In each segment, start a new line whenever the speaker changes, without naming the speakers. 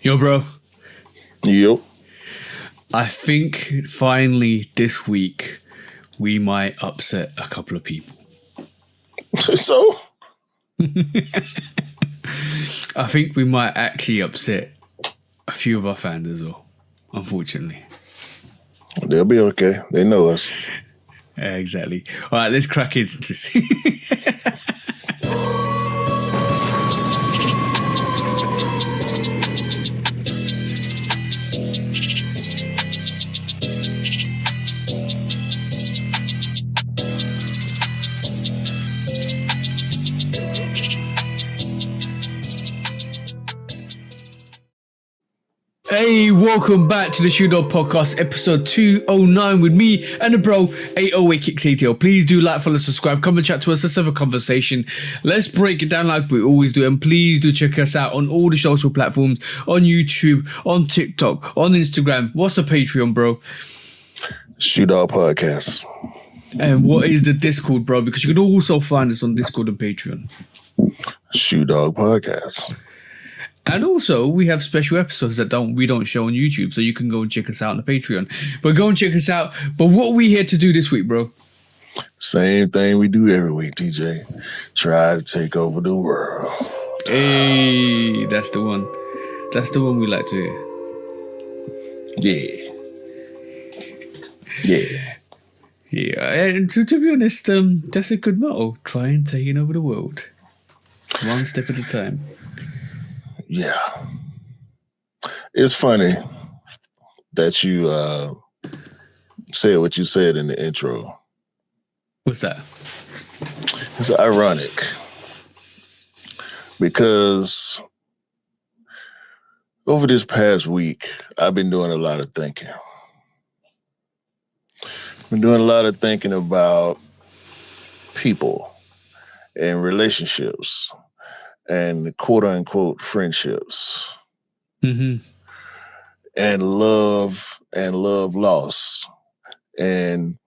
Yo, bro.
Yo.
I think finally this week we might upset a couple of people.
So?
I think we might actually upset a few of our fans as well, unfortunately.
They'll be okay. They know us.
Exactly. All right, let's crack into this. Hey, welcome back to the Shoe Dog Podcast, episode 209 with me and the bro, 808 Kicks ATL. Please do like, follow, subscribe, come and chat to us. Let's have a conversation. Let's break it down like we always do. And please do check us out on all the social platforms, on YouTube, on TikTok, on Instagram. What's the Patreon, bro?
Shoe Dog Podcast.
And what is the Discord, bro? Because you can also find us on Discord and Patreon.
Shoe Dog Podcast.
And also, we have special episodes that we don't show on YouTube, so you can go and check us out on the Patreon. But go and check us out. But what are we here to do this week, bro?
Same thing we do every week, TJ. Try to take over the world.
Hey, that's the one. That's the one we like to
hear. Yeah.
Yeah, and to be honest, that's a good motto. Try and taking over the world. One step at a time.
Yeah. It's funny that you said what you said in the intro.
What's that?
It's ironic because over this past week, I've been doing a lot of thinking. I've been doing a lot of thinking about people and relationships and quote unquote friendships.
Mm-hmm.
And love loss and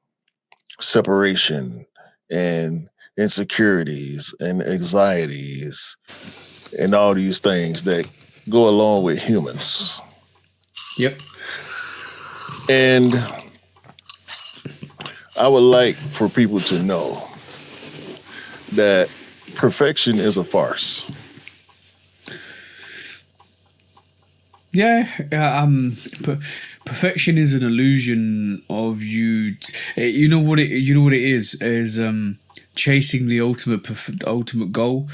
separation and insecurities and anxieties and all these things that go along with humans.
Yep.
And I would like for people to know that perfection is a farce.
Yeah, perfection is an illusion of you. You know what it is chasing the ultimate goal.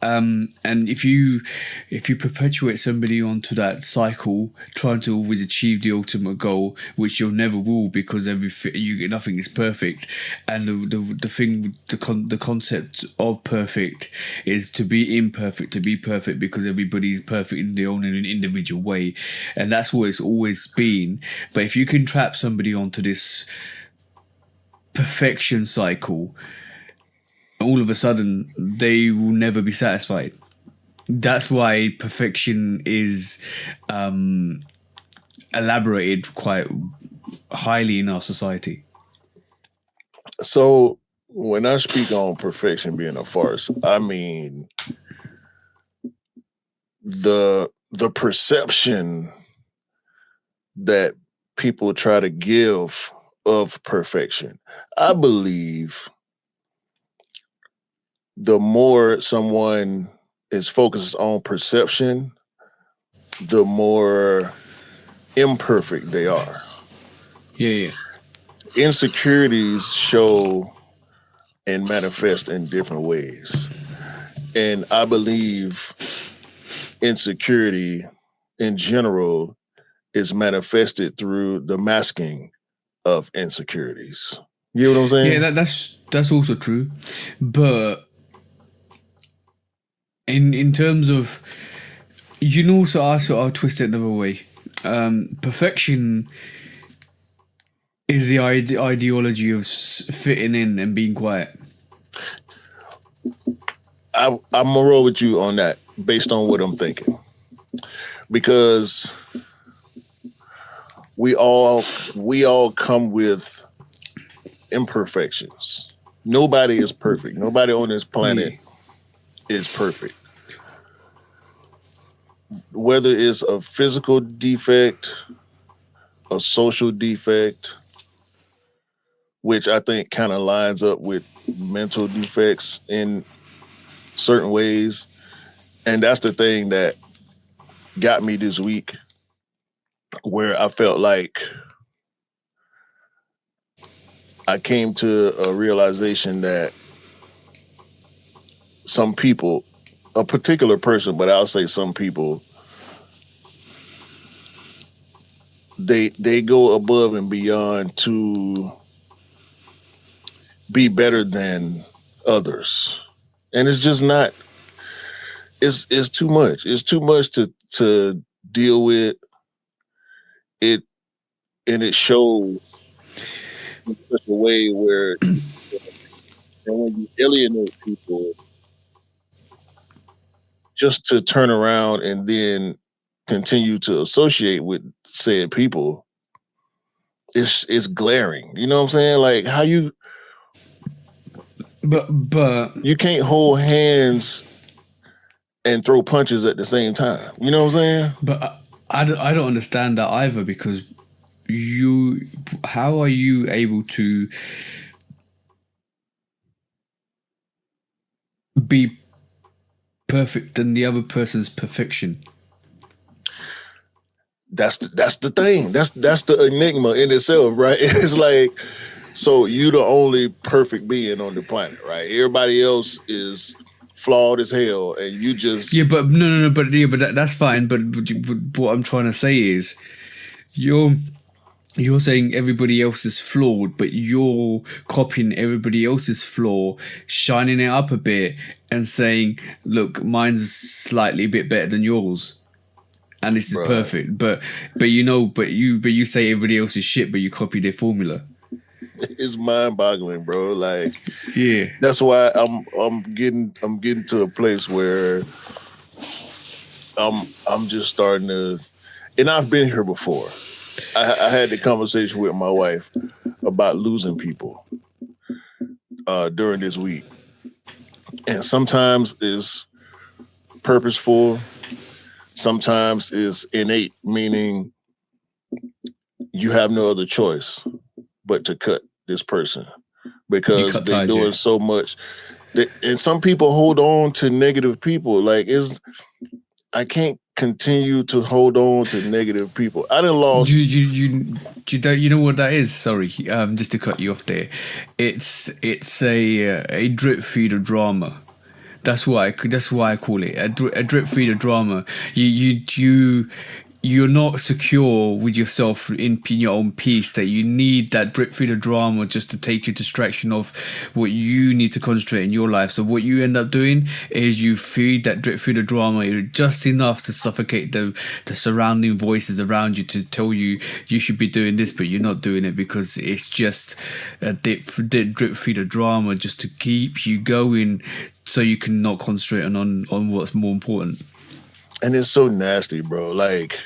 And if you perpetuate somebody onto that cycle, trying to always achieve the ultimate goal, which you'll never will, because nothing is perfect. And the concept of perfect is to be imperfect, to be perfect, because everybody's perfect in their own individual way, and that's what it's always been. But if you can trap somebody onto this perfection cycle, all of a sudden they will never be satisfied. That's why perfection is elaborated quite highly in our society.
So when I speak on perfection being a farce, I mean the perception that people try to give of perfection. I believe the more someone is focused on perception, the more imperfect they are.
Yeah.
Insecurities show and manifest in different ways. And I believe insecurity in general is manifested through the masking of insecurities. You know what I'm saying?
Yeah, that's also true. But in terms of, you can also I'll twist it another way. Perfection is the ideology of fitting in and being quiet.
I'm gonna roll with you on that based on what I'm thinking, because we all come with imperfections. Nobody is perfect. Nobody on this planet is perfect. whether it's a physical defect, a social defect, which I think kind of lines up with mental defects in certain ways. And that's the thing that got me this week, where I felt like I came to a realization that some people, a particular person, but I'll say some people, they go above and beyond to be better than others. And it's just not, it's too much. It's too much to deal with it, and it shows in such a way where, and when you alienate people, just to turn around and then continue to associate with said people, it's glaring. You know what I'm saying? Like how you,
but
you can't hold hands and throw punches at the same time. You know what I'm saying?
But I don't understand that either, because how are you able to be perfect than the other person's perfection?
That's the thing. That's the enigma in itself, right? It's like, so you the only perfect being on the planet, right? Everybody else is flawed as hell, and you just
but that's fine. But what I'm trying to say is, you're saying everybody else is flawed, but you're copying everybody else's flaw, shining it up a bit, and saying, "Look, mine's slightly a bit better than yours." And this is perfect, but you say everybody else is shit, but you copy their formula.
It's mind-boggling, bro. Like,
yeah,
that's why I'm getting to a place where I'm just starting to, and I've been here before. I had the conversation with my wife about losing people during this week, and sometimes it's purposeful. Sometimes it's innate, meaning you have no other choice but to cut this person because they're doing so much. And some people hold on to negative people. Like, I can't continue to hold on to negative people. I done lost.
You know what that is? Sorry, just to cut you off there. It's a drip feed of drama. That's why I call it a drip feed of drama. You're not secure with yourself in your own peace, that you need that drip feed of drama just to take your distraction of what you need to concentrate in your life. So what you end up doing is you feed that drip feed of drama just enough to suffocate the surrounding voices around you to tell you should be doing this, but you're not doing it because it's just a drip feed of drama just to keep you going, so you can not concentrate on what's more important.
And it's so nasty, bro. Like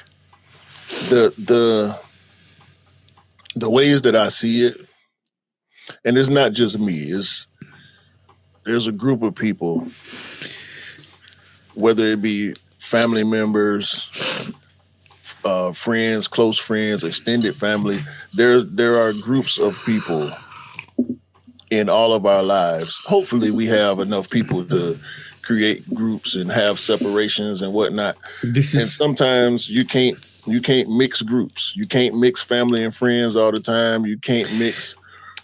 the ways that I see it, and it's not just me. There's a group of people, whether it be family members, friends, close friends, extended family. There are groups of people in all of our lives. Hopefully, we have enough people to create groups and have separations and whatnot. And sometimes you can't mix groups. You can't mix family and friends all the time. You can't mix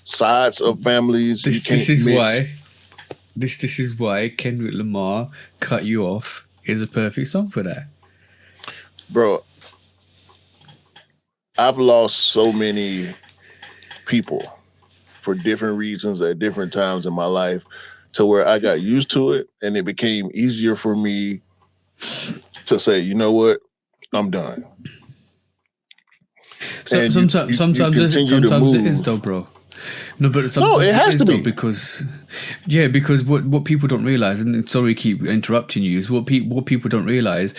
sides of families. This
is why Kendrick Lamar, Cut You Off, is a perfect song for that.
Bro, I've lost so many people for different reasons at different times in my life, to where I got used to it, and it became easier for me to say, you know what, I'm done.
Sometimes it is though, bro. No, but
it has to be,
because what people don't realize, and sorry, keep interrupting you, is what people don't realize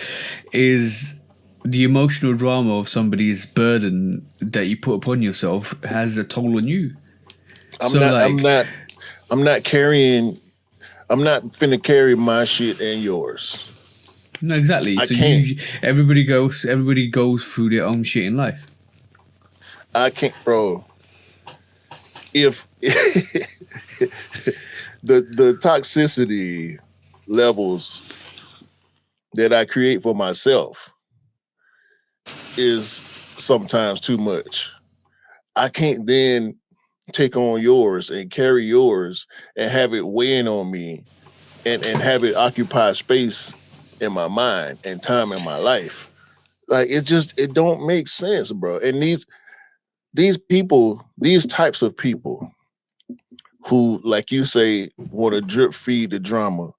is the emotional drama of somebody's burden that you put upon yourself has a toll on you.
I'm not finna carry my shit and yours.
No, exactly.
I
So
can't.
everybody goes through their own shit in life.
I can't, bro. If the toxicity levels that I create for myself is sometimes too much, I can't then take on yours and carry yours and have it weighing on me and have it occupy space in my mind and time in my life. Like it don't make sense, bro. And these people, these types of people who, like you say, want to drip feed the drama.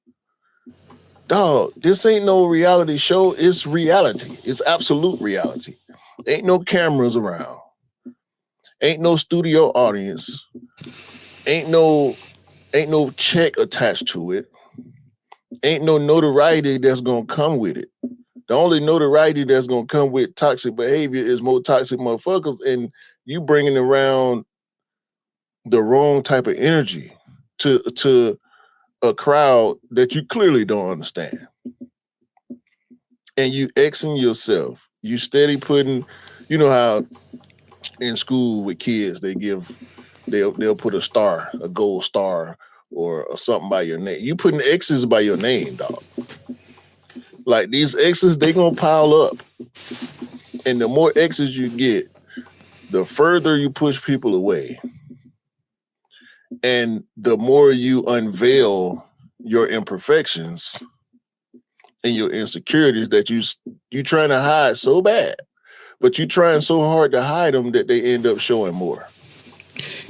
Dog, this ain't no reality show. It's reality. It's absolute reality. Ain't no cameras around. Ain't no studio audience. Ain't no check attached to it. Ain't no notoriety that's gonna come with it. The only notoriety that's gonna come with toxic behavior is more toxic motherfuckers, and you bringing around the wrong type of energy to a crowd that you clearly don't understand. And you Xing yourself. You steady putting, you know how in school with kids they'll put a star, a gold star, or something by your name. You putting X's by your name, dog. Like these X's, they gonna pile up. And the more X's you get, the further you push people away. And the more you unveil your imperfections and your insecurities that you trying to hide so bad, but you trying so hard to hide them that they end up showing more.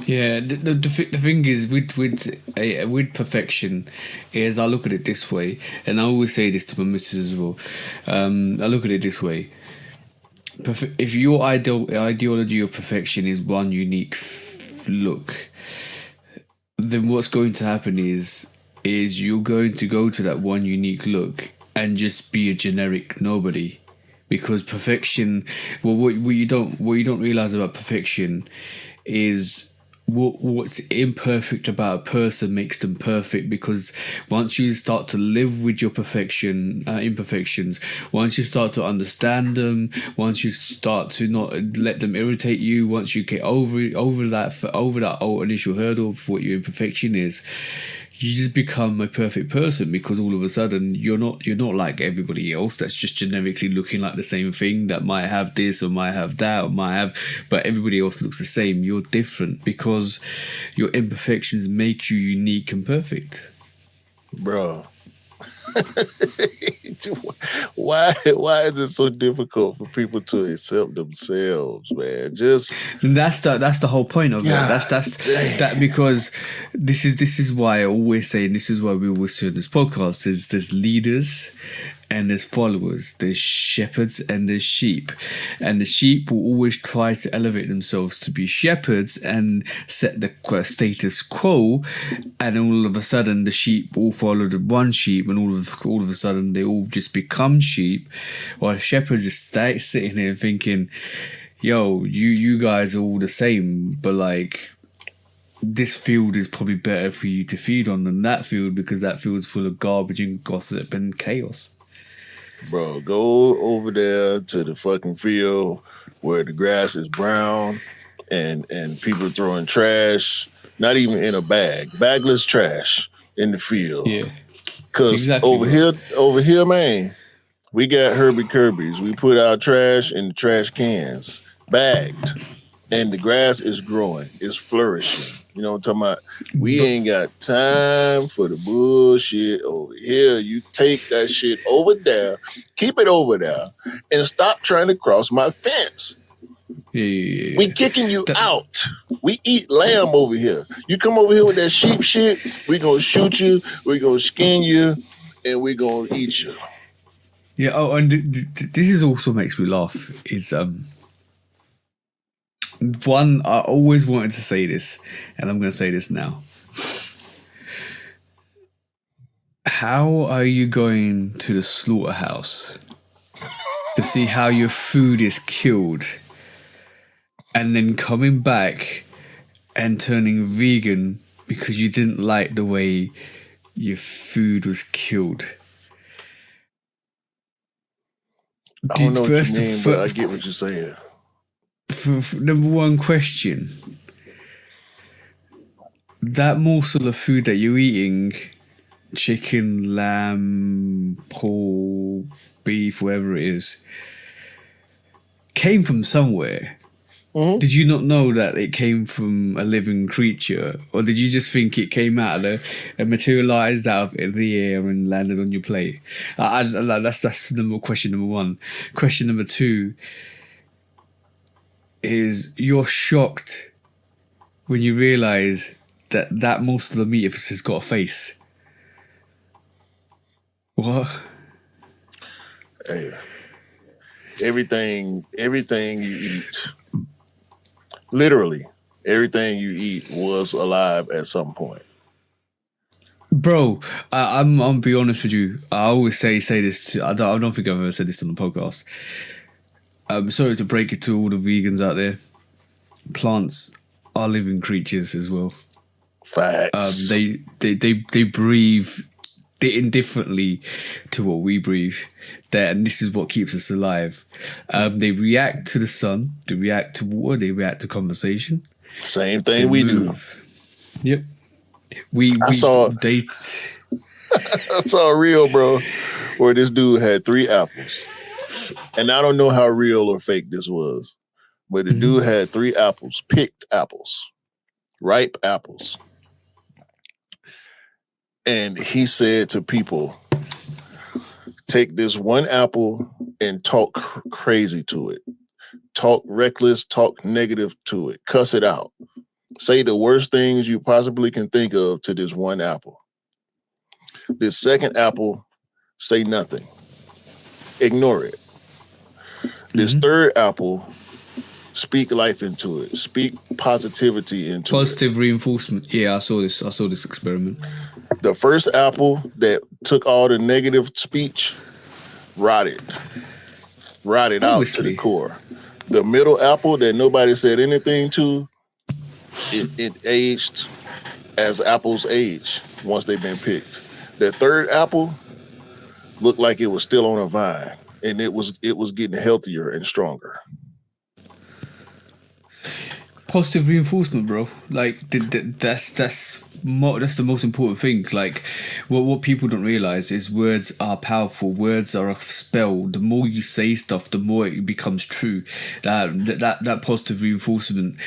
Yeah, the thing is with perfection is I look at it this way, and I always say this to my missus as well. I look at it this way: if your ideology of perfection is one unique look, then what's going to happen is you're going to go to that one unique look and just be a generic nobody, because perfection. Well, what you don't realize about perfection is what's imperfect about a person makes them perfect, because once you start to live with your imperfections, once you start to understand them, once you start to not let them irritate you, once you get over that old initial hurdle of what your imperfection is, you just become a perfect person, because all of a sudden you're not like everybody else that's just generically looking like the same thing, that might have this or might have that or might have, but everybody else looks the same. You're different because your imperfections make you unique and perfect.
Bro. Why is it so difficult for people to accept themselves, man?
And that's the whole point of it. That because this is why I always say, and this is why we always say on this podcast, is there's leaders and there's followers, there's shepherds and there's sheep, and the sheep will always try to elevate themselves to be shepherds and set the status quo, and all of a sudden the sheep all follow the one sheep, and all of a sudden they all just become sheep, while shepherds just sitting here thinking, yo, you guys are all the same, but like, this field is probably better for you to feed on than that field, because that field's full of garbage and gossip and chaos.
Bro, go over there to the fucking field where the grass is brown and people throwing trash, not even in a bag, bagless trash in the field.
Yeah.
Cause
exactly,
over here, man, we got Herbie Kirby's. We put our trash in the trash cans, bagged, and the grass is growing. It's flourishing. You know what I'm talking about? We ain't got time for the bullshit over here. You take that shit over there, keep it over there, and stop trying to cross my fence.
Yeah.
We kicking you out. We eat lamb over here. You come over here with that sheep shit, we gonna shoot you, we gonna skin you, and we gonna eat you.
Yeah. Oh, and this is also makes me laugh. Is one, I always wanted to say this, and I'm going to say this now. How are you going to the slaughterhouse to see how your food is killed, and then coming back and turning vegan because you didn't like the way your food was killed?
I don't know what you
First,
mean, but I get what you're saying.
number one question: that morsel of food that you're eating, chicken, lamb, pork, beef, whatever it is, came from somewhere.
Mm-hmm.
Did you not know that it came from a living creature, or did you just think it came out of and materialized out of the air and landed on your plate? That's question number one. Question number two is: you're shocked when you realize that morsel of meat has got a face. What?
Hey, everything you eat, literally everything you eat was alive at some point.
Bro, I'm gonna be honest with you. I always say this. I don't think I've ever said this on the podcast. I'm sorry to break it to all the vegans out there. Plants are living creatures as well.
Facts.
They breathe indifferently to what we breathe. And this is what keeps us alive. They react to the sun. They react to water. They react to conversation.
Same thing we
move.
do.
Yep.
I saw a reel, bro, where this dude had 3 apples. And I don't know how real or fake this was, but the dude had 3 apples, picked apples, ripe apples. And he said to people, take this one apple and talk crazy to it. Talk reckless, talk negative to it. Cuss it out. Say the worst things you possibly can think of to this one apple. This second apple, say nothing. Ignore it. This third apple, speak life into it. Speak positivity into it.
Positive reinforcement. Yeah, I saw this experiment.
The first apple that took all the negative speech, rotted out to the core. The middle apple that nobody said anything to, it aged as apples age once they've been picked. The third apple looked like it was still on a vine, and it was getting healthier and stronger.
Positive reinforcement, bro. Like that's the most important thing. Like what people don't realize is words are powerful. Words are a spell. The more you say stuff, the more it becomes true. That positive reinforcement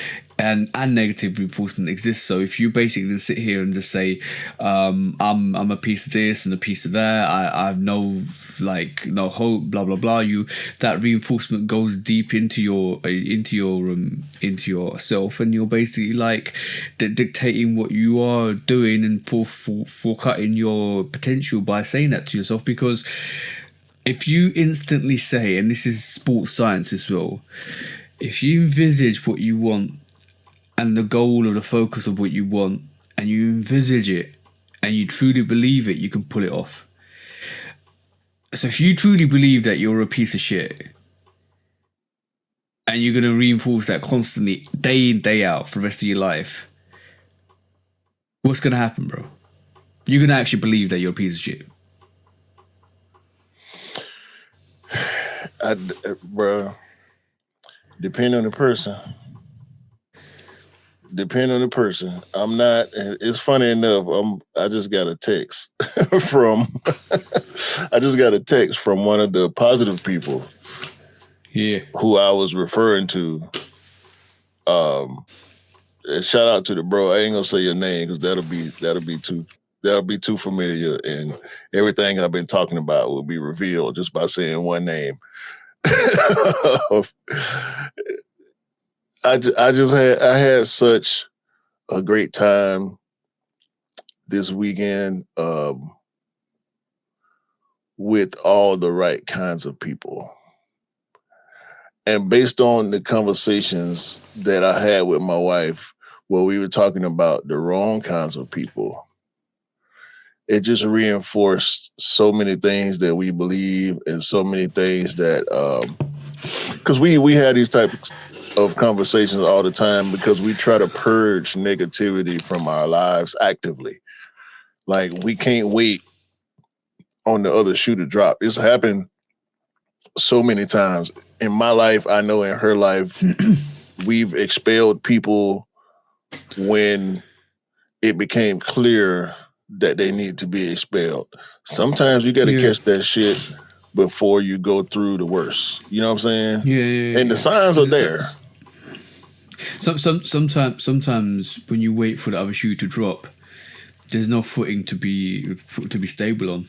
and negative reinforcement exists. So if you basically sit here and just say, I'm a piece of this and a piece of that, I have no hope, blah blah blah. That reinforcement goes deep into yourself, and you're basically like dictating what you are doing and for cutting your potential by saying that to yourself. Because if you instantly say, and this is sports science as well, if you envisage what you want and the goal or the focus of what you want, and you envisage it, and you truly believe it, you can pull it off. So if you truly believe that you're a piece of shit, and you're going to reinforce that constantly, day in, day out, for the rest of your life, what's going to happen, bro? You're going to actually believe that you're a piece of shit.
Bro, depend on the person. I'm not. It's funny enough. I just got a text from one of the positive people.
Yeah.
Who I was referring to. Shout out to the bro. I ain't gonna say your name because that'll be too familiar, and everything I've been talking about will be revealed just by saying one name. I had such a great time this weekend with all the right kinds of people. And based on the conversations that I had with my wife, where we were talking about the wrong kinds of people, it just reinforced so many things that we believe and so many things that, because we had these types of conversations all the time because we try to purge negativity from our lives actively. Like, we can't wait on the other shoe to drop. It's happened so many times in my life. I know in her life, we've expelled people when it became clear that they need to be expelled. Sometimes you got to catch that shit before you go through the worst. You know what I'm saying?
Yeah.
And the signs are there.
Sometimes when you wait for the other shoe to drop, there's no footing to be stable on.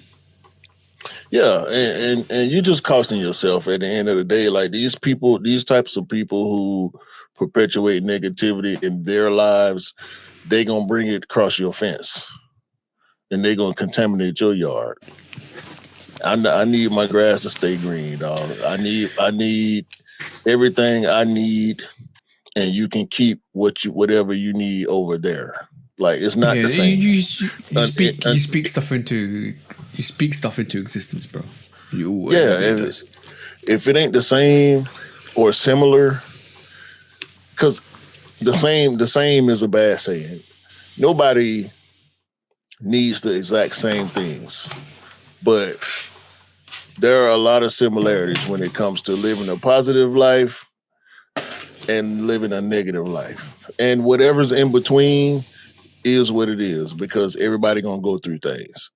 Yeah, and you're just costing yourself at the end of the day. Like these types of people who perpetuate negativity in their lives, they gonna bring it across your fence, and they gonna contaminate your yard. I need my grass to stay green, dog. I need everything I need, and you can keep whatever you need over there. Like it's not the same.
You speak stuff into existence, bro.
If it ain't the same or similar, because the same is a bad saying. Nobody needs the exact same things, but there are a lot of similarities when it comes to living a positive life and living a negative life. And whatever's in between is what it is, because everybody gonna go through things.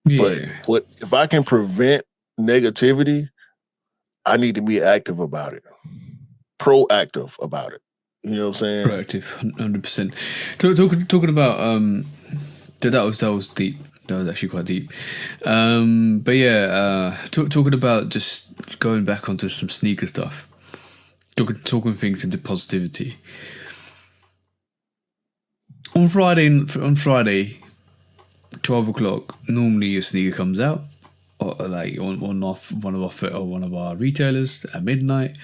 Yeah.
But if I can prevent negativity, I need to be active about it. Proactive about it. You know what I'm saying?
Proactive, 100%. Talking about that was deep. That was actually quite deep. But yeah, talking about just going back onto some sneaker stuff. Talking things into positivity. On Friday, 12 o'clock, normally a sneaker comes out, or like on one of our retailers at midnight,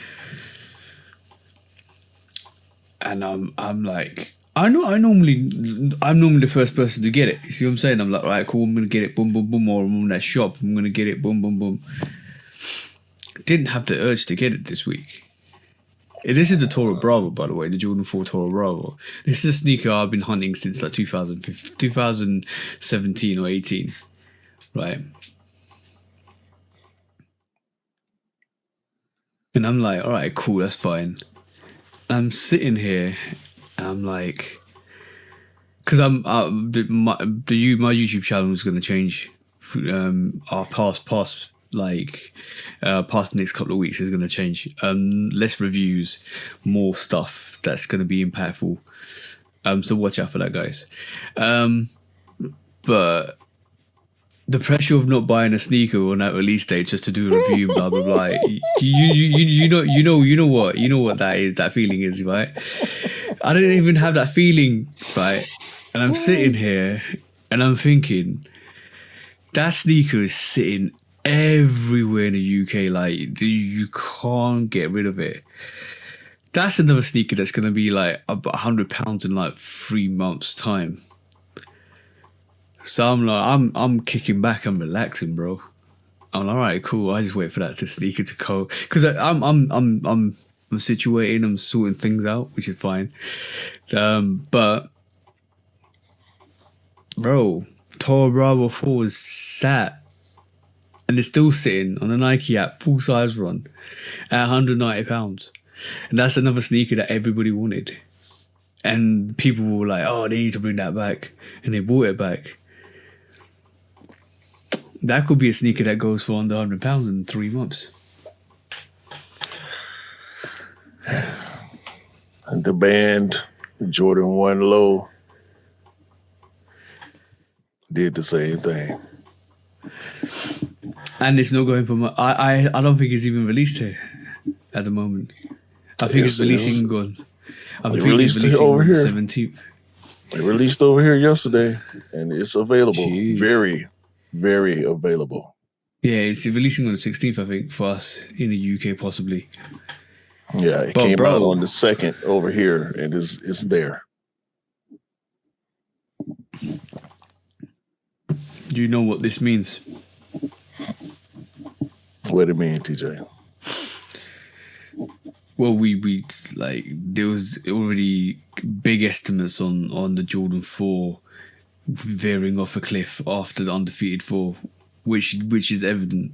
and I'm like, I'm normally the first person to get it. You see what I'm saying? I'm like, all right, cool, I'm gonna get it, boom, boom, boom, or I'm in that shop, I'm gonna get it, boom, boom, boom. Didn't have the urge to get it this week. This is the Toro Bravo, by the way, the Jordan 4 Toro Bravo. This is a sneaker I've been hunting since like 2017 or 18, right? And I'm like, all right, cool, that's fine. I'm sitting here, and I'm like, because my YouTube channel is going to change. Our past the next couple of weeks is going to change. Less reviews, more stuff that's going to be impactful. So watch out for that, guys. But the pressure of not buying a sneaker on that release date just to do a review, blah blah blah. You know what that is. That feeling is, right? I didn't even have that feeling, right? And I'm sitting here and I'm thinking, that sneaker is sitting everywhere in the UK. Like, you can't get rid of it. That's another sneaker that's going to be like about £100 in like 3 months' time. So I'm like, I'm kicking back, I'm relaxing, bro. I'm like, all right, cool. I just wait for that sneaker to go, because I'm situating, I'm sorting things out, which is fine. But bro, Toro Bravo 4 is sat, and it's still sitting on the Nike app, full size run, at £190. And that's another sneaker that everybody wanted. And people were like, oh, they need to bring that back. And they brought it back. That could be a sneaker that goes for under £100 in 3 months.
And the band, Jordan 1 Low, did the same thing.
And it's not going for I don't think it's even released here at the moment. I think it's releasing on. I think
it's released over
on
here.
The 17th.
It released over here yesterday, and it's available.
Jeez.
Very, very available.
Yeah, it's releasing on the 16th, I think, for us in the UK, possibly.
Yeah, it came out on the 2nd over here, and it's there.
Do you know what this means?
What it mean, TJ?
Well, we like, there was already big estimates on the Jordan 4 veering off a cliff after the undefeated 4, which is evident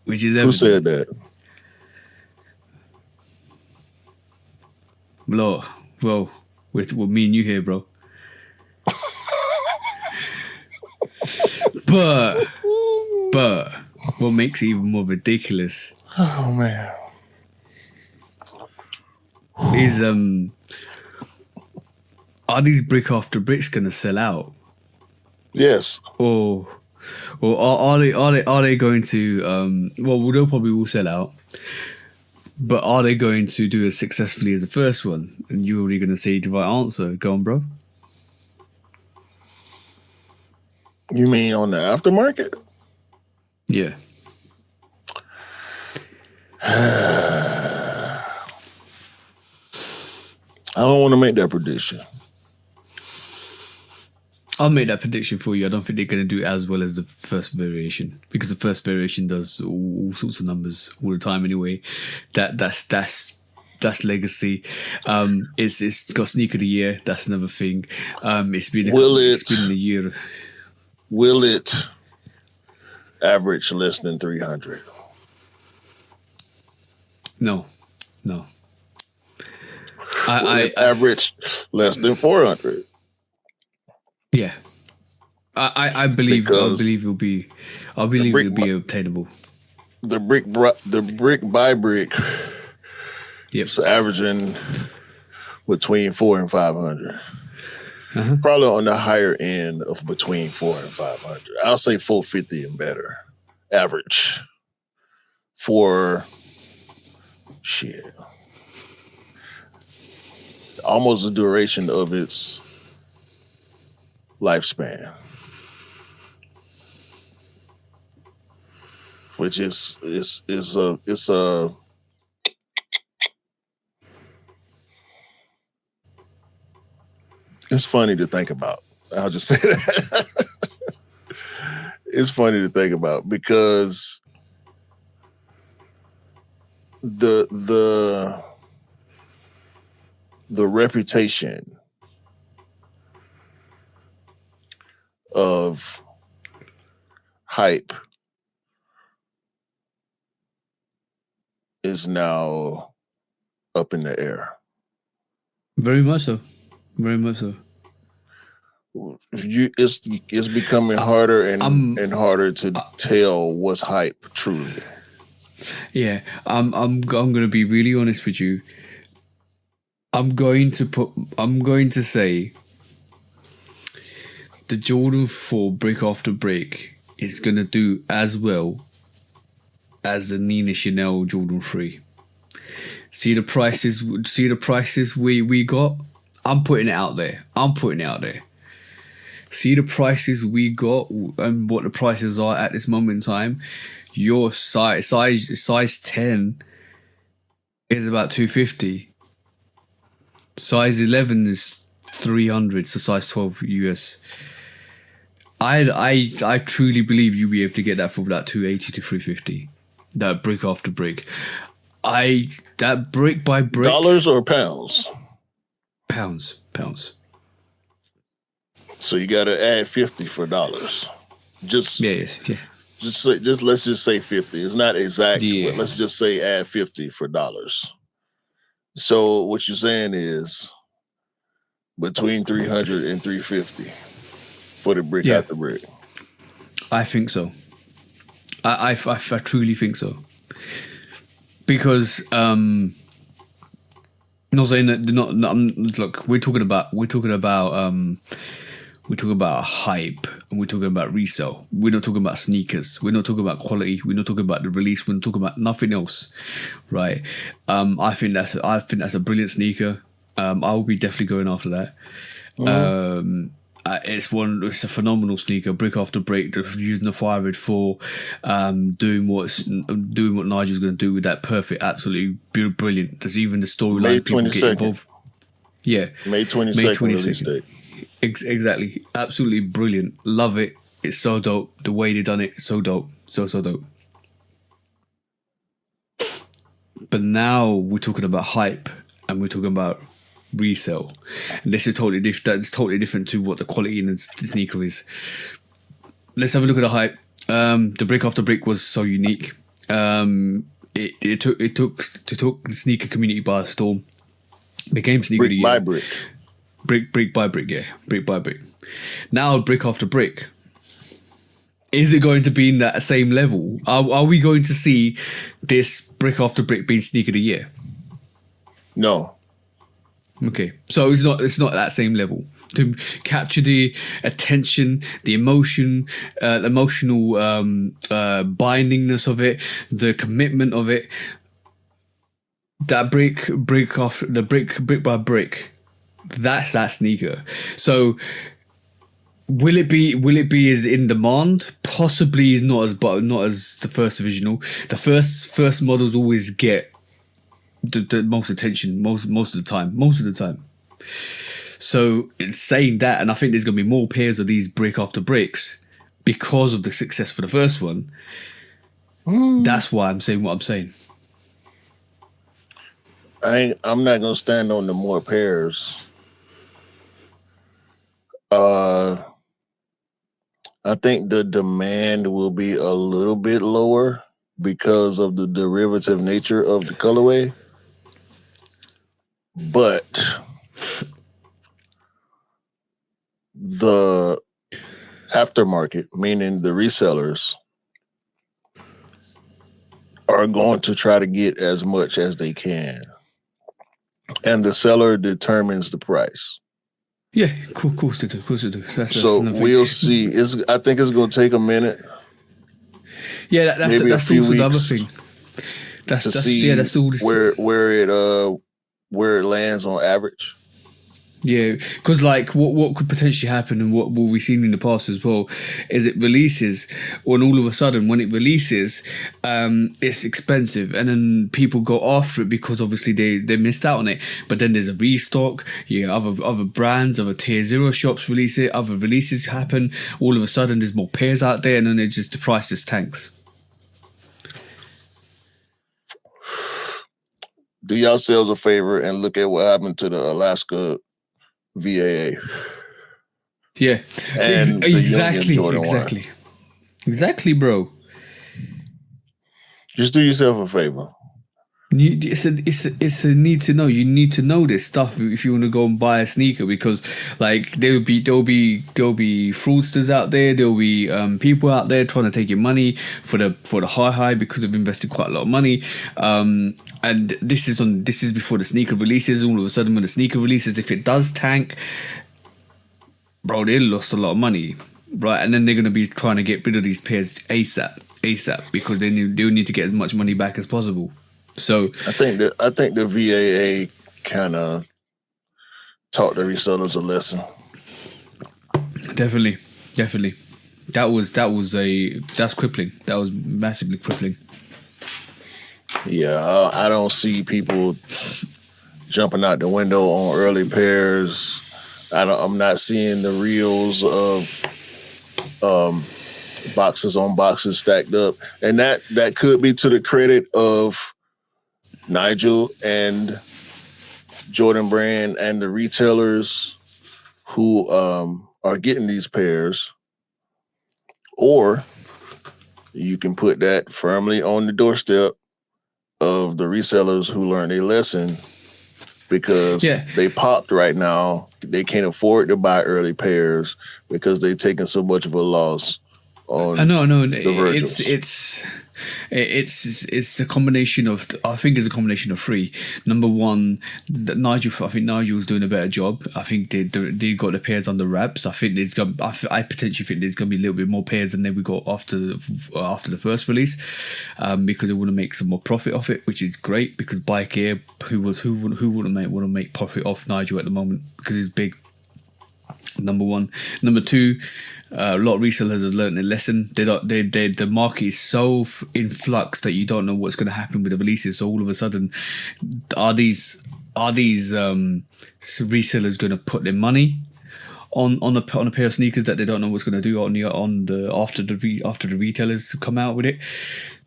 which is
Who
evident.
said that?
Lord, well, with me and you here, bro. but what makes it even more ridiculous
Oh man.
is are these brick after bricks gonna sell out,
Yes.
or are they going to well, they'll probably will sell out, but are they going to do as successfully as the first one? And you're already gonna say the right answer. Go on, bro.
You mean on the aftermarket?
Yeah.
I don't want to make that prediction.
I'll make that prediction for you. I don't think they're going to do as well as the first variation, because the first variation does all sorts of numbers all the time anyway. That's legacy. It's got sneaker of the year. That's another thing. It's been a year.
Will it average less than 300?
No.
I average less than 400.
Yeah, I believe it'll be obtainable.
The brick by brick.
Yep.
It's averaging between 400 and 500.
Uh-huh.
Probably on the higher end of between 400 and 500. I'll say 450 and better. Average for shit. Almost the duration of its lifespan, which is it's funny to think about. I'll just say that. It's funny to think about because the reputation of hype is now up in the air.
Very much so. Very much so.
It's becoming harder and harder to tell what's hype truly.
Yeah, I'm going to be really honest with you. I'm going to say the Jordan 4 brick after brick is going to do as well as the Nina Chanel Jordan 3. See the prices we got? I'm putting it out there. See the prices we got and what the prices are at this moment in time. Your size 10 is about 250. Size 11 is 300, so size 12 US. I truly believe you'll be able to get that for about 280 to 350. That brick after brick. That brick by brick.
Dollars or pounds?
Pounds.
So you got to add 50 for dollars. Just let's just say 50. It's not exact, but let's just say add 50 for dollars. So what you're saying is between 300 and 350 for the brick after brick.
I think so. I truly think so. Because not saying that they're not. Look, we're talking about hype and we're talking about resale. We're not talking about sneakers. We're not talking about quality. We're not talking about the release. We're not talking about nothing else, right? I think that's a brilliant sneaker. I will be definitely going after that. Mm-hmm. It's a phenomenal sneaker, brick after brick, using the 500 4, doing what Nigel's going to do with that. Perfect, absolutely brilliant. There's even the storyline people get involved. Yeah,
May 22nd release date.
Exactly, absolutely brilliant. Love it. It's so dope. The way they done it, so dope, so dope. But now we're talking about hype and we're talking about resale, and this is totally different. That's totally different to what the quality in the sneaker is. Let's have a look at the hype. The brick after brick was so unique. It took the sneaker community by storm. Became sneaker of the
Brick by
year.
brick.
Brick by brick, yeah. Brick by brick. Now brick after brick. Is it going to be in that same level? Are we going to see this brick after brick being sneaker of the year?
No.
Okay, so it's not that same level to capture the attention, the emotion, the emotional bindingness of it, the commitment of it. That brick by brick, that's that sneaker. So will it be as in demand? Possibly not as the first divisional. The first models always get the most attention most of the time. So it's saying that, and I think there's gonna be more pairs of these brick after bricks because of the success for the first one. That's why I'm saying what I'm saying.
I'm not gonna stand on the more pairs. I think the demand will be a little bit lower because of the derivative nature of the colorway. But the aftermarket, meaning the resellers, are going to try to get as much as they can. And the seller determines the price.
Yeah, of course they do. That's
So
another
we'll
thing.
see. I think it's going to take a minute.
Yeah, that's
maybe a few
also the other
weeks
thing. That's
see
that's all this.
where it lands on average.
Yeah, because like what could potentially happen, and what we've seen in the past as well, is it releases, and all of a sudden when it releases, it's expensive, and then people go after it because obviously they missed out on it. But then there's a restock. Yeah, other brands, other tier 0 shops release it. Other releases happen. All of a sudden there's more pairs out there, and then the price just tanks.
Do yourselves a favor and look at what happened to the Alaska VAA.
Yeah,
and
exactly, bro.
Just do yourself a favor.
It's a need to know. You need to know this stuff if you want to go and buy a sneaker, because like there'll be fraudsters out there. There'll be people out there trying to take your money for the high because they've invested quite a lot of money. And this is before the sneaker releases. All of a sudden, when the sneaker releases, if it does tank, bro, they lost a lot of money, right? And then they're gonna be trying to get rid of these pairs ASAP because they'll need to get as much money back as possible. So
I think the VAA kind of taught the resellers a lesson.
Definitely. That's crippling. That was massively crippling.
Yeah, I don't see people jumping out the window on early pairs. I'm not seeing the reels of boxes on boxes stacked up, and that could be to the credit of Nigel and Jordan Brand and the retailers who are getting these pairs, or you can put that firmly on the doorstep of the resellers who learned a lesson because they popped right now. They can't afford to buy early pairs because they've taken so much of a loss on.
I know.
The Virgils.
It's a combination of. I think it's a combination of three. Number one, I think Nigel's doing a better job. I think they got the pairs under wraps. I think I potentially think there's gonna be a little bit more pairs than we got after the first release, because they want to make some more profit off it, which is great. Because Bike Air, who wouldn't want to make profit off Nigel at the moment because he's big. Number one. Number two, a lot of resellers have learned a lesson. The market is so in flux that you don't know what's going to happen with the releases. So all of a sudden, are these resellers going to put their money on a pair of sneakers that they don't know what's going to do after the retailers come out with it?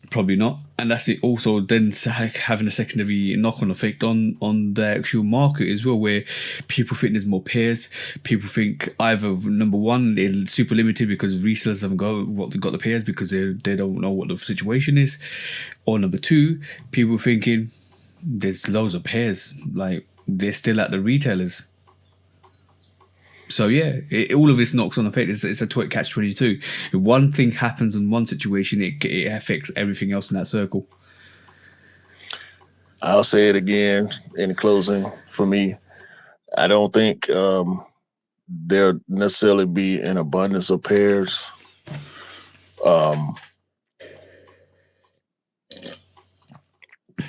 Probably not, and that's it. Also, then having a secondary knock-on effect on the actual market as well, where people think there's more pairs. People think either number one they're super limited because resellers haven't got the pairs because they don't know what the situation is, or number two, people thinking there's loads of pairs, like they're still at the retailers. So yeah, all of this knocks on effect. It's a catch-22. If one thing happens in one situation, it affects everything else in that circle.
I'll say it again in closing. For me, I don't think there'll necessarily be an abundance of pairs.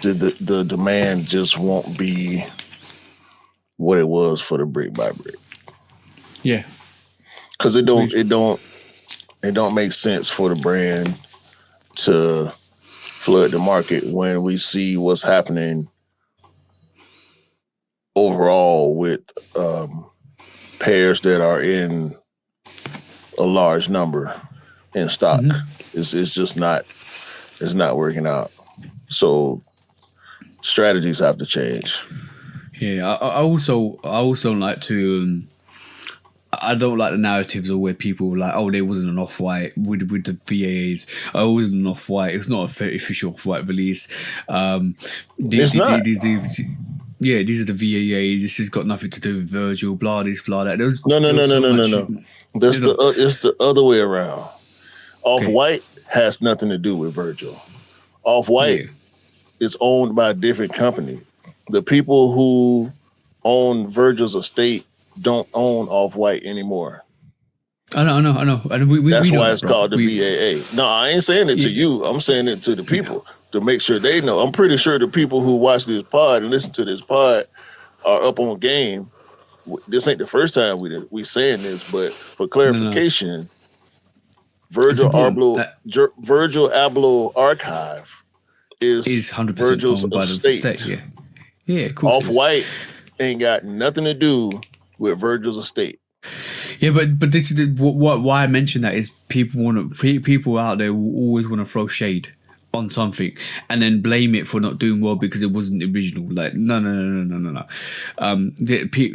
The demand just won't be what it was for the brick by brick.
Yeah,
because it don't make sense for the brand to flood the market when we see what's happening overall with pairs that are in a large number in stock. It's just not working out. So strategies have to change.
Yeah, I also don't like to. I don't like the narratives of where people were like, oh, there wasn't an off-white with the VAAs. Oh, it wasn't an off-white. It's not an official off-white release.
It's not.
Yeah, these are the VAAs. This has got nothing to do with Virgil, blah, this, blah, that.
No. It's the other way around. Off-white has nothing to do with Virgil. Off-white is owned by a different company. The people who own Virgil's estate don't own Off-White anymore.
I know. And
that's
we
why
know
it's
that,
called the VAA. No, I ain't saying it to you. I'm saying it to the people to make sure they know. I'm pretty sure the people who watch this pod and listen to this pod are up on game. This ain't the first time we saying this, but for clarification, Virgil Abloh Archive is 100% Virgil's estate.
Yeah, of course.
Off-White ain't got nothing to do with Virgil's estate.
Yeah, but this is why I mention that is people out there will always want to throw shade on something and then blame it for not doing well because it wasn't original. Like no.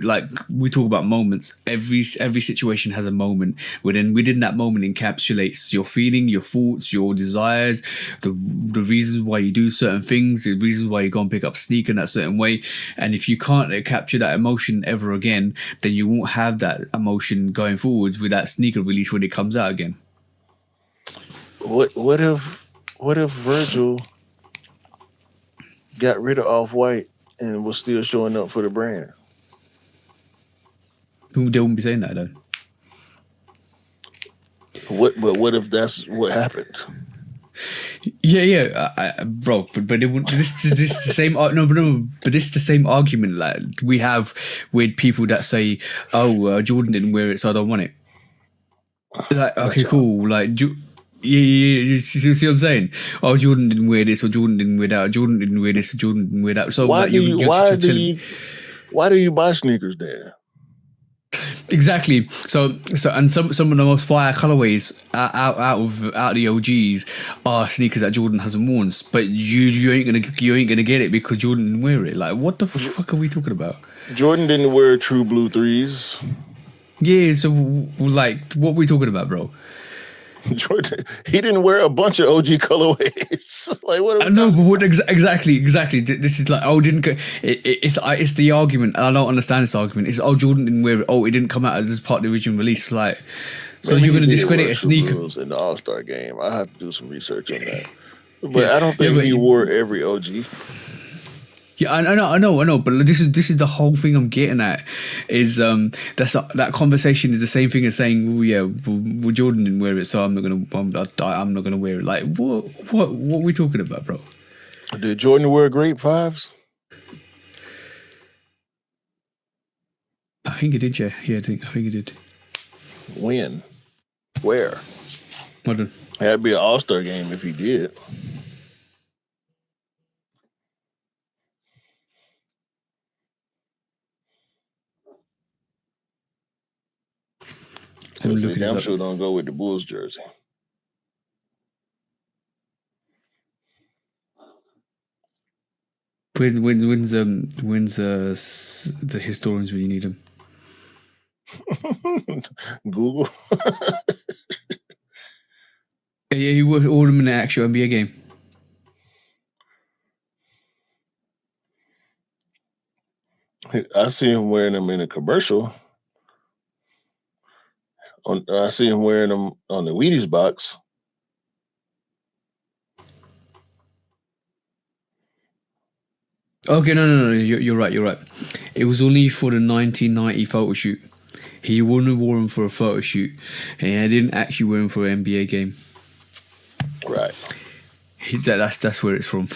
Like we talk about moments. Every situation has a moment within that moment encapsulates your feeling, your thoughts, your desires, the reasons why you do certain things, the reasons why you go and pick up a sneaker in that certain way. And if you can't capture that emotion ever again, then you won't have that emotion going forwards with that sneaker release when it comes out again.
What if Virgil got rid of Off-White and was still showing up for the brand?
They wouldn't be saying that though.
What if that's what happened?
Yeah, bro. But it wouldn't. This is the same. But this is the same argument like we have with people that say, "Oh, Jordan didn't wear it, so I don't want it." Like, okay, cool. Like. Yeah, you see what I'm saying? Oh, Jordan didn't wear this, or Jordan didn't wear that, or Jordan didn't wear this, or Jordan didn't wear that. So
why do you buy sneakers then?
Exactly. So and some of the most fire colorways out of the OGs are sneakers that Jordan hasn't worn, but you ain't gonna get it because Jordan didn't wear it. Like, what the fuck are we talking about?
Jordan didn't wear True Blue 3s.
Yeah. So like, what are we talking about, bro?
Jordan, he didn't wear a bunch of OG colorways. Like what?
No, but what exactly? This is like, it's the argument, and I don't understand this argument. It's Jordan didn't wear it. Oh, it didn't come out as part of the original release. Like, so you're going to discredit a sneaker
in the All-Star game? I have to do some research on that. But I don't think he wore every OG.
Yeah, I know, but this is the whole thing I'm getting at. Is that conversation is the same thing as saying, well, Jordan didn't wear it, so I'm not gonna wear it. Like, what are we talking about, bro?
Did Jordan wear grape 5s?
I think he did. Yeah, I think he did.
When? Where?
Hold on.
It had to be an All-Star game if he did. I'm sure don't go with the Bulls jersey.
When's the historians when you need them?
Google.
Yeah, he was ordered him in an actual NBA game.
I see him wearing them in a commercial. I see him wearing them on the Wheaties box.
Okay, no. You're right. It was only for the 1990 photo shoot. He wouldn't have worn them for a photo shoot, and I didn't actually wear them for an NBA game.
Right.
That's where it's from.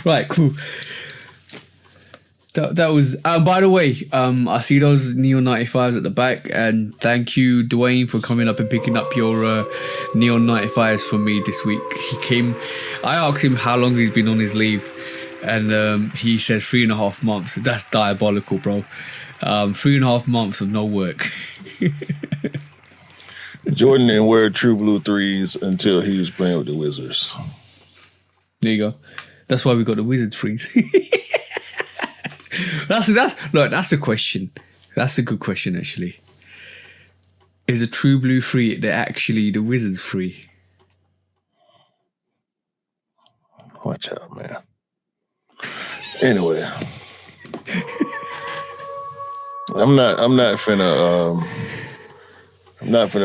Right, cool. That was. By the way, I see those Neon 95s at the back, and thank you, Dwayne, for coming up and picking up your Neon 95s for me this week. He came. I asked him how long he's been on his leave, and he says 3.5 months. That's diabolical, bro. 3.5 months of no work.
Jordan didn't wear True Blue 3s until he was playing with the Wizards.
There you go. That's why we got the Wizards 3s. That's a question. That's a good question, actually. Is a True Blue 3 actually the Wizards 3?
Watch out, man. Anyway, I'm not finna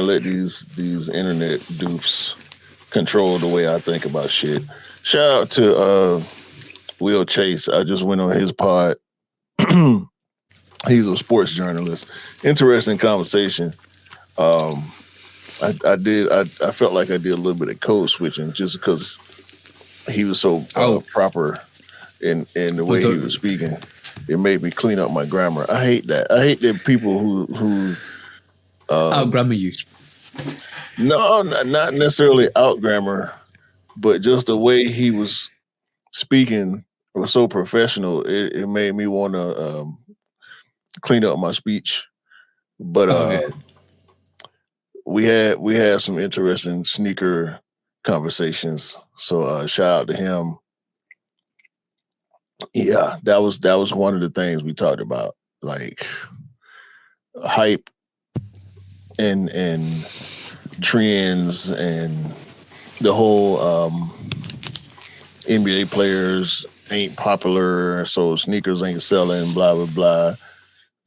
let these internet dupes control the way I think about shit. Shout out to Will Chase. I just went on his pod. He's a sports journalist. Interesting conversation. I felt like I did a little bit of code switching just because he was so proper in the way he was speaking. It made me clean up my grammar. I hate that. I hate that people who
out grammar you.
No, not necessarily out grammar, but just the way he was speaking was so professional. It made me want to clean up my speech. But we had some interesting sneaker conversations. So shout out to him. Yeah, that was one of the things we talked about, like hype and trends and the whole NBA players ain't popular, so sneakers ain't selling, blah blah blah.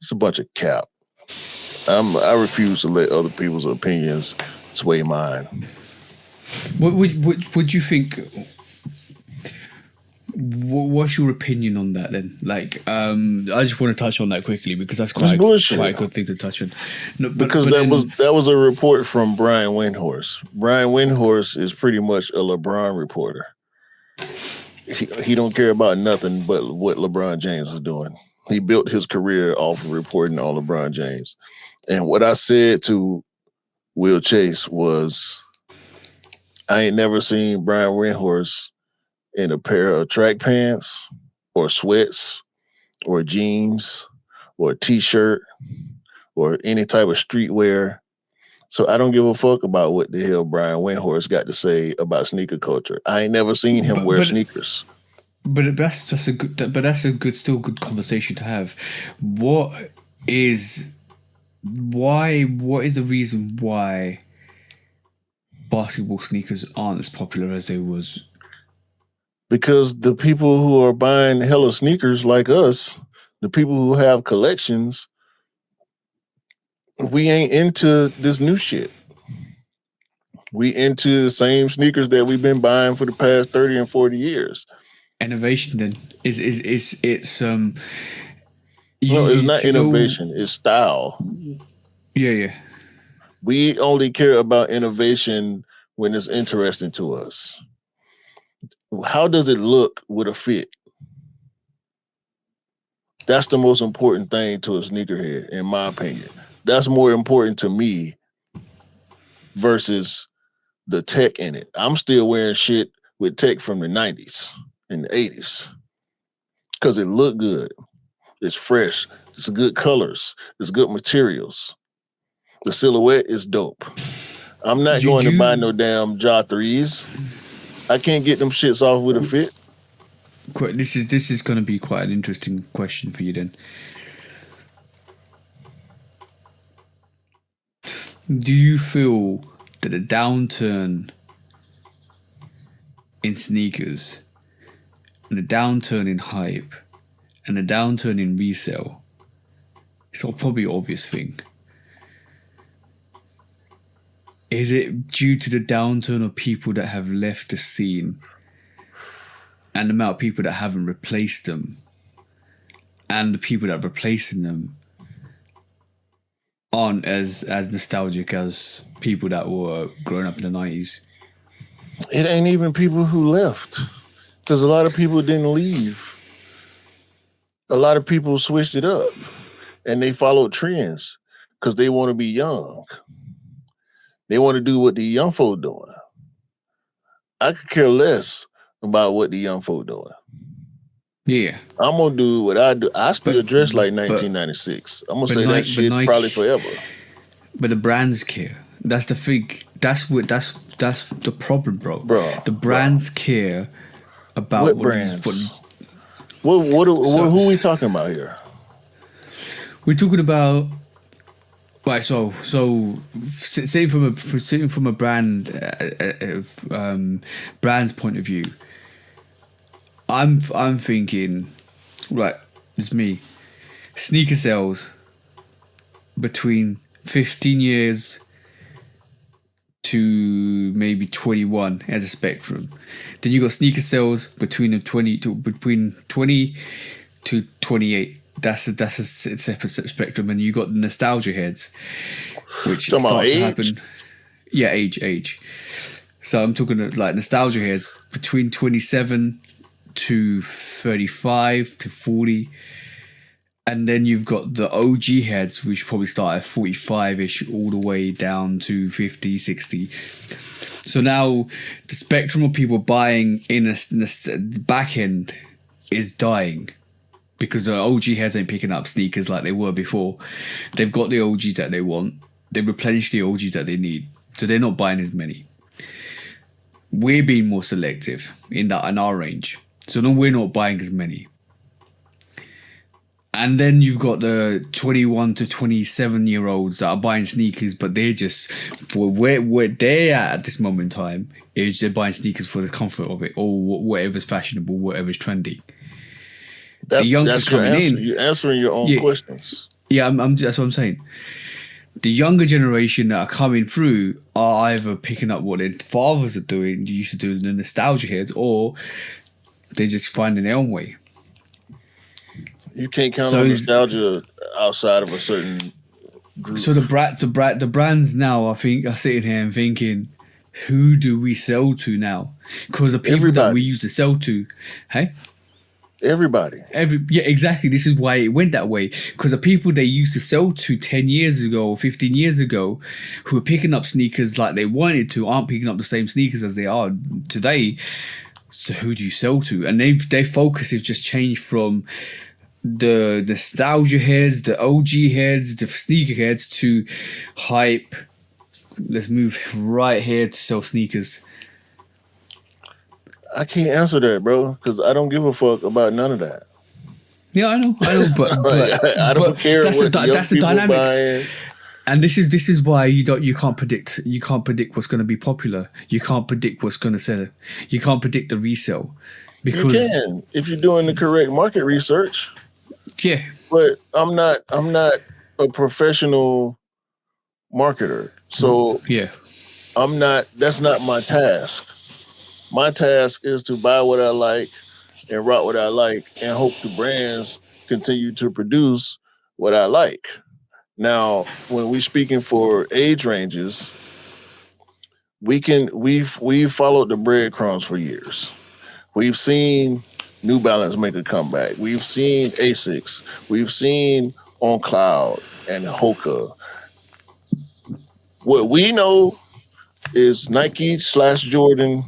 It's a bunch of cap. I refuse to let other people's opinions sway mine.
What would you think? What's your opinion on that then? Like, I just want to touch on that quickly because that's quite a good thing to touch on. No,
because that was a report from Brian Windhorst. Brian Windhorst is pretty much a LeBron reporter. He don't care about nothing but what LeBron James is doing. He built his career off of reporting on LeBron James. And what I said to Will Chase was, I ain't never seen Brian Windhorst in a pair of track pants or sweats or jeans or a t-shirt or any type of streetwear. So I don't give a fuck about what the hell Brian Windhorst got to say about sneaker culture. I ain't never seen him wear sneakers.
But that's just still good conversation to have. What is the reason why basketball sneakers aren't as popular as they was?
Because the people who are buying hella sneakers like us, the people who have collections, we ain't into this new shit. We into the same sneakers that we've been buying for the past 30 and 40 years.
Innovation then it's
no, it's not innovation, it's style.
Yeah.
We only care about innovation when it's interesting to us. How does it look with a fit? That's the most important thing to a sneakerhead, in my opinion. That's more important to me versus the tech in it. I'm still wearing shit with tech from the 90s and the 80s because it looked good. It's fresh. It's good colors. It's good materials. The silhouette is dope. I'm not going to buy no damn Ja 3s. I can't get them shits off with a fit.
This is going to be quite an interesting question for you then. Do you feel that the downturn in sneakers and the downturn in hype and the downturn in resale, it's probably an obvious thing, is it due to the downturn of people that have left the scene and the amount of people that haven't replaced them, and the people that are replacing them aren't as nostalgic as people that were growing up in the 90s?
It ain't even people who left, because a lot of people didn't leave. A lot of people switched it up, and they followed trends because they want to be young. They want to do what the young folk doing. I could care less about what the young folk doing.
Yeah.
I'm gonna do what I do. I still dress like 1996. I'm gonna say that shit probably forever.
But the brands care. That's the thing. That's the problem, bro. The brands care about
what brands. Who are we talking about here?
We're talking about right. So sitting from a brand brand's point of view. I'm thinking, right, it's me. Sneaker sales between 15 years to maybe 21 as a spectrum. Then you got sneaker sales between 20 to 28. That's a separate spectrum. And you got the nostalgia heads, which starts to happen. Yeah, age. So I'm talking like nostalgia heads between 27 to 35 to 40, and then you've got the OG heads, which probably start at 45ish all the way down to 50, 60. So now the spectrum of people buying in the back end is dying because the OG heads ain't picking up sneakers like they were before. They've got the OGs that they want, they replenish the OGs that they need, so they're not buying as many. We're being more selective in our range. So no, we're not buying as many. And then you've got the 21 to 27 year olds that are buying sneakers, but they're just, for where they're at this moment in time, is they're buying sneakers for the comfort of it, or whatever's fashionable, whatever's trendy. The youngsters coming in.
You're answering your own questions.
Yeah, that's what I'm saying. The younger generation that are coming through are either picking up what their fathers are doing, used to do, the nostalgia heads, or they're just finding their own way.
You can't count on nostalgia outside of a certain group.
So the brands now, I think, are sitting here and thinking, who do we sell to now? Because the people that we used to sell to, hey?
Everybody.
Yeah, exactly. This is why it went that way. Because the people they used to sell to 10 years ago or 15 years ago, who are picking up sneakers like they wanted to, aren't picking up the same sneakers as they are today. So who do you sell to? And their focus has just changed from the nostalgia heads, the OG heads, the sneaker heads, to hype. Let's move right here to sell sneakers.
I can't answer that, bro, because I don't give a fuck about none of that.
Yeah, I know, but
I don't care. That's the
dynamics.
Buying.
And this is why you can't predict what's going to be popular. You can't predict what's going to sell. You can't predict the resale. Because
you can if you're doing the correct market research.
Yeah,
but I'm not a professional marketer, so
yeah,
I'm not. That's not my task. My task is to buy what I like and rock what I like, and hope the brands continue to produce what I like. Now, when we're speaking for age ranges, we've followed the breadcrumbs for years. We've seen New Balance make a comeback. We've seen Asics. We've seen On Cloud and Hoka. What we know is Nike / Jordan,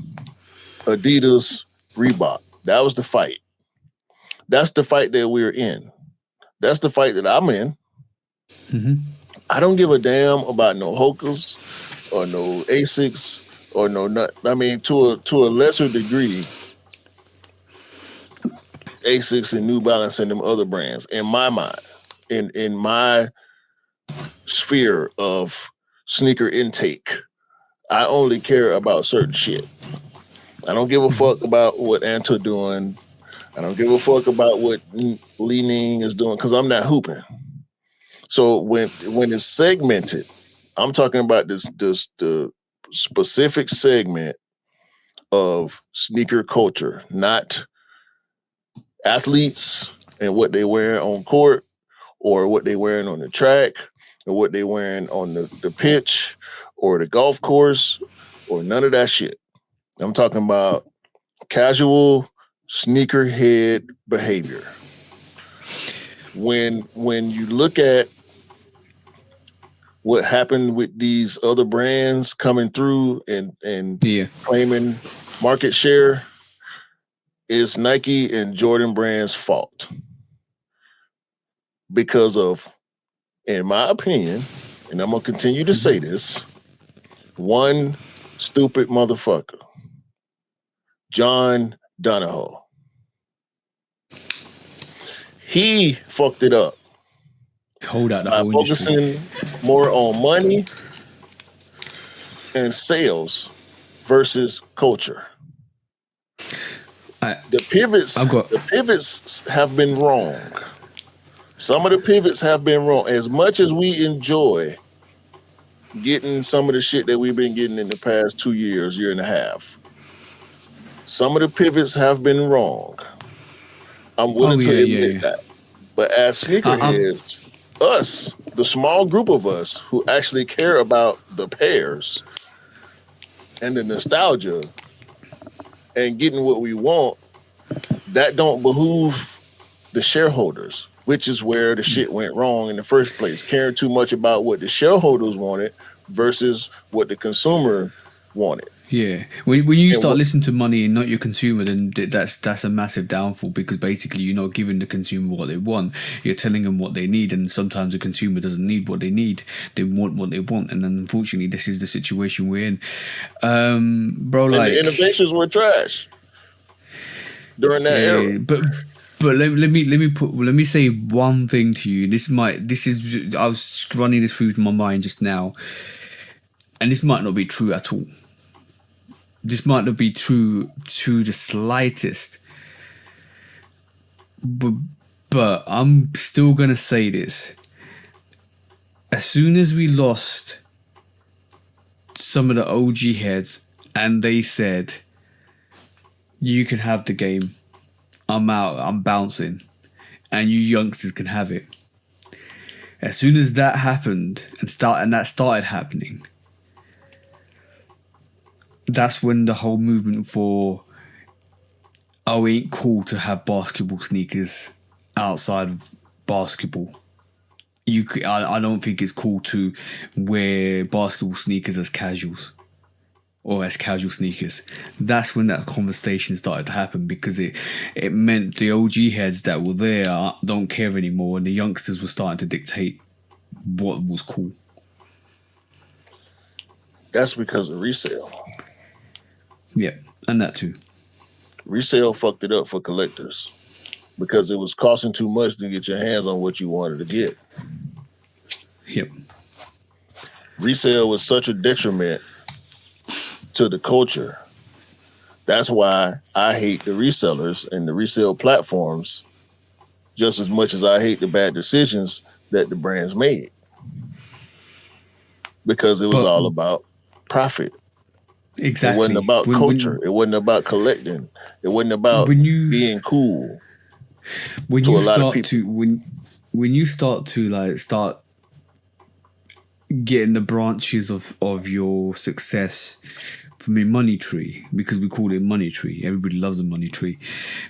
Adidas, Reebok. That was the fight. That's the fight that we're in. That's the fight that I'm in.
Mm-hmm.
I don't give a damn about no Hokas or no Asics or no nut. I mean, to a lesser degree, Asics and New Balance and them other brands. In my mind, in my sphere of sneaker intake, I only care about certain shit. I don't give a fuck about what Anta doing. I don't give a fuck about what Li Ning is doing because I'm not hooping. So when it's segmented, I'm talking about the specific segment of sneaker culture, not athletes and what they wear on court or what they wearing on the track or what they wearing on the pitch or the golf course or none of that shit. I'm talking about casual sneakerhead behavior. When you look at what happened with these other brands coming through and claiming market share, is Nike and Jordan Brand's fault. Because of, in my opinion, and I'm going to continue to say this, one stupid motherfucker, John Donahoe. He fucked it up.
Hold out the
by
whole
focusing
industry.
more on money and sales versus culture. The pivots have been wrong. Some of the pivots have been wrong. As much as we enjoy getting some of the shit that we've been getting in the past 2 years, year and a half, some of the pivots have been wrong. I'm willing to admit that. But as sneakerheads, us, the small group of us who actually care about the pairs and the nostalgia and getting what we want, that don't behoove the shareholders, which is where the shit went wrong in the first place. Caring too much about what the shareholders wanted versus what the consumer wanted.
Yeah, when you start listening to money and not your consumer, then that's a massive downfall, because basically you're not giving the consumer what they want. You're telling them what they need, and sometimes the consumer doesn't need what they need. They want what they want, and then unfortunately this is the situation we're in, bro.
And
like
the innovations were trash during that era.
But let me say one thing to you. I was running this through my mind just now, and this might not be true at all. This might not be true to the slightest. But I'm still gonna say this. As soon as we lost some of the OG heads and they said, you can have the game, I'm out, I'm bouncing, and you youngsters can have it. As soon as that happened and that started happening, that's when the whole movement for, oh, it ain't cool to have basketball sneakers outside of basketball. I don't think it's cool to wear basketball sneakers as casuals or as casual sneakers. That's when that conversation started to happen, because it meant the OG heads that were there don't care anymore, and the youngsters were starting to dictate what was cool.
That's because of resale.
Yeah, and that too.
Resale fucked it up for collectors because it was costing too much to get your hands on what you wanted to get.
Yep.
Resale was such a detriment to the culture. That's why I hate the resellers and the resale platforms just as much as I hate the bad decisions that the brands made. Because it was all about profit.
Exactly.
It wasn't about culture. It wasn't about collecting. It wasn't about being cool.
When you start to getting the branches of your success from a money tree, because we call it money tree. Everybody loves a money tree.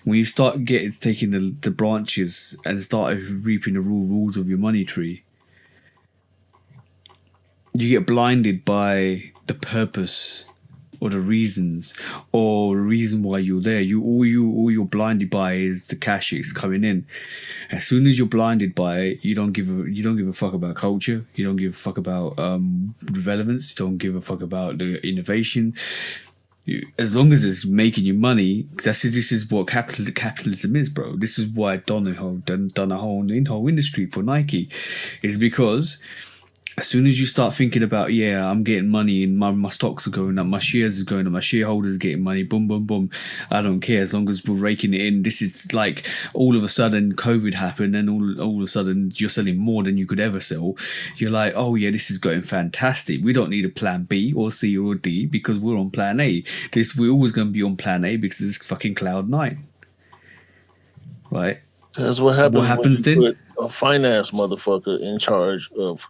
When you start taking the branches and start reaping the rules of your money tree, you get blinded by the purpose or the reasons or the reason why you're there. All you're blinded by is the cash is coming in. As soon as you're blinded by it, you don't give a fuck about culture. You don't give a fuck about relevance. You don't give a fuck about the innovation. As long as it's making you money, this is what capitalism is, bro. This is why I've done a whole industry for Nike, is because as soon as you start thinking about, I'm getting money and my stocks are going up, my shares are going up, my shareholders are getting money, boom, boom, boom. I don't care as long as we're raking it in. This is like all of a sudden COVID happened and all of a sudden you're selling more than you could ever sell. You're like, oh yeah, this is going fantastic. We don't need a plan B or C or D because we're on plan A. We're always going to be on plan A because it's fucking cloud nine. Right?
That's what happens.
What happens
when you
then?
put a finance motherfucker in charge of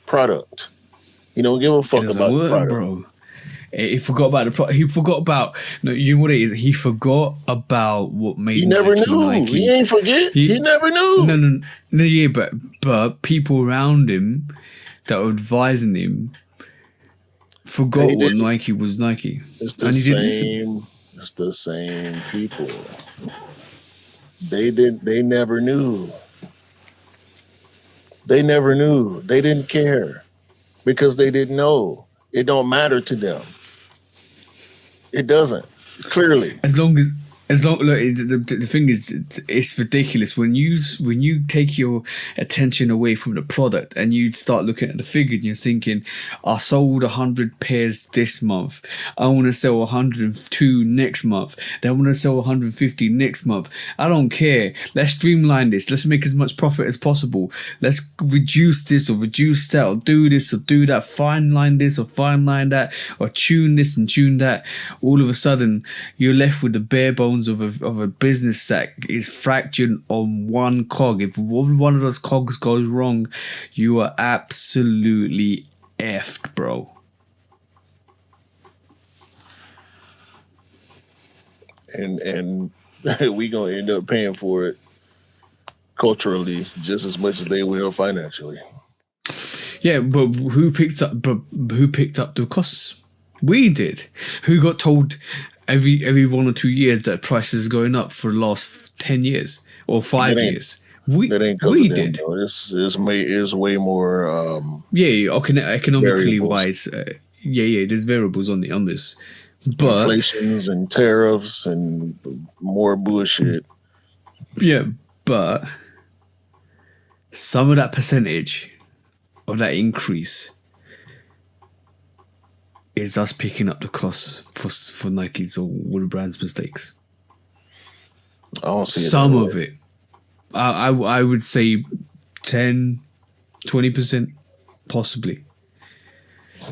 product. You don't give a fuck about the product,
bro. He forgot about the product. He forgot about you know what it is. He forgot about what made.
He never knew. Nike. He ain't forget. He never knew.
No. Yeah, but people around him that were advising him forgot what Nike was Nike.
It's the same. It's the same people. They never knew. They never knew. They didn't care because they didn't know. It don't matter to them. It doesn't. Clearly. Look,
the thing is, it's ridiculous when you take your attention away from the product and you start looking at the figure and you're thinking, I sold 100 pairs this month. I want to sell 102 next month. Then I want to sell 150 next month. I don't care. Let's streamline this. Let's make as much profit as possible. Let's reduce this or reduce that or do this or do that. Fine line this or fine line that or tune this and tune that. All of a sudden, you're left with the bare bones of a business that is fractured on one cog. If one of those cogs goes wrong, you are absolutely effed, bro.
And we gonna end up paying for it culturally just as much as they will financially.
Yeah, but who picked up the costs? We did. Who got told every 1 or 2 years that prices are going up for the last 10 years or 5 years? We did.
It's way more.
Economically wise. There's variables on this, but
inflations and tariffs and more bullshit.
Yeah, but some of that percentage of that increase is us picking up the costs for Nike's or all the brand's mistakes.
I don't see
some of it. I would say 10, 20%, possibly.
I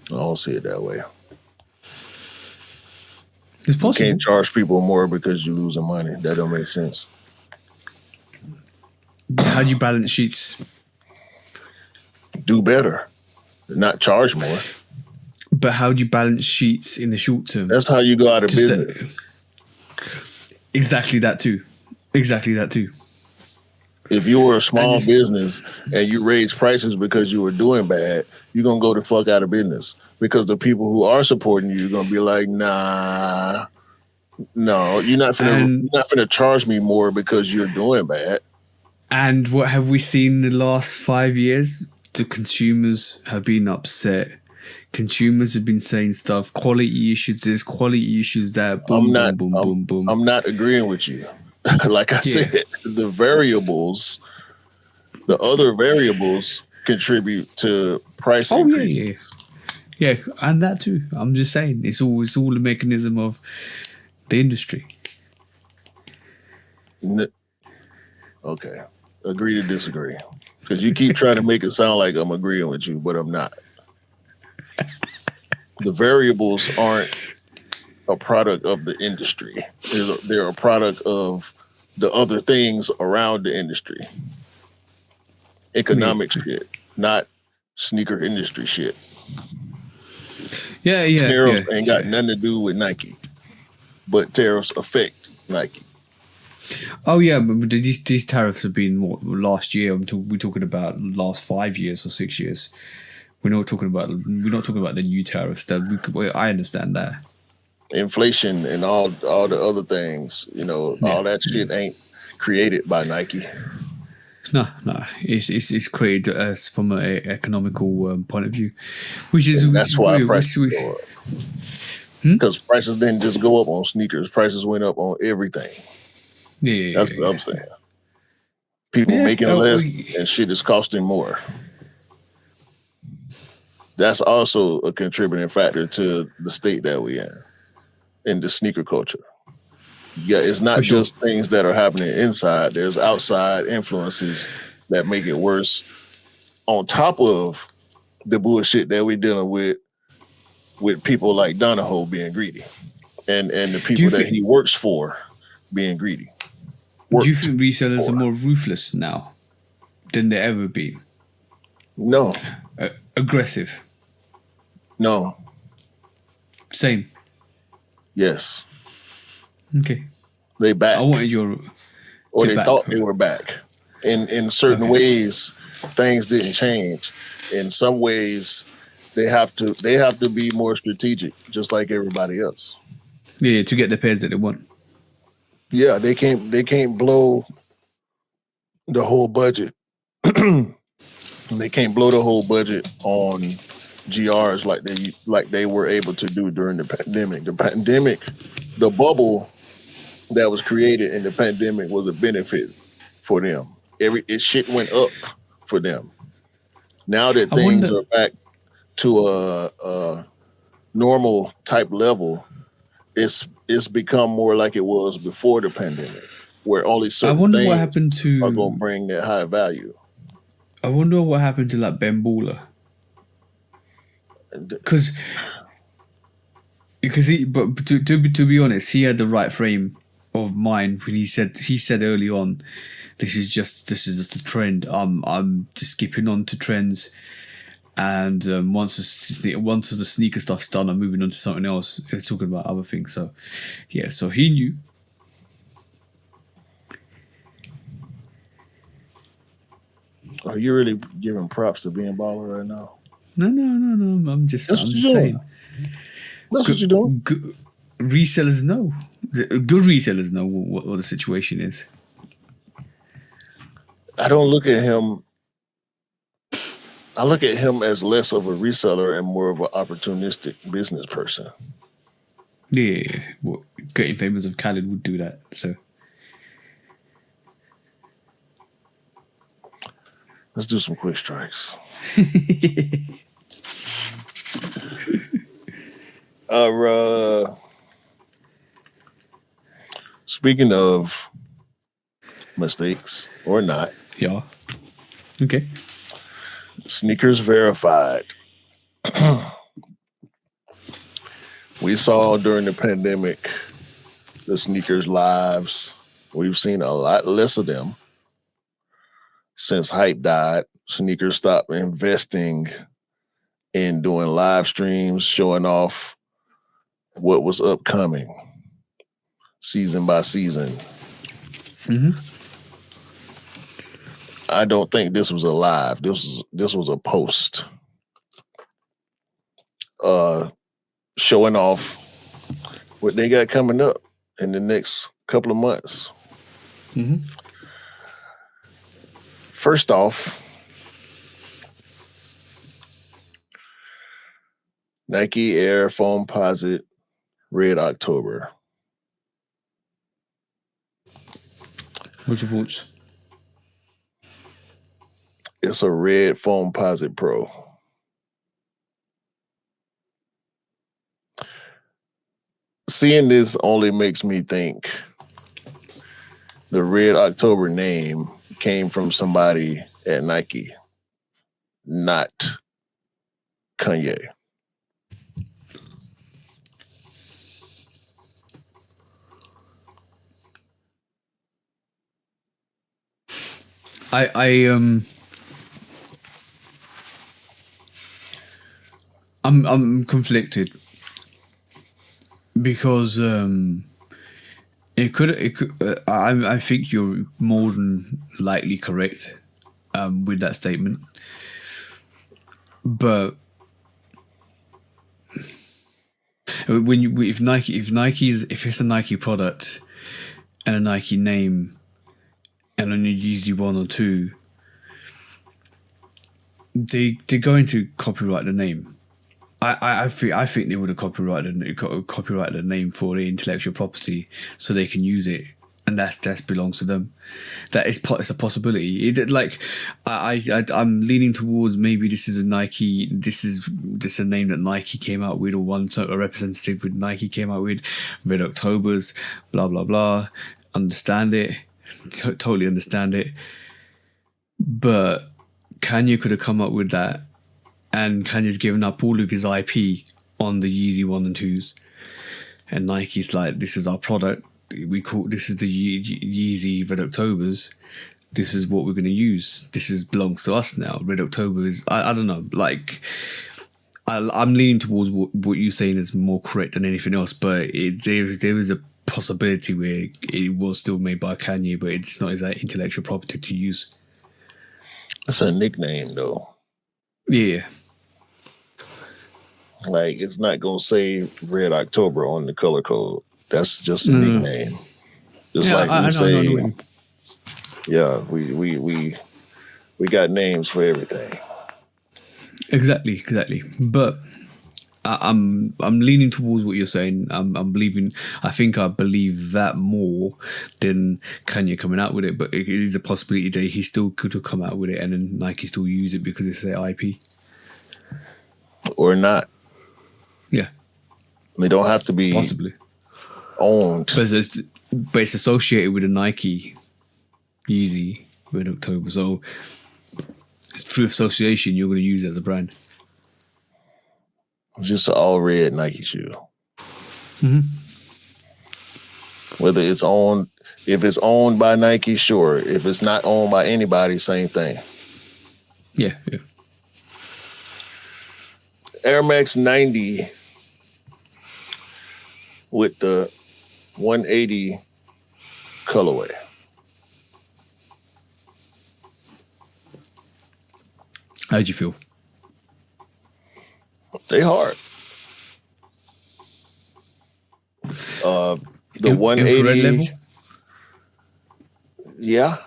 don't see it that way.
It's possible.
You can't charge people more because you're losing money. That don't make sense.
How do you balance sheets?
Do better. Not charge more.
But how do you balance sheets in the short term?
That's how you go out of business.
Exactly that too.
If you were a small business and you raise prices because you were doing bad, you're going to go the fuck out of business. Because the people who are supporting you are going to be like, nah, no, you're not finna charge me more because you're doing bad.
And what have we seen in the last 5 years? The consumers have been upset. Consumers have been saying stuff, quality issues this, quality issues that, boom, boom.
I'm not agreeing with you. Like I said, the other variables contribute to price increases.
Yeah, and that too. I'm just saying, it's all a mechanism of the industry.
Okay, agree to disagree. Because you keep trying to make it sound like I'm agreeing with you, but I'm not. The variables aren't a product of the industry. They're a product of the other things around the industry. Economic shit, not sneaker industry shit. Tariffs ain't got nothing to do with Nike, but tariffs affect Nike.
Oh yeah, but these tariffs have been last year. We're talking about last 5 years or 6 years. We're not talking about the new tariffs. I understand that.
Inflation and all the other things, all that shit ain't created by Nike.
No, no, it's created as from an economical point of view, which is
And
which
that's
is
why
weird.
prices go up. Because prices didn't just go up on sneakers. Prices went up on everything. That's what I'm saying. People making less and shit is costing more. That's also a contributing factor to the state that we in the sneaker culture. Yeah, it's not just things that are happening inside. There's outside influences that make it worse on top of the bullshit that we're dealing with people like Donahoe being greedy and the people that he works for being greedy.
Do you think resellers are more ruthless now than they ever been?
No.
Aggressive?
No.
Same?
Yes.
Okay.
They back.
I wanted your...
Or they thought they were back. In certain ways, things didn't change. In some ways, they have to be more strategic, just like everybody else.
Yeah, to get the pairs that they want.
Yeah, they can't blow the whole budget. They can't blow the whole budget on GRs like they were able to do during the pandemic. The bubble that was created in the pandemic was a benefit for them. Shit went up for them. Now that things are back to a normal type level, it's become more like it was before the pandemic, where only certain things are going to bring that high value.
I wonder what happened to like Ben Baller. Because to be honest, he had the right frame of mind when he said early on, this is just the trend. I'm just skipping on to trends, and once the sneaker stuff's done, I'm moving on to something else. He was talking about other things. So yeah, so he knew.
Are you really giving props to being baller right now?
No. I'm just saying.
That's what you're doing.
Resellers know. Good resellers know what the situation is.
I don't look at him. I look at him as less of a reseller and more of an opportunistic business person.
Yeah. Well, Getting Famous of Khaled would do that. So
let's do some quick strikes. Speaking of mistakes or not.
Yeah. Okay.
Sneakers Verified. We saw during the pandemic the sneakers lives. We've seen a lot less of them since hype died. Sneakers stopped investing in doing live streams, showing off what was upcoming season by season.
Mm-hmm.
I don't think this was a live. This was a post. Showing off what they got coming up in the next couple of months.
Mm-hmm.
First off, Nike Air Foamposite Red October.
What's your thoughts?
It's a red Foamposite Pro. Seeing this only makes me think the Red October name came from somebody at Nike, not Kanye.
I'm conflicted because it could I think you're more than likely correct with that statement, but if it's a Nike product and a Nike name and only usually one or two, they're going to copyright the name. I think they would have copyrighted the name for the intellectual property so they can use it, and that belongs to them. It's a possibility. I'm leaning towards maybe this is a Nike. This is a name that Nike came out with, or a representative with Nike came out with. Red Octobers, blah blah blah. Understand it, totally understand it. But Kanye could have come up with that. And Kanye's given up all of his IP on the Yeezy 1 and 2s. And Nike's like, this is our product. This is the Yeezy Red Octobers. This is what we're going to use. Belongs to us now. Red October is, I don't know, like, I'm leaning towards what you're saying is more correct than anything else. But there is a possibility where it was still made by Kanye, but it's not his intellectual property to use.
It's a nickname, though.
Yeah.
Like, it's not gonna say Red October on the color code. That's just a nickname. Just like we say, yeah, we got names for everything.
Exactly. But I'm leaning towards what you're saying. I think I believe that more than Kanye coming out with it. But it is a possibility that he still could have come out with it, and then Nike still use it because it's their IP.
Or not.
Yeah.
They don't have to be
possibly
owned.
But it's associated with a Nike Yeezy Red October. So through association, you're going to use it as a brand.
Just an all red Nike shoe.
Mm-hmm.
Whether it's owned, if it's owned by Nike, sure. If it's not owned by anybody, same thing.
Yeah.
Air Max 90 with the 180 colorway.
How'd you feel?
They hard. The 180
level?
Yeah.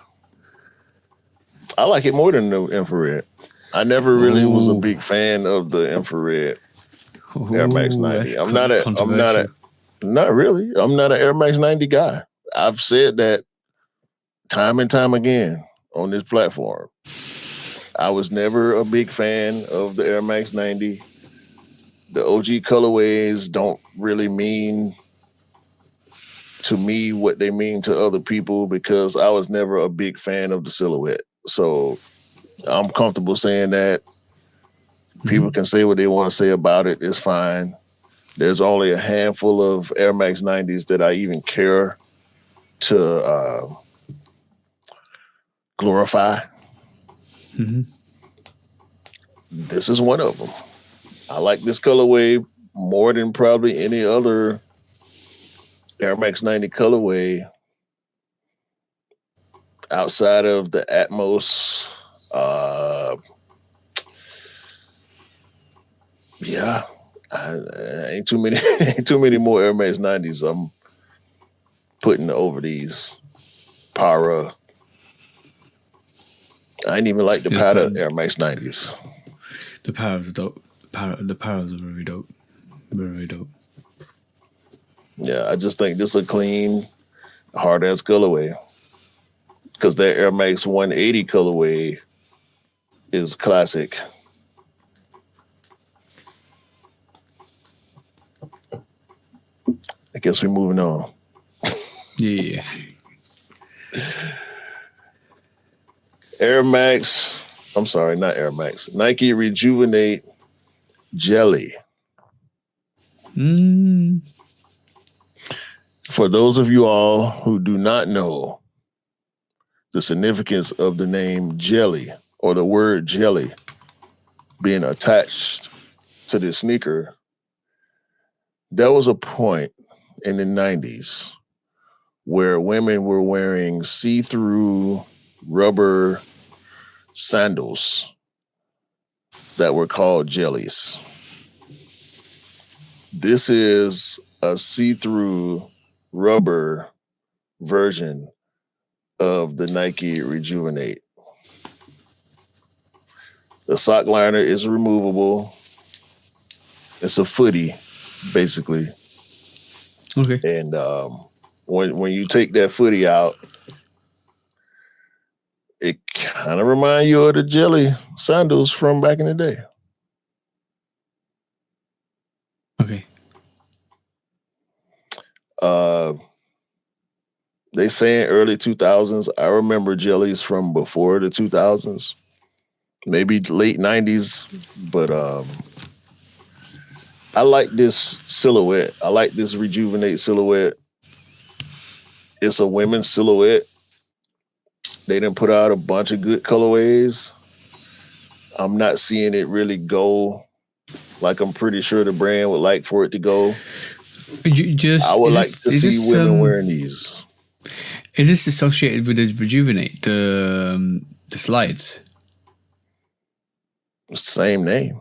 I like it more than the infrared. I never really was a big fan of the infrared Air Max 90. I'm not really. I'm not an Air Max 90 guy. I've said that time and time again on this platform. I was never a big fan of the Air Max 90. The OG colorways don't really mean to me what they mean to other people because I was never a big fan of the silhouette. So I'm comfortable saying that. People can say what they want to say about it. It's fine. There's only a handful of Air Max 90s that I even care to glorify.
Mm-hmm.
This is one of them. I like this colorway more than probably any other Air Max 90 colorway outside of the Atmos. Ain't too many more Air Max 90s I'm putting over these Para. I ain't even like the Para Air Max 90s.
The Paras are dope. The Paras are very dope. Very dope.
Yeah, I just think this is a clean, hard-ass colorway. Because that Air Max 180 colorway is classic. I guess we're moving on.
Yeah.
Not Air Max. Nike Rejuvenate Jelly. For those of you all who do not know the significance of the name jelly or the word jelly being attached to this sneaker, there was a point in the 90s where women were wearing see-through rubber sandals that were called jellies. This is a see-through rubber version of the Nike Rejuvenate. The sock liner is removable. It's a footy, basically.
Okay.
And when you take that footy out, it kind of reminds you of the jelly sandals from back in the day.
Okay.
They saying early 2000s. I remember jellies from before the 2000s, maybe late 90s. But I like this silhouette. I like this rejuvenate silhouette. It's a women's silhouette. They didn't put out a bunch of good colorways. I'm not seeing it really go like I'm pretty sure the brand would like for it to go. I would like to see women wearing these.
Is this associated with the Rejuvenate, the slides?
Same name.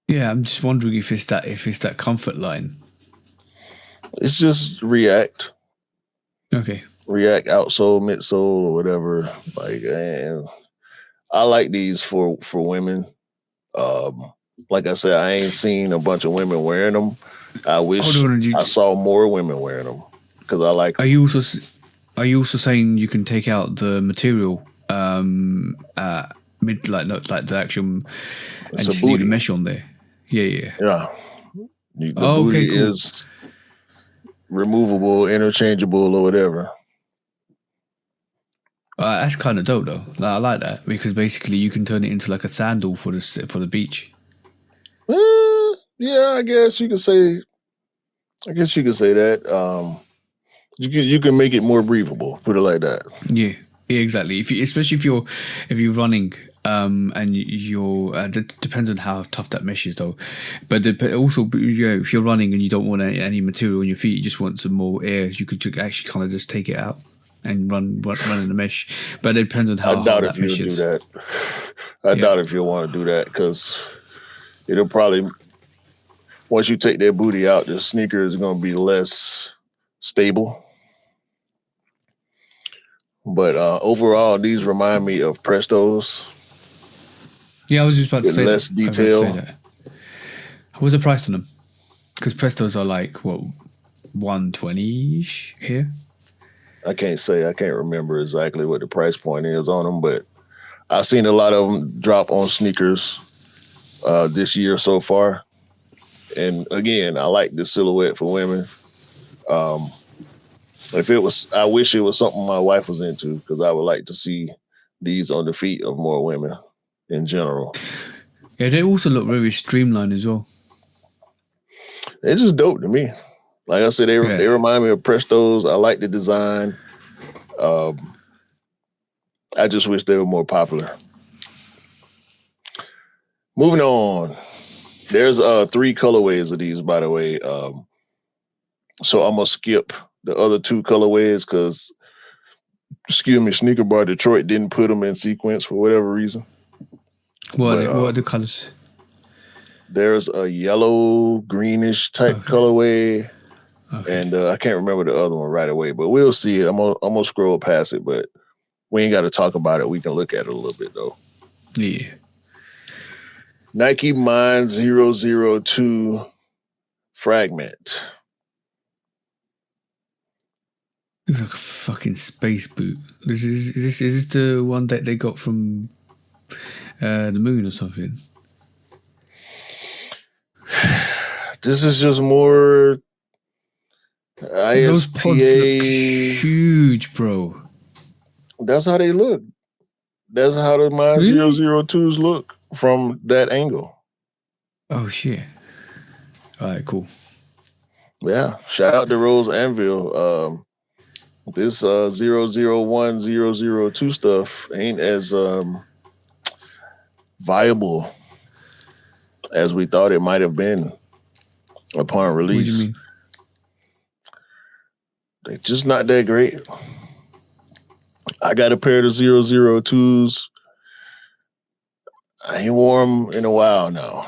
Yeah, I'm just wondering if it's that comfort line.
It's just React.
Okay.
React outsole, midsole, or whatever. Like, I like these for women. Like I said, I ain't seen a bunch of women wearing them. I wish I saw more women wearing them because I like them. Are
you also saying you can take out the material, like the actual, and just leave the mesh on there? Yeah.
The booty is removable, interchangeable, or whatever.
That's kind of dope though. I like that because basically you can turn it into like a sandal for the beach.
Yeah, I guess you could say. That. You can make it more breathable. Put it like that.
Yeah, exactly. Especially if you're running, and it depends on how tough that mesh is though. But also, if you're running and you don't want any material on your feet, you just want some more air. You could actually kind of just take it out and run in the mesh. But it depends on how hard that mesh is.
I doubt if you'll want to do that because it'll probably, once you take that booty out, the sneaker is going to be less stable. But overall, these remind me of Prestos.
Yeah, I was just about to say that.
Less detail.
What's the price on them? Because Prestos are like, what, 120-ish here?
I can't remember exactly what the price point is on them, but I've seen a lot of them drop on sneakers this year so far. And again, I like the silhouette for women. I wish it was something my wife was into because I would like to see these on the feet of more women in general.
Yeah, they also look very streamlined as well.
They're just dope to me. Like I said, they remind me of Prestos. I like the design. I just wish they were more popular. Moving on. There's 3 colorways of these, by the way. So I'm going to skip the other 2 colorways because, Sneaker Bar Detroit didn't put them in sequence for whatever reason.
What are the colors?
There's a yellow, greenish type colorway. Okay. And I can't remember the other one right away, but we'll see it. I'm gonna scroll past it, but we ain't got to talk about it. We can look at it a little bit, though.
Yeah.
Nike Mind 002 Fragment.
Looks like a fucking space boot. Is this the one that they got from the moon or something?
This is just more ISPA.
Those pods look huge, bro.
That's how they look. That's how the Mind 002s look from that angle.
Oh, shit. All right, cool.
Yeah. Shout out to Rose Anvil. This 001, 002 stuff ain't as viable as we thought it might have been upon release.
What do you mean?
They're just not that great. I got a pair of 002s. I ain't worn them in a while now.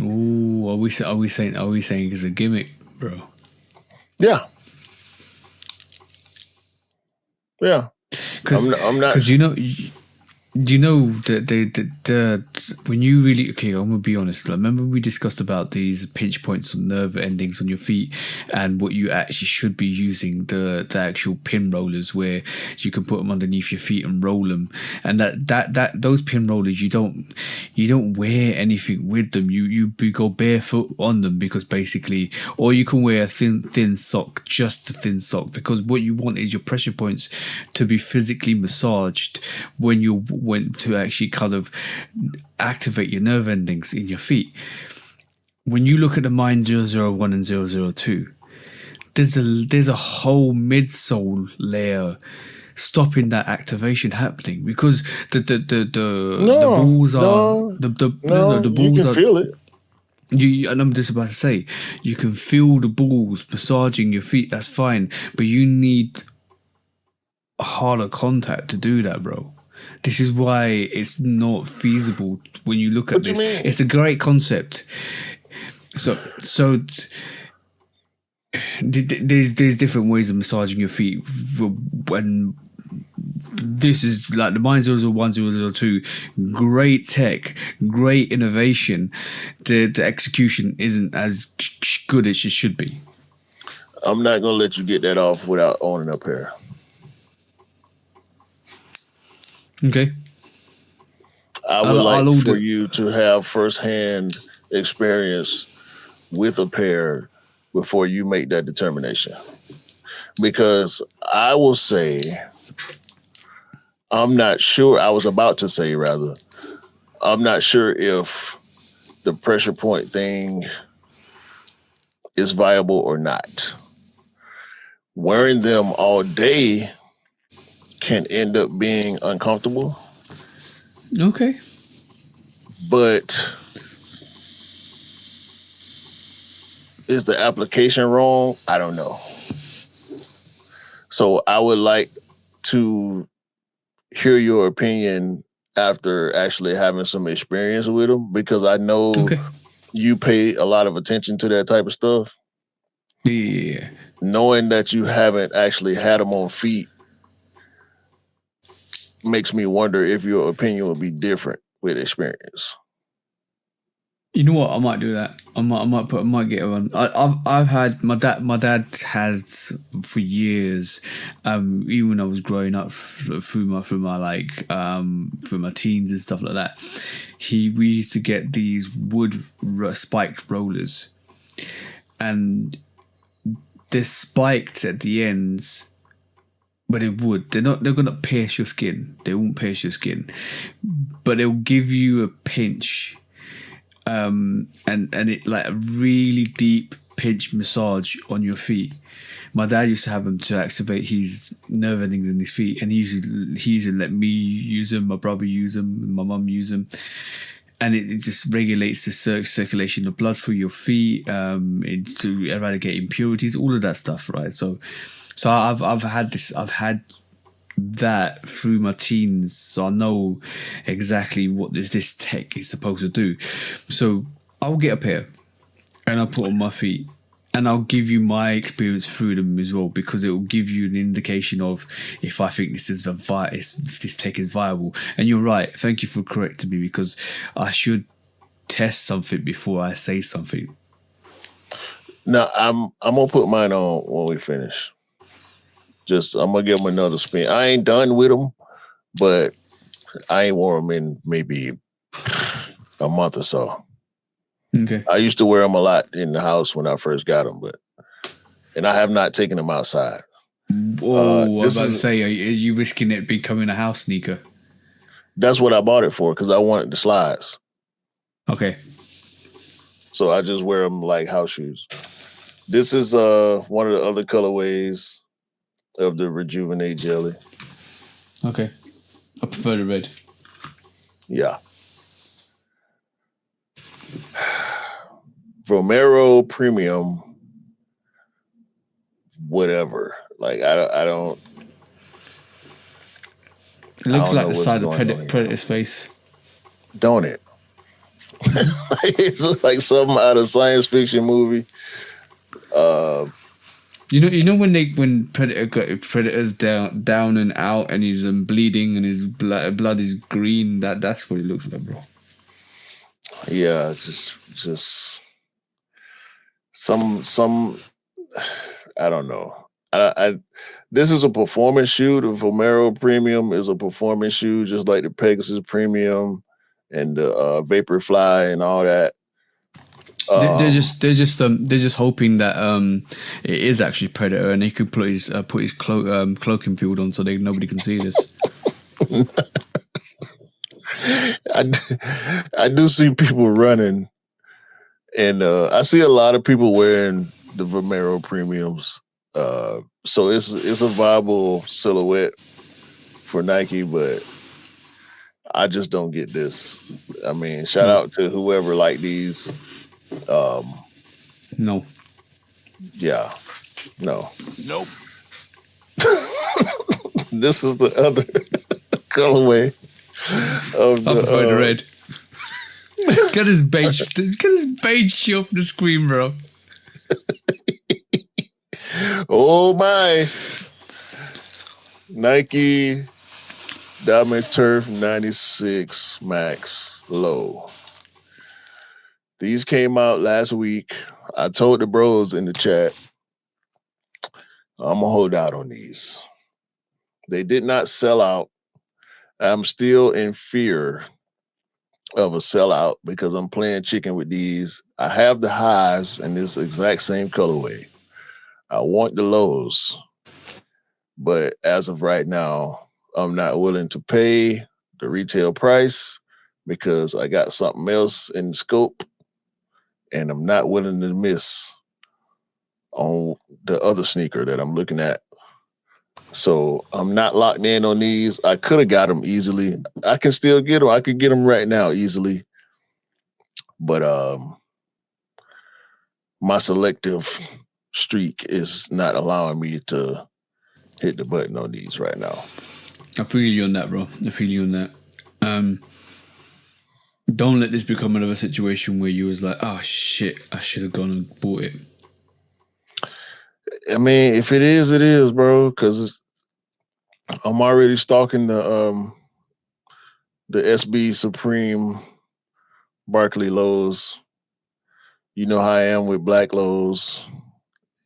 Ooh, are we saying it's a gimmick, bro?
Yeah. I'm not.
because you know that the when you really I'm gonna be honest. Like, remember we discussed about these pinch points on nerve endings on your feet, and what you actually should be using the actual pin rollers where you can put them underneath your feet and roll them, and that those pin rollers you don't wear anything with them. You go barefoot on them because basically, or you can wear a thin sock, just a thin sock, because what you want is your pressure points to be physically massaged when you went to actually kind of activate your nerve endings in your feet. When you look at the Mind 001 and 002, there's a whole midsole layer stopping that activation happening because the balls are the balls
you can feel it.
And I'm just about to say, you can feel the balls massaging your feet. That's fine, but you need harder contact to do that, bro. This is why it's not feasible when you look at this. It's a great concept. So there's different ways of massaging your feet. When this is like the Mind 001, 002, great tech, great innovation. The execution isn't as good as it should be.
I'm not gonna let you get that off without owning a pair.
Okay.
I would like for you to have firsthand experience with a pair before you make that determination. Because I will say, I'm not sure, I was about to say rather, I'm not sure if the pressure point thing is viable or not. Wearing them all day can end up being uncomfortable.
Okay.
But is the application wrong? I don't know. So I would like to hear your opinion after actually having some experience with them, because I know you pay a lot of attention to that type of stuff.
Yeah.
Knowing that you haven't actually had them on feet makes me wonder if your opinion would be different with experience.
You know what? I might do that. I might get one. I've had my dad has for years. Even when I was growing up through my teens and stuff like that. We used to get these wood spiked rollers, and they're spiked at the ends. But they're gonna pierce your skin. They won't pierce your skin, but they'll give you a pinch, and it like a really deep pinch massage on your feet. My dad used to have them to activate his nerve endings in his feet, and he used to let me use them, my brother use them, my mum use them, and it just regulates the circulation of blood through your feet, to eradicate impurities, all of that stuff, right? So I've had that through my teens, so I know exactly what this tech is supposed to do. So I'll get a pair and I'll put on my feet, and I'll give you my experience through them as well, because it will give you an indication of if I think this tech is viable. And you're right. Thank you for correcting me, because I should test something before I say something.
Now I'm gonna put mine on when we finish. I'm gonna give them another spin. I ain't done with them, but I ain't worn them in maybe a month or so.
Okay.
I used to wear them a lot in the house when I first got them, and I have not taken them outside.
Oh, I was about to say, are you risking it becoming a house sneaker?
That's what I bought it for, because I wanted the slides.
Okay.
So I just wear them like house shoes. This is one of the other colorways of the Rejuvenate Jelly.
Okay. I prefer the red.
Yeah. Romero Premium, whatever. Like I don't.
It looks like the side of Predator's face.
Don't it? It looks like something out of a science fiction movie.
You know when Predator's down and out and he's bleeding and his blood is green. That's what it looks like, bro.
Yeah, just some. I don't know. I this is a performance shoe. The Vomero Premium is a performance shoe, just like the Pegasus Premium and the Vaporfly and all that.
They're just hoping that it is actually Predator and he could put his cloaking field on so nobody can see this.
I do see people running, and I see a lot of people wearing the Vomero Premiums. So it's a viable silhouette for Nike, but I just don't get this. I mean, shout out to whoever liked these.
No.
Yeah. No.
Nope.
This is the other colorway of
the red. Get his beige shit off the screen, bro.
Oh my. Nike Diamond Turf 96 Max Low. These came out last week. I told the bros in the chat, I'm going to hold out on these. They did not sell out. I'm still in fear of a sellout because I'm playing chicken with these. I have the highs in this exact same colorway. I want the lows. But as of right now, I'm not willing to pay the retail price because I got something else in the scope. And I'm not willing to miss on the other sneaker that I'm looking at. So I'm not locked in on these. I could have got them easily. I can still get them. I could get them right now easily. But my selective streak is not allowing me to hit the button on these right now.
I feel you on that, bro. I feel you on that. Don't let this become another situation where you was like, oh shit, I should have gone and bought it.
I mean, if it is, bro, because I'm already stalking the SB Supreme Barkley lows. You know how I am with black lows.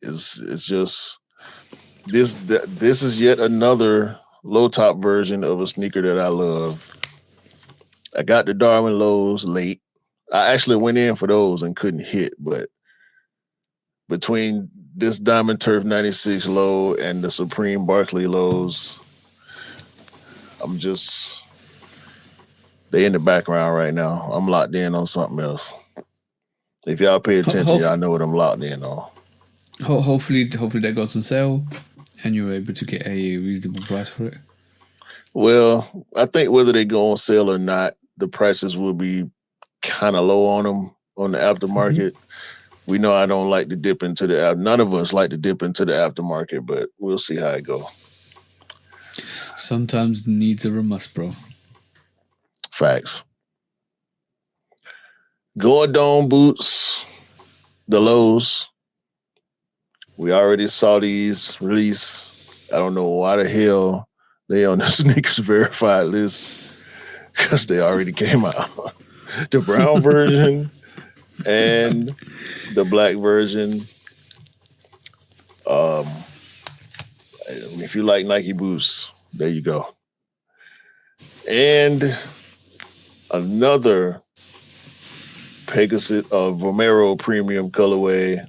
It's just this is yet another low top version of a sneaker that I love. I got the Darwin lows late. I actually went in for those and couldn't hit, but between this Diamond Turf 96 low and the Supreme Barkley lows, they in the background right now. I'm locked in on something else. If y'all pay attention, y'all know what I'm locked in on.
Hopefully that goes on sale and you're able to get a reasonable price for it.
Well, I think whether they go on sale or not, the prices will be kind of low on them on the aftermarket. Mm-hmm. We know I don't like to dip into none of us like to dip into the aftermarket, but we'll see how it goes.
Sometimes needs are a must, bro.
Facts. Gordon boots, the lows. We already saw these release. I don't know why the hell they on the sneakers verified list because they already came out. The brown version and the black version. If you like Nike boots, there you go. And another Pegasus Vomero Premium colorway.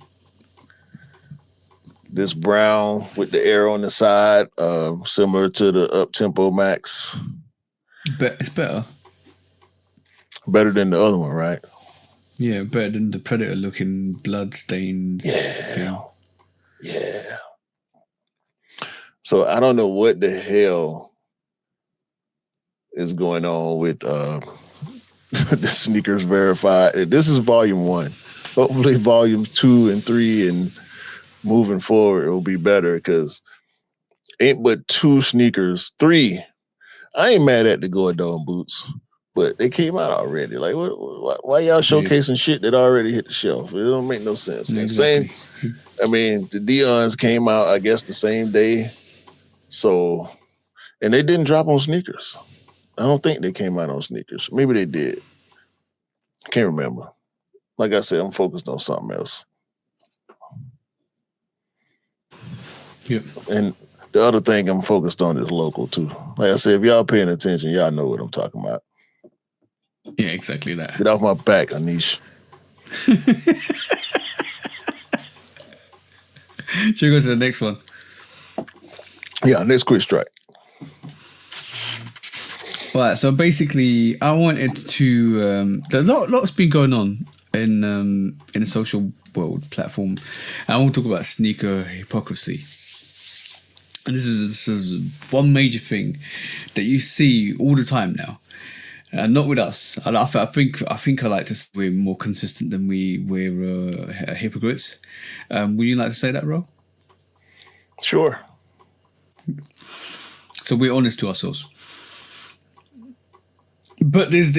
This brown with the arrow on the side, similar to the Up Tempo Max.
It's better.
Better than the other one, right?
Yeah, better than the Predator looking blood-stained thing.
Yeah. So I don't know what the hell is going on with the sneakers verified. This is volume 1. Hopefully volumes 2 and 3 and moving forward it will be better because ain't but 2 sneakers. 3. I ain't mad at the Gordon boots, But they came out already. Like, why y'all showcasing shit that already hit the shelf? It don't make no sense.
Exactly.
The Dion's came out, I guess, the same day. So, and they didn't drop on sneakers. I don't think they came out on sneakers. Maybe they did. Can't remember. Like I said, I'm focused on something else.
Yep.
And the other thing I'm focused on is local too. Like I said, if y'all paying attention, y'all know what I'm talking about.
Yeah, exactly that.
Get off my back, Anish.
Should we go to the next one?
Yeah, next quick strike.
Right, so basically, I wanted to. Lots been going on in the social world platform. I want to talk about sneaker hypocrisy, and this is one major thing that you see all the time now. Not with us. I think I like to say we're more consistent than we're hypocrites. Would you like to say that, Ro?
Sure.
So we're honest to ourselves. But there's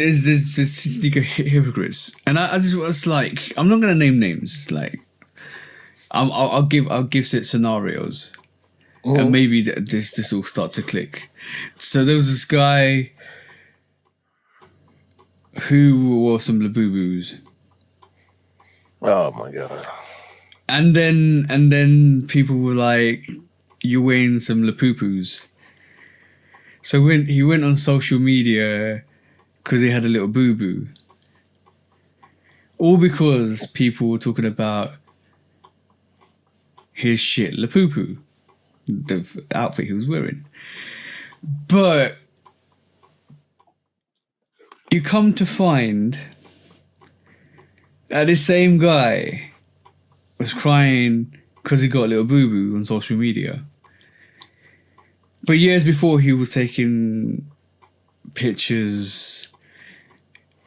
sneaker hypocrites, and I just was like, I'm not gonna name names. Like, I'll give scenarios, and maybe this will start to click. So there was this guy who wore some Labubu's.
Oh my god!
And then people were like, "You're wearing some Lapupus." So when he went on social media because he had a little boo boo, all because people were talking about his shit Lapupu, the outfit he was wearing. But you come to find that this same guy was crying because he got a little boo boo on social media. But years before, he was taking pictures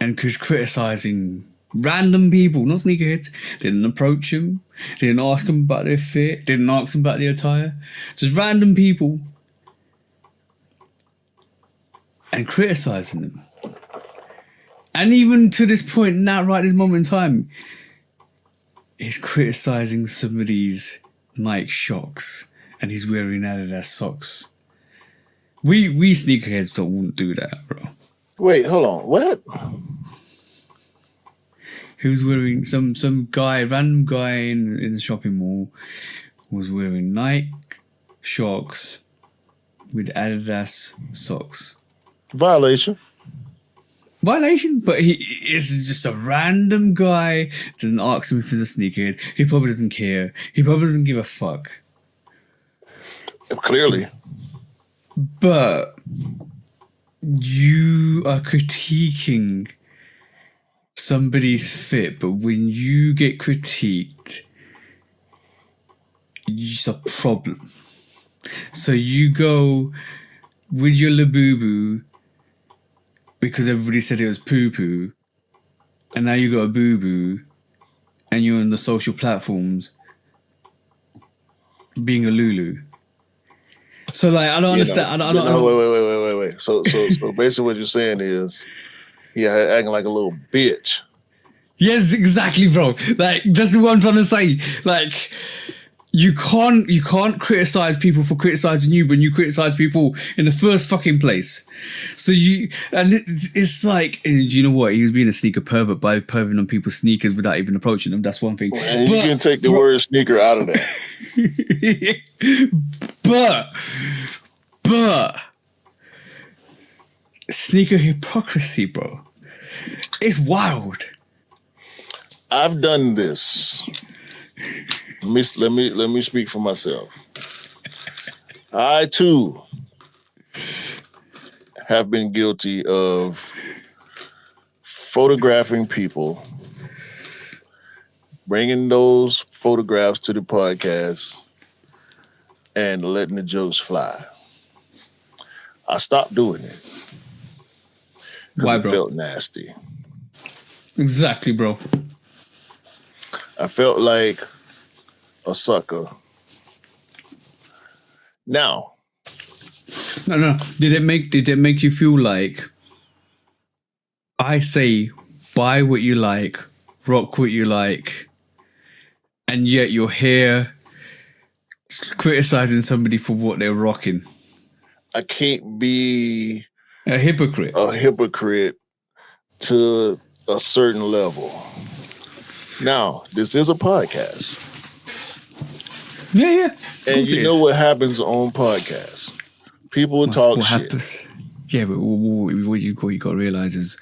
and criticizing random people, not sneakerheads. Didn't approach him, didn't ask him about their fit, didn't ask him about their attire. Just random people and criticizing them. And even to this point, now, right this moment in time, he's criticizing some of these Nike Shocks and he's wearing Adidas socks. We sneakerheads wouldn't do that, bro.
Wait, hold on. What?
He was wearing some guy, random guy in the shopping mall was wearing Nike Shocks with Adidas socks.
Violation,
but he is just a random guy. Doesn't ask him if he's a sneakerhead. He probably doesn't care. He probably doesn't give a fuck.
Clearly.
But you are critiquing somebody's fit, but when you get critiqued, it's a problem. So you go with your Labubu because everybody said it was poo-poo, and now you got a boo-boo, and you're on the social platforms being a Lulu. So like, I don't understand.
Wait. So basically, what you're saying is, acting like a little bitch.
Yes, exactly, bro. Like, that's what I'm trying to say. Like, you can't criticize people for criticizing you when you criticize people in the first fucking place. So it's like, and you know what? He was being a sneaker pervert by perverting on people's sneakers without even approaching them. That's one thing.
And you can take the word sneaker out of that.
But sneaker hypocrisy, bro. It's wild.
I've done this. Let me speak for myself. I too have been guilty of photographing people, bringing those photographs to the podcast, and letting the jokes fly. I stopped doing it.
Why, bro?
It felt nasty.
Exactly, bro.
I felt like a sucker. Now,
No. Did it make you feel like I say buy what you like, rock what you like, and yet you're here criticizing somebody for what they're rocking.
I can't be
A hypocrite.
a hypocrite to a certain level. Now, this is a podcast.
Yeah.
And you know what happens on podcasts? People talk shit.
Happens? Yeah, but what you got to realize is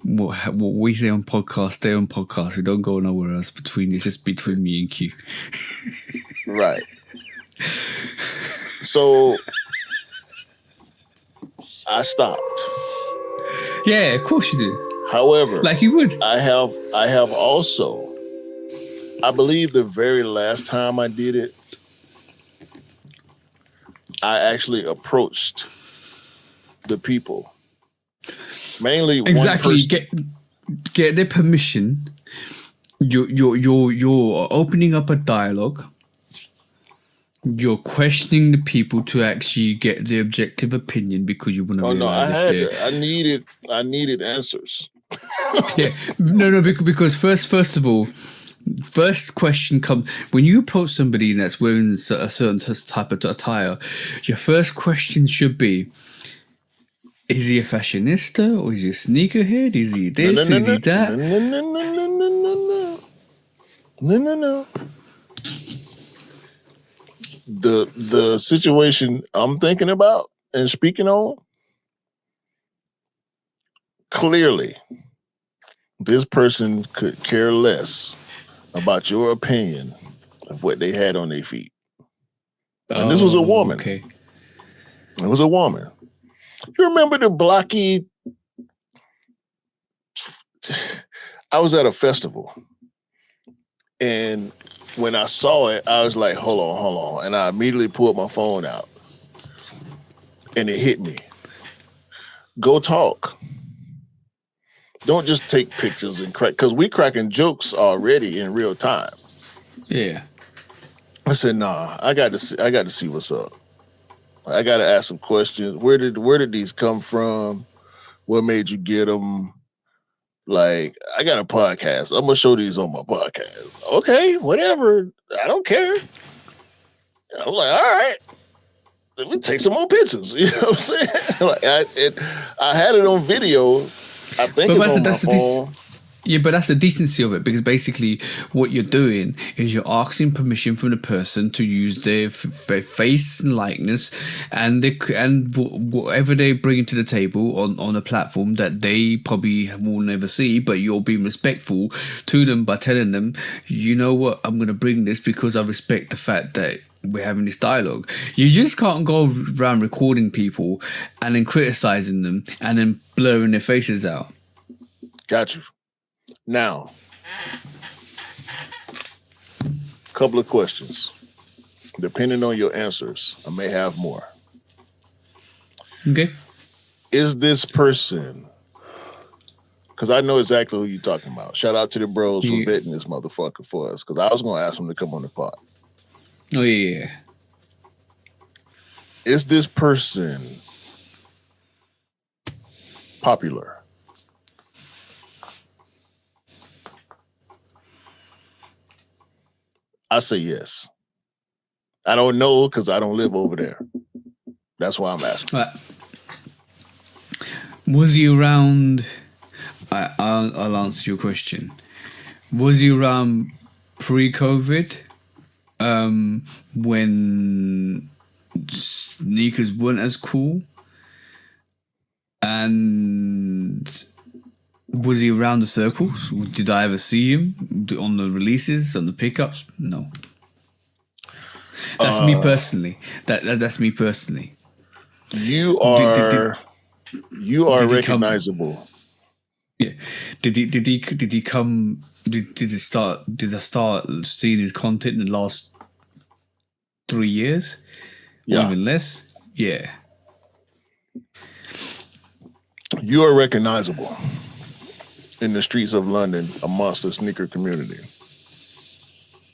what we say on podcast, stay on podcast. We don't go nowhere else it's just between me and Q.
Right. So I stopped.
Yeah, of course you do.
However,
like you would.
I have also, I believe the very last time I did it, I actually approached the people. Mainly
exactly.
one person.
Get their permission. You're opening up a dialogue. You're questioning the people to actually get the objective opinion because you want to realize
I needed answers.
Yeah, no, because first of all, first question comes when you approach somebody that's wearing a certain type of attire. Your first question should be: is he a fashionista or is he a sneakerhead? Is he this? Is he that?
No. The situation I'm thinking about and speaking on, clearly, this person could care less about your opinion of what they had on their feet. And this was a woman.
Okay.
It was a woman. You remember the blocky? I was at a festival, and when I saw it, I was like, hold on. And I immediately pulled my phone out, and it hit me. Go talk. Don't just take pictures and crack, because we cracking jokes already in real time.
Yeah.
I said, nah, I got to see what's up. I got to ask some questions. Where did these come from? What made you get them? Like, I got a podcast. I'm going to show these on my podcast. Okay, whatever. I don't care. I'm like, all right. Let me take some more pictures. You know what I'm saying? Like, I had it on video. I think it's on my phone.
Yeah, but that's the decency of it, because basically what you're doing is you're asking permission from the person to use their face and likeness and whatever they bring to the table on a platform that they probably will never see, but you're being respectful to them by telling them, you know what, I'm going to bring this because I respect the fact that we're having this dialogue. You just can't go around recording people and then criticizing them and then blurring their faces out.
Got you. Now, a couple of questions. Depending on your answers, I may have more.
Okay.
Is this person, because I know exactly who you're talking about. Shout out to the bros for vetting this motherfucker for us, because I was going to ask them to come on the pod.
Oh, yeah.
Is this person popular? I say yes. I don't know because I don't live over there. That's why I'm asking.
Was he around? I'll answer your question. Was he around pre-COVID? When sneakers weren't as cool? And was he around the circles? Did I ever see him on the releases, on the pickups? No. That's me personally. That's me personally.
You are recognizable.
Yeah. Did he come? Did I start seeing his content in the last 3 years?
Yeah.
Or even less? Yeah.
You are recognizable in the streets of London amongst the sneaker community.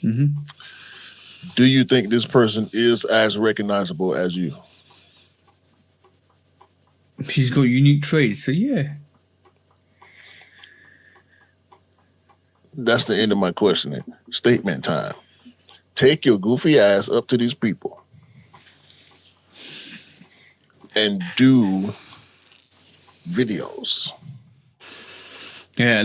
Mm-hmm.
Do you think this person is as recognizable as you?
He's got unique traits, so yeah.
That's the end of my questioning. Statement time. Take your goofy ass up to these people and do videos.
Yeah,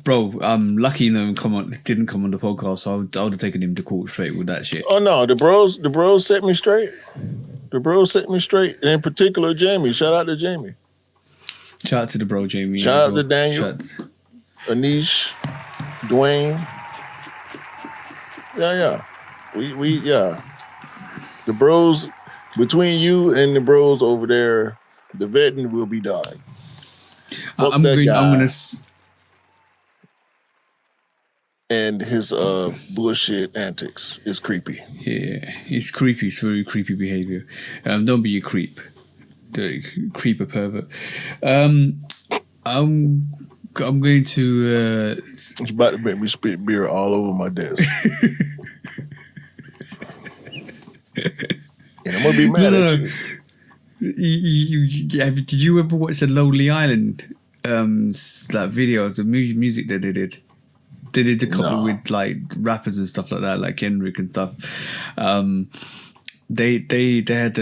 bro. Lucky didn't come on the podcast. So I would have taken him to court straight with that shit.
Oh no, the bros set me straight. The bros set me straight. And in particular, Jamie. Shout out to Jamie.
Shout out to the bro, Jamie.
Shout out to Daniel, Anish, Dwayne. Yeah. We The bros, between you and the bros over there, the vetting will be done.
I'm gonna.
And his bullshit antics is creepy.
Yeah, it's creepy. It's very creepy behavior. Don't be a creep. The creeper pervert. I'm going to.
It's about to make me spit beer all over my desk. And I'm gonna be mad at you.
Did you ever watch the Lonely Island like videos of music that they did? They did a couple with like rappers and stuff like that, like Kendrick and stuff. They had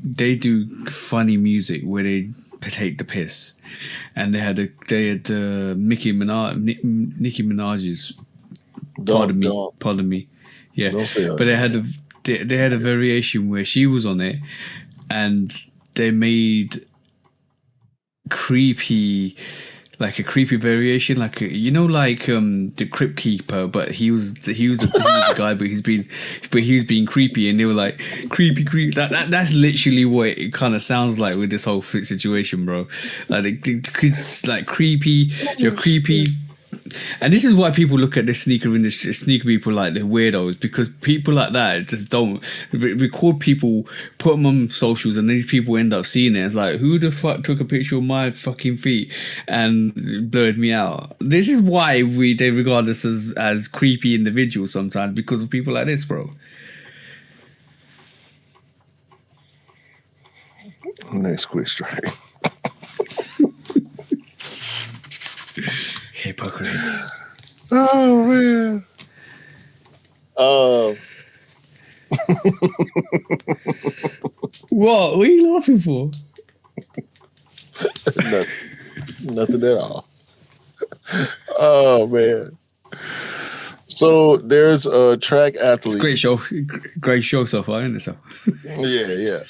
they do funny music where they take the piss, and they had Nicki Minaj's. Pardon me. Yeah, but they had a variation where she was on it, and they made creepy. Like a creepy variation, like the Crypt Keeper, but he was the guy, but he was being creepy, and they were like creepy. That's literally what it kind of sounds like with this whole situation, bro. Like it's like creepy, you're creepy. And this is why people look at the sneaker industry, sneaker people like the weirdos, because people like that just don't record people, put them on socials, and these people end up seeing it. It's like, who the fuck took a picture of my fucking feet and blurred me out? This is why they regard us as creepy individuals sometimes, because of people like this, bro.
Next question.
Hypocrites.
Oh man.
What are you laughing for?
Nothing at all. Oh man. So there's a track athlete.
It's great show so far, isn't it? So.
Yeah.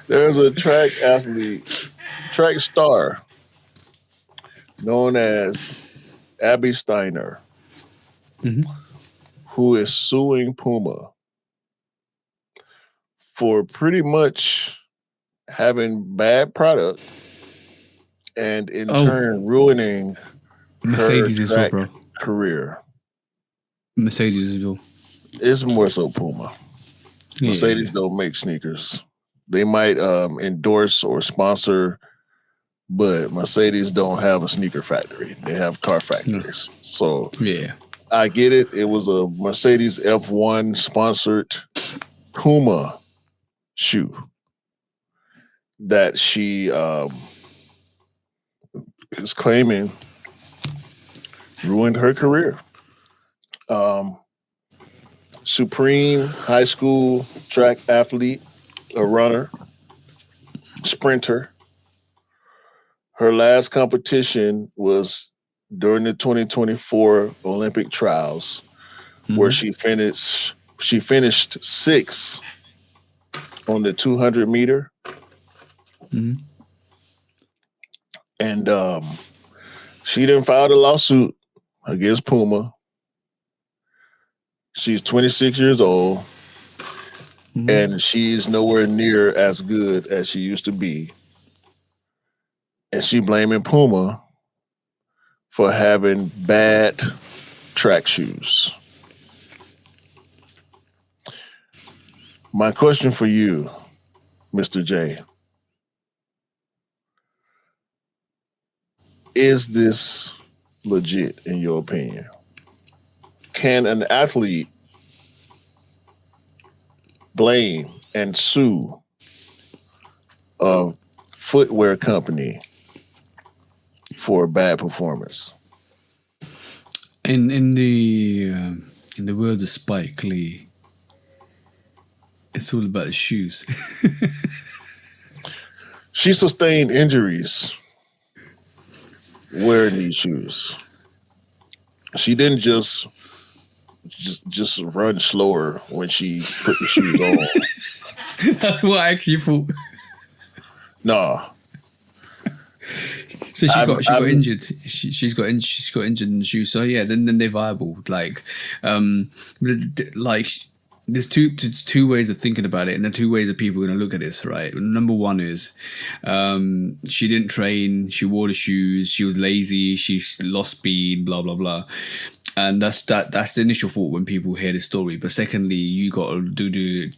There's a track star known as Abby Steiner, who is suing Puma for pretty much having bad product and in turn ruining
Mercedes as well, bro.
Career.
Mercedes as well.
It's more so Puma. Yeah. Mercedes don't make sneakers. They might endorse or sponsor, but Mercedes don't have a sneaker factory. They have car factories. So
yeah,
I get it. It was a Mercedes F1 sponsored Puma shoe that she is claiming ruined her career. Supreme high school track athlete, a runner, sprinter. Her last competition was during the 2024 Olympic trials, where she finished sixth on the 200 meter. And she didn't file a lawsuit against Puma. She's 26 years old, and she's nowhere near as good as she used to be. And she blaming Puma for having bad track shoes. My question for you, Mr. J, is this legit in your opinion? Can an athlete blame and sue a footwear company for a bad performance.
In the words of Spike Lee, it's all about the shoes.
She sustained injuries wearing these shoes. She didn't just run slower when she put the shoes on.
That's what I actually thought.
Nah.
So she got injured. She's got injured in the shoes. So yeah, then they're viable. Like there's two ways of thinking about it, and the two ways that people are going to look at this, right? Number one is she didn't train, she wore the shoes, she was lazy, she lost speed, blah blah blah. And that's the initial thought when people hear the story. But secondly, you got to do the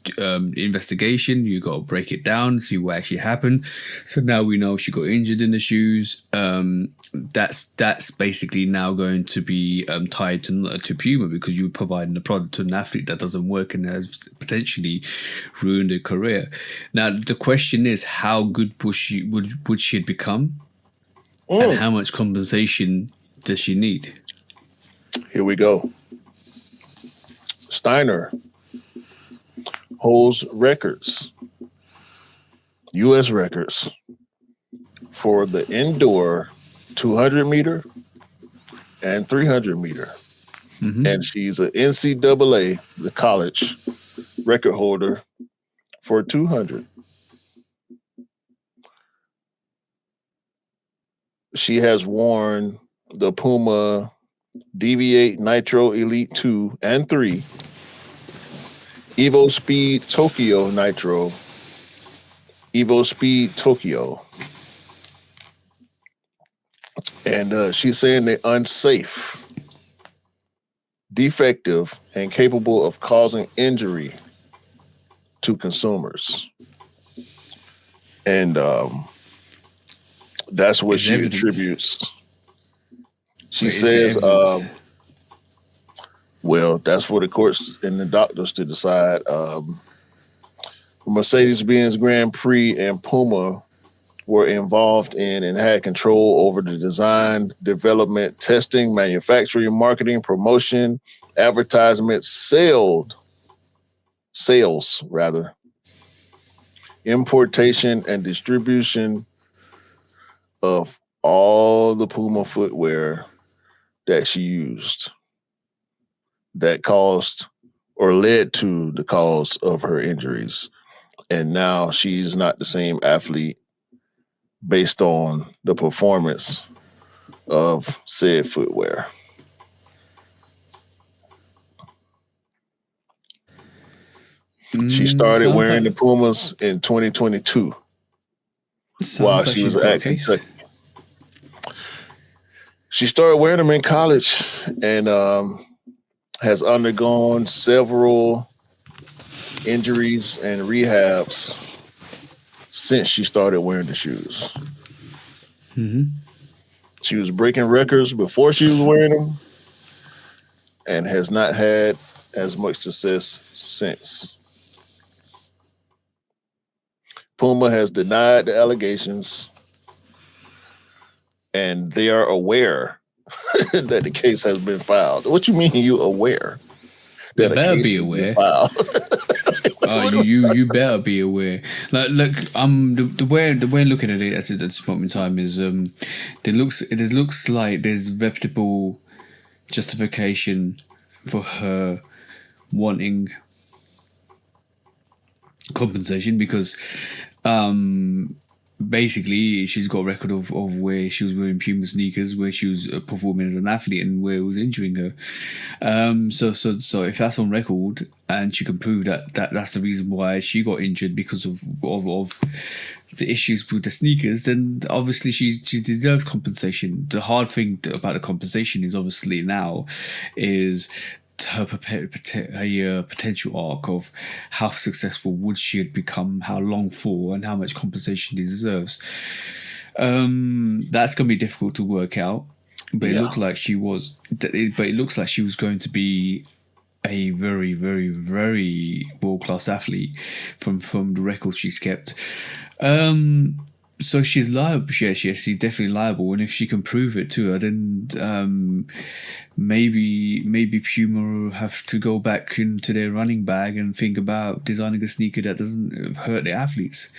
investigation. You got to break it down, see what actually happened. So now we know she got injured in the shoes. That's basically now going to be tied to Puma, because you're providing a product to an athlete that doesn't work and has potentially ruined their career. Now the question is, how good would she become, and how much compensation does she need?
Here we go. Steiner holds records, U.S. records, for the indoor 200 meter and 300 meter. Mm-hmm. And she's an NCAA, the college, record holder for 200. She has worn the Puma Deviate Nitro Elite 2 and 3, Evo Speed Tokyo Nitro, Evo Speed Tokyo. And she's saying they're unsafe, defective, and capable of causing injury to consumers. And that's what she attributes. She says, well, that's for the courts and the doctors to decide. Mercedes-Benz Grand Prix and Puma were involved in and had control over the design, development, testing, manufacturing, marketing, promotion, advertisement, sales, importation, and distribution of all the Puma footwear that she used that caused or led to the cause of her injuries. And now she's not the same athlete based on the performance of said footwear. She started wearing the Pumas in 2022 while she was at Kentucky. She started wearing them in college and has undergone several injuries and rehabs since she started wearing the shoes. Mm-hmm. She was breaking records before she was wearing them and has not had as much success since. Puma has denied the allegations, and they are aware that the case has been filed. What you mean you aware?
You better be aware. You better be aware. Like, look, the way I'm looking at it at this point in time is it looks like there's reputable justification for her wanting compensation, because basically she's got a record of where she was wearing Puma sneakers, where she was performing as an athlete, and where it was injuring her. So if that's on record and she can prove that's the reason why she got injured, because of the issues with the sneakers, then obviously she deserves compensation. The hard thing about the compensation is obviously now is her potential arc of how successful would she have become, how long for, and how much compensation she deserves. That's going to be difficult to work out, but it looks like she was. But it looks like she was going to be a very, very, very world-class athlete from the records she's kept. So she's liable. Yes, she's definitely liable. And if she can prove it to her, then maybe Puma will have to go back into their running bag and think about designing a sneaker that doesn't hurt the athletes.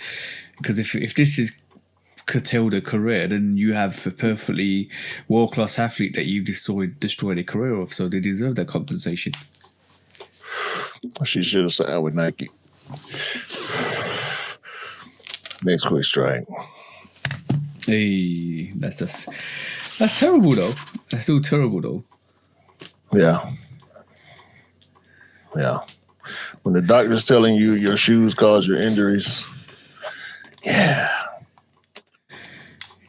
Because if this is curtailed their career, then you have a perfectly world-class athlete that you've destroyed their career of. So they deserve that compensation.
She should have signed with Nike. Next quick strike.
Hey, that's terrible though. That's still terrible though.
Yeah. When the doctor's telling you your shoes cause your injuries, yeah.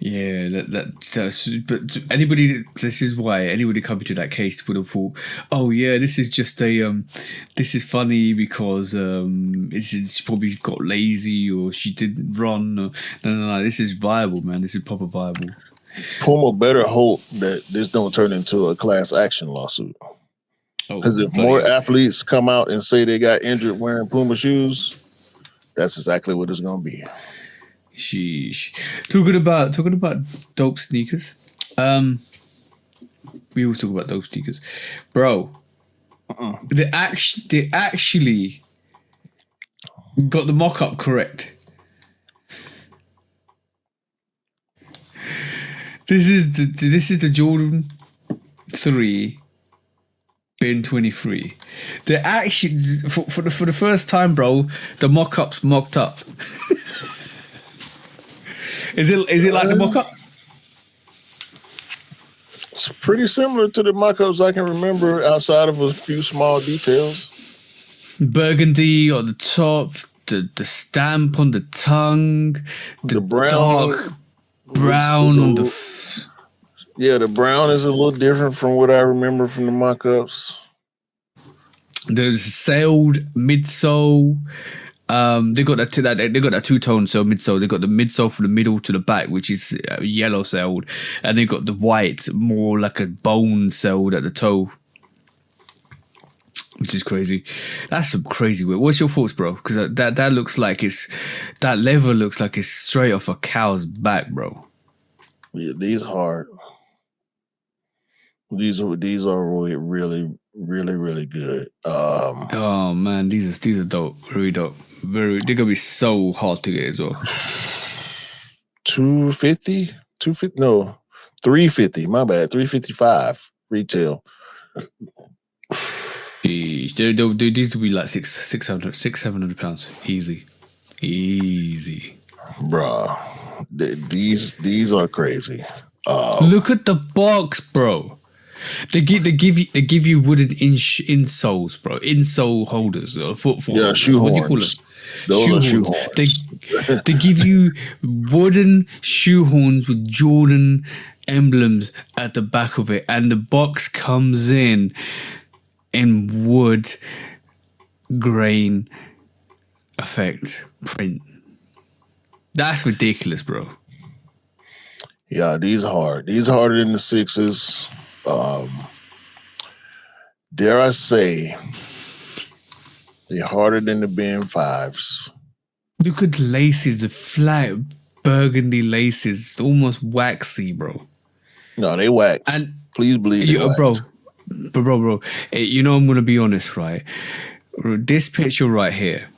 Yeah, that's. But anybody, this is why anybody coming to that case would have thought, oh yeah, this is just this is funny because she probably got lazy or she didn't run. No, this is viable, man. This is proper viable.
Puma better hope that this don't turn into a class action lawsuit. Because if more athletes come out and say they got injured wearing Puma shoes, that's exactly what it's gonna be.
Sheesh. Talking about dope sneakers. We always talk about dope sneakers, bro. They actually got the mock-up correct. This is the Jordan 3 bin 23. They actually for the first time, bro. The mock-up's mocked up. Is it like the mock-up?
It's pretty similar to the mock-ups I can remember outside of a few small details.
Burgundy on the top, the stamp on the tongue, the
brown,
dark brown on the...
Yeah, the brown is a little different from what I remember from the mock-ups.
There's sailed midsole. They got that two-tone so midsole. They got the midsole from the middle to the back, which is yellow sailed, and they got the white, more like a bone sailed at the toe, which is crazy. That's some crazy work. What's your thoughts, bro? Because that looks like that leather looks like it's straight off a cow's back, bro.
Yeah, these hard. These are really, really, really, really good.
Oh man, these are dope. Really dope. They're gonna be so hard to get as well.
250? No, 350. My bad. 355 retail.
Jeez, these will be like 600-700 pounds. Easy.
Bruh. These are crazy.
Look at the box, bro. They give you wooden insoles, bro. Insole holders, foot.
Yeah, shoe
what
horns.
do you call it?
Those are shoe horns.
They give you wooden shoe horns with Jordan emblems at the back of it, and the box comes in wood grain effect print. That's ridiculous, bro.
Yeah, these are hard. These are harder than the 6s. Dare I say, they're harder than the bin 5s.
Look at the laces, the flat burgundy laces, almost waxy, bro.
No, they wax. And please believe it,
bro. Hey, you know, I'm gonna be honest, right? This picture right here,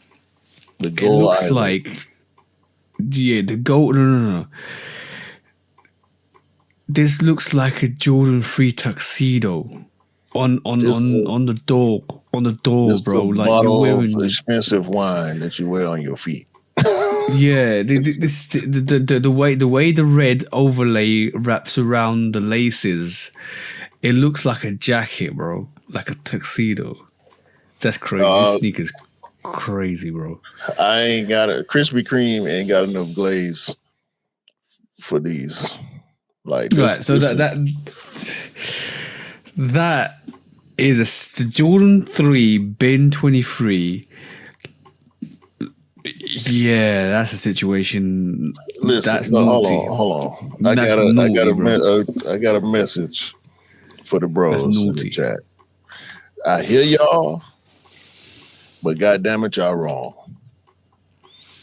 it looks
like, the gold. No. This looks like a Jordan 3 tuxedo on the door, bro. Like
bottle
you're wearing
of expensive wine that you wear on your feet.
Yeah, the way the red overlay wraps around the laces, it looks like a jacket, bro, like a tuxedo. That's crazy. This sneaker's crazy, bro.
I ain't got Krispy Kreme ain't got enough glaze for these. Like this,
right, so that is the Jordan 3 bin 23. Yeah, that's a situation.
Listen,
that's naughty.
Hold on. I got a message for the bros in the chat. I hear y'all, but goddamn it, y'all wrong.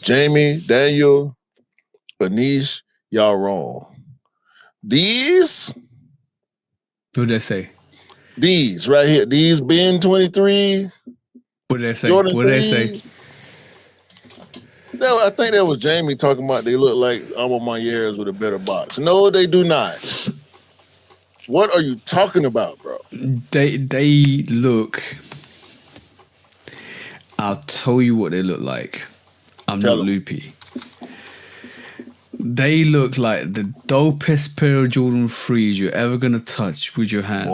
Jamie, Daniel, Anish, y'all wrong. These
What did they say?
These right here, these Ben 23,
What did they say?
Jordan
What did they say?
3s. I think that was Jamie talking about they look like Aubameyang's with a better box. No, they do not. What are you talking about, bro?
They look. I'll tell you what they look like. I'm
Tell
not
'em.
loopy. They look like the dopest pair of Jordan 3s you're ever gonna touch with your hands.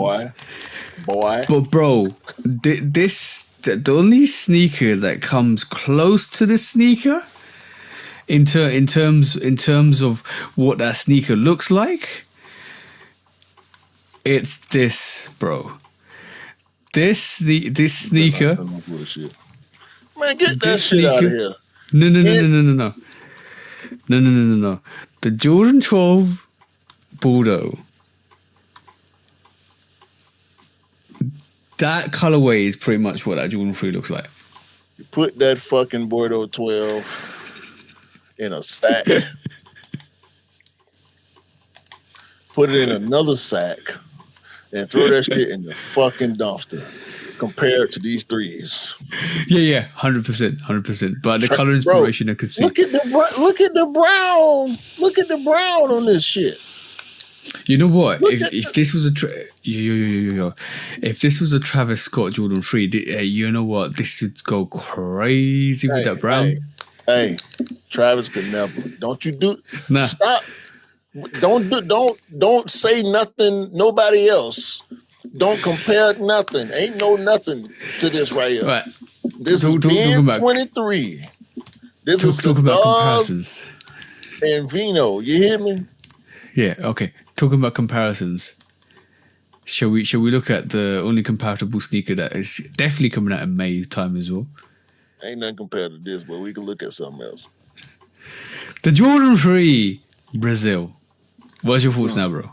Boy.
But bro, the only sneaker that comes close to this sneaker in terms of what that sneaker looks like, it's this, bro. This sneaker.
Man, get that
This
shit out of
sneaker-
here.
No. The Jordan 12 Bordeaux. That colorway is pretty much what that Jordan 3 looks like.
Put that fucking Bordeaux 12 in a sack. Put it in another sack and throw that shit in the fucking dumpster compared to these 3s.
Yeah, 100%. But the color inspiration I could see.
Look at the brown. Look at the brown on this shit.
You know what?
Look
If this was a if this was a Travis Scott Jordan 3, you know what? This would go crazy with that brown.
Hey, Travis could never. Don't you do?
Nah.
Stop. Don't say nothing. Nobody else. Don't compare nothing. Ain't no nothing to this right here.
Right.
This
Talk
is
about-
23. This is
Talk about
cigars
comparisons.
and vino. You hear me?
Yeah, okay. Talking about comparisons. Shall we look at the only comparable sneaker that is definitely coming out in May time as well?
Ain't nothing compared to this, but we can look at something else.
The Jordan 3 Brazil. What's your thoughts now, bro?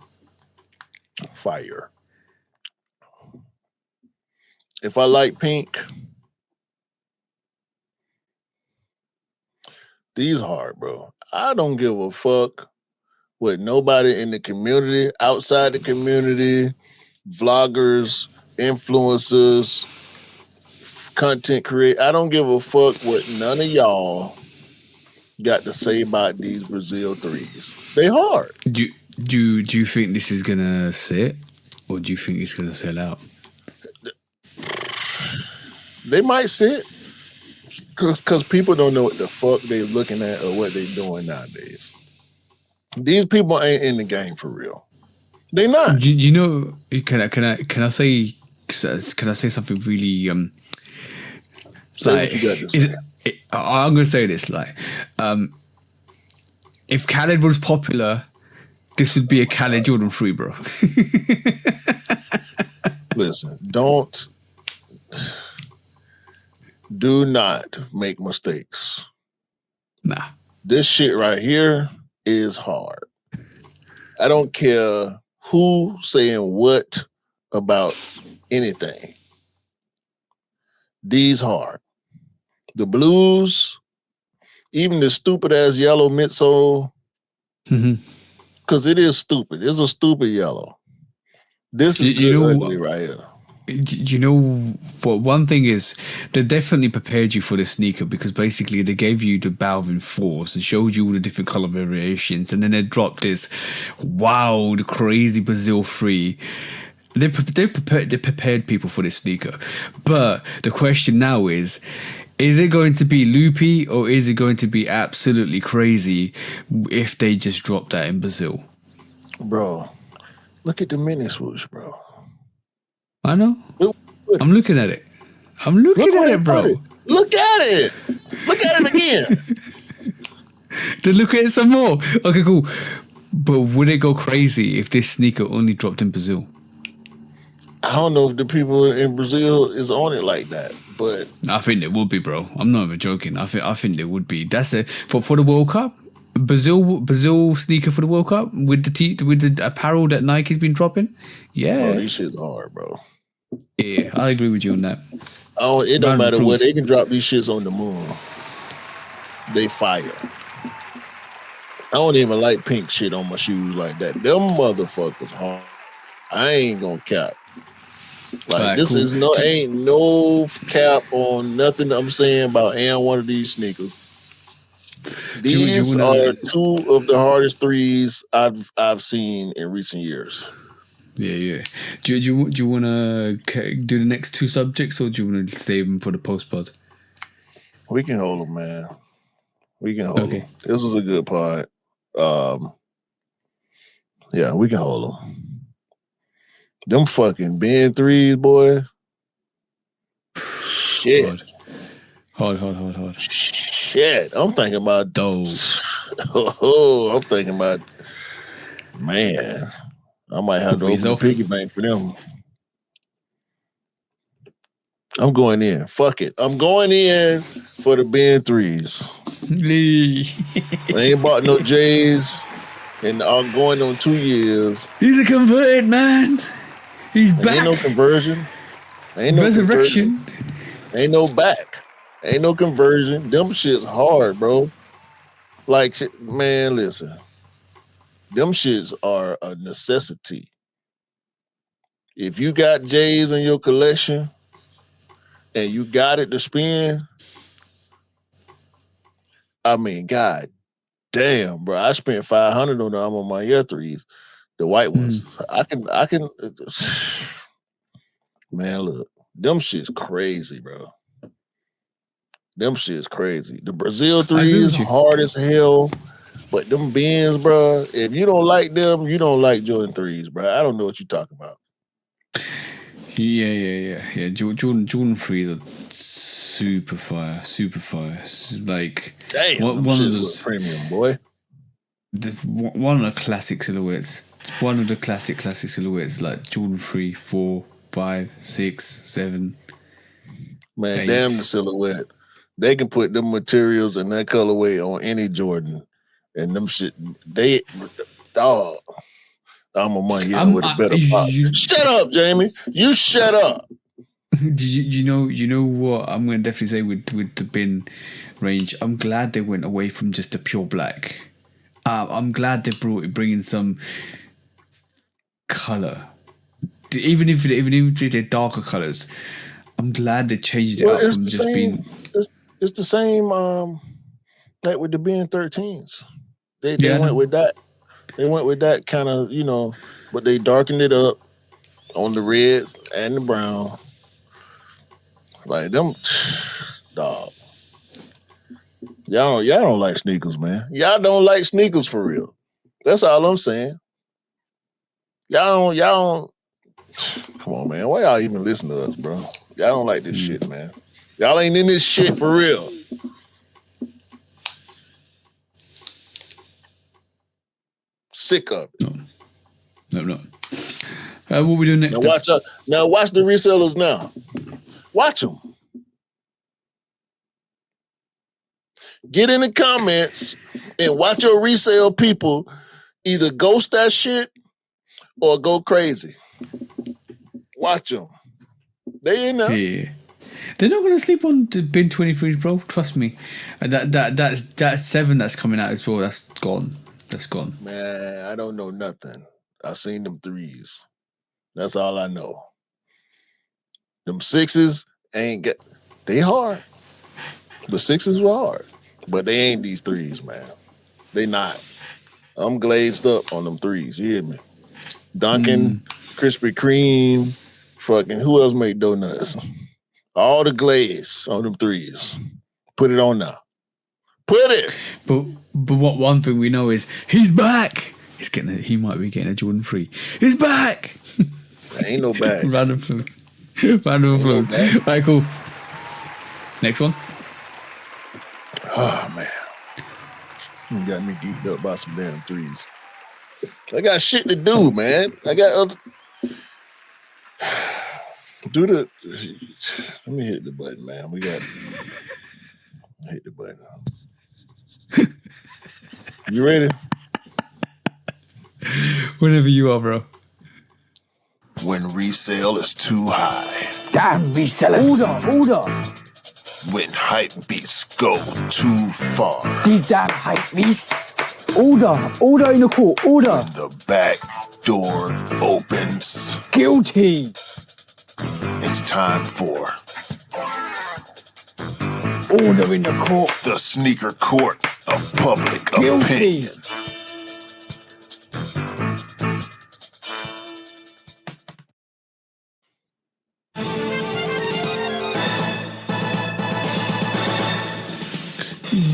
Fire. If I like pink, these hard, bro. I don't give a fuck what nobody in the community, outside the community, vloggers, influencers, content creators. I don't give a fuck what none of y'all got to say about these Brazil 3s. They hard.
Do you think this is gonna sit, or do you think it's gonna sell out?
They might sit because people don't know what the fuck they looking at or what they doing nowadays. These people ain't in the game for real. They not.
You know? Can I say something really
Say what you got to say.
I'm gonna say this if Khaled was popular, this would be a Khaled Jordan 3, bro.
Listen, do not make mistakes.
Nah.
This shit right here is hard. I don't care who saying what about anything. These hard. The blues, even the stupid ass yellow midsole, because it is stupid. It's a stupid yellow. This is ugly right here.
You know what? One thing is, they definitely prepared you for the sneaker because basically they gave you the Balvin Force and showed you all the different color variations, and then they dropped this wild, crazy Brazil 3. They prepared people for this sneaker, but the question now is it going to be loopy or is it going to be absolutely crazy if they just drop that in Brazil?
Bro, look at the mini swoosh, bro.
I know. I'm looking at it. I'm looking at it, bro.
Look at it. Look at it again.
Then look at it some more. Okay, cool. But would it go crazy if this sneaker only dropped in Brazil?
I don't know if the people in Brazil is on it like that, but
I think it would be, bro. I'm not even joking. I think there would be. That's it for the World Cup. Brazil sneaker for the World Cup with the apparel that Nike's been dropping. Yeah,
bro, these shit's hard, bro.
Yeah, I agree with you on that.
Oh, it don't matter what. They can drop these shits on the moon. They fire. don't even like pink shit on my shoes like that. Them motherfuckers hard. I ain't gonna cap. Like
Alright,
this
cool.
is ain't no cap on nothing I'm saying about any one of these sneakers. These are two of the hardest threes I've seen in recent years.
Yeah. Do you want to do the next two subjects, or do you want to save them for the post pod?
We can hold them, man. We can hold
Okay.
them. This was a good pod. Yeah, we can hold them. Them fucking Ben threes, boy. Shit.
Hard.
Shit. I'm thinking about
those.
I'm thinking about, man. I might have to open the piggy bank for them. I'm going in. Fuck it. I'm going in for the Ben threes. I ain't bought no J's, and I'm going on 2 years.
He's a converted man. He's back.
Ain't no conversion. Ain't no
resurrection.
Conversion. Ain't no back. Ain't no conversion. Them shit's hard, bro. Like, man, listen. Them shits are a necessity. If you got J's in your collection and you got it to spend, I mean, god damn, bro. I spent $500 on them on my Air 3s, the white ones. I can man, look. Them shit's crazy, bro. Them shit's crazy. The Brazil 3s hard as hell, but them Bens, bro, if you don't like them, you don't like Jordan 3s, bro. I don't know what you're talking about.
Yeah. Jordan 3s are super fire. Like,
damn,
one of those
premium, boy.
One of the classic silhouettes. One of the classic silhouettes, like Jordan 3, 4, 5, 6, 7.
Man,
8.
damn the silhouette. They can put them materials and that colorway on any Jordan, and them shit. Dog. I'm a money with a better pop. Shut up, Jamie. You shut up.
You know what? I'm gonna definitely say with the bin range. I'm glad they went away from just the pure black. I'm glad they bringing some color, even if they're darker colors. I'm glad they changed it up from just being.
It's the same like with the Ben 13s. They went with that. They went with that kind of, but they darkened it up on the red and the brown. Like them, dog. Y'all don't like sneakers, man. Y'all don't like sneakers for real. That's all I'm saying. Y'all don't. Come on, man. Why y'all even listen to us, bro? Y'all don't like this shit, man. Y'all ain't in this shit for real. Sick of it.
No. What we doing next?
Now watch the resellers now. Watch them. Get in the comments and watch your resale people either ghost that shit or go crazy. Watch them. They in there.
Yeah. They're not going to sleep on the bin 23s, bro. Trust me. That 7 that's coming out as well. That's gone.
Man, I don't know nothing. I seen them 3s. That's all I know. Them 6s they hard. The 6s were hard, but they ain't these 3s, man. They not. I'm glazed up on them 3s. You hear me? Dunkin', Krispy Kreme, fucking who else make donuts? All the glaze on them 3s. Put it on now. Put it.
But what one thing we know is he's back. He might be getting a Jordan 3. He's back.
Ain't no back.
Random applause. Right, cool. Next one.
Oh man. You got me geeked up by some damn 3s. I got shit to do, man. I got other. Let me hit the button, man. We got hit the button. You ready?
Whenever you are, bro.
When resale is too high.
Damn resellers. Order.
When hype beats go too far.
These damn hype beasts. Order in the court. Order.
The back door opens.
Guilty.
It's time for
Order in the court.
the sneaker court of public
Guilty.
opinion.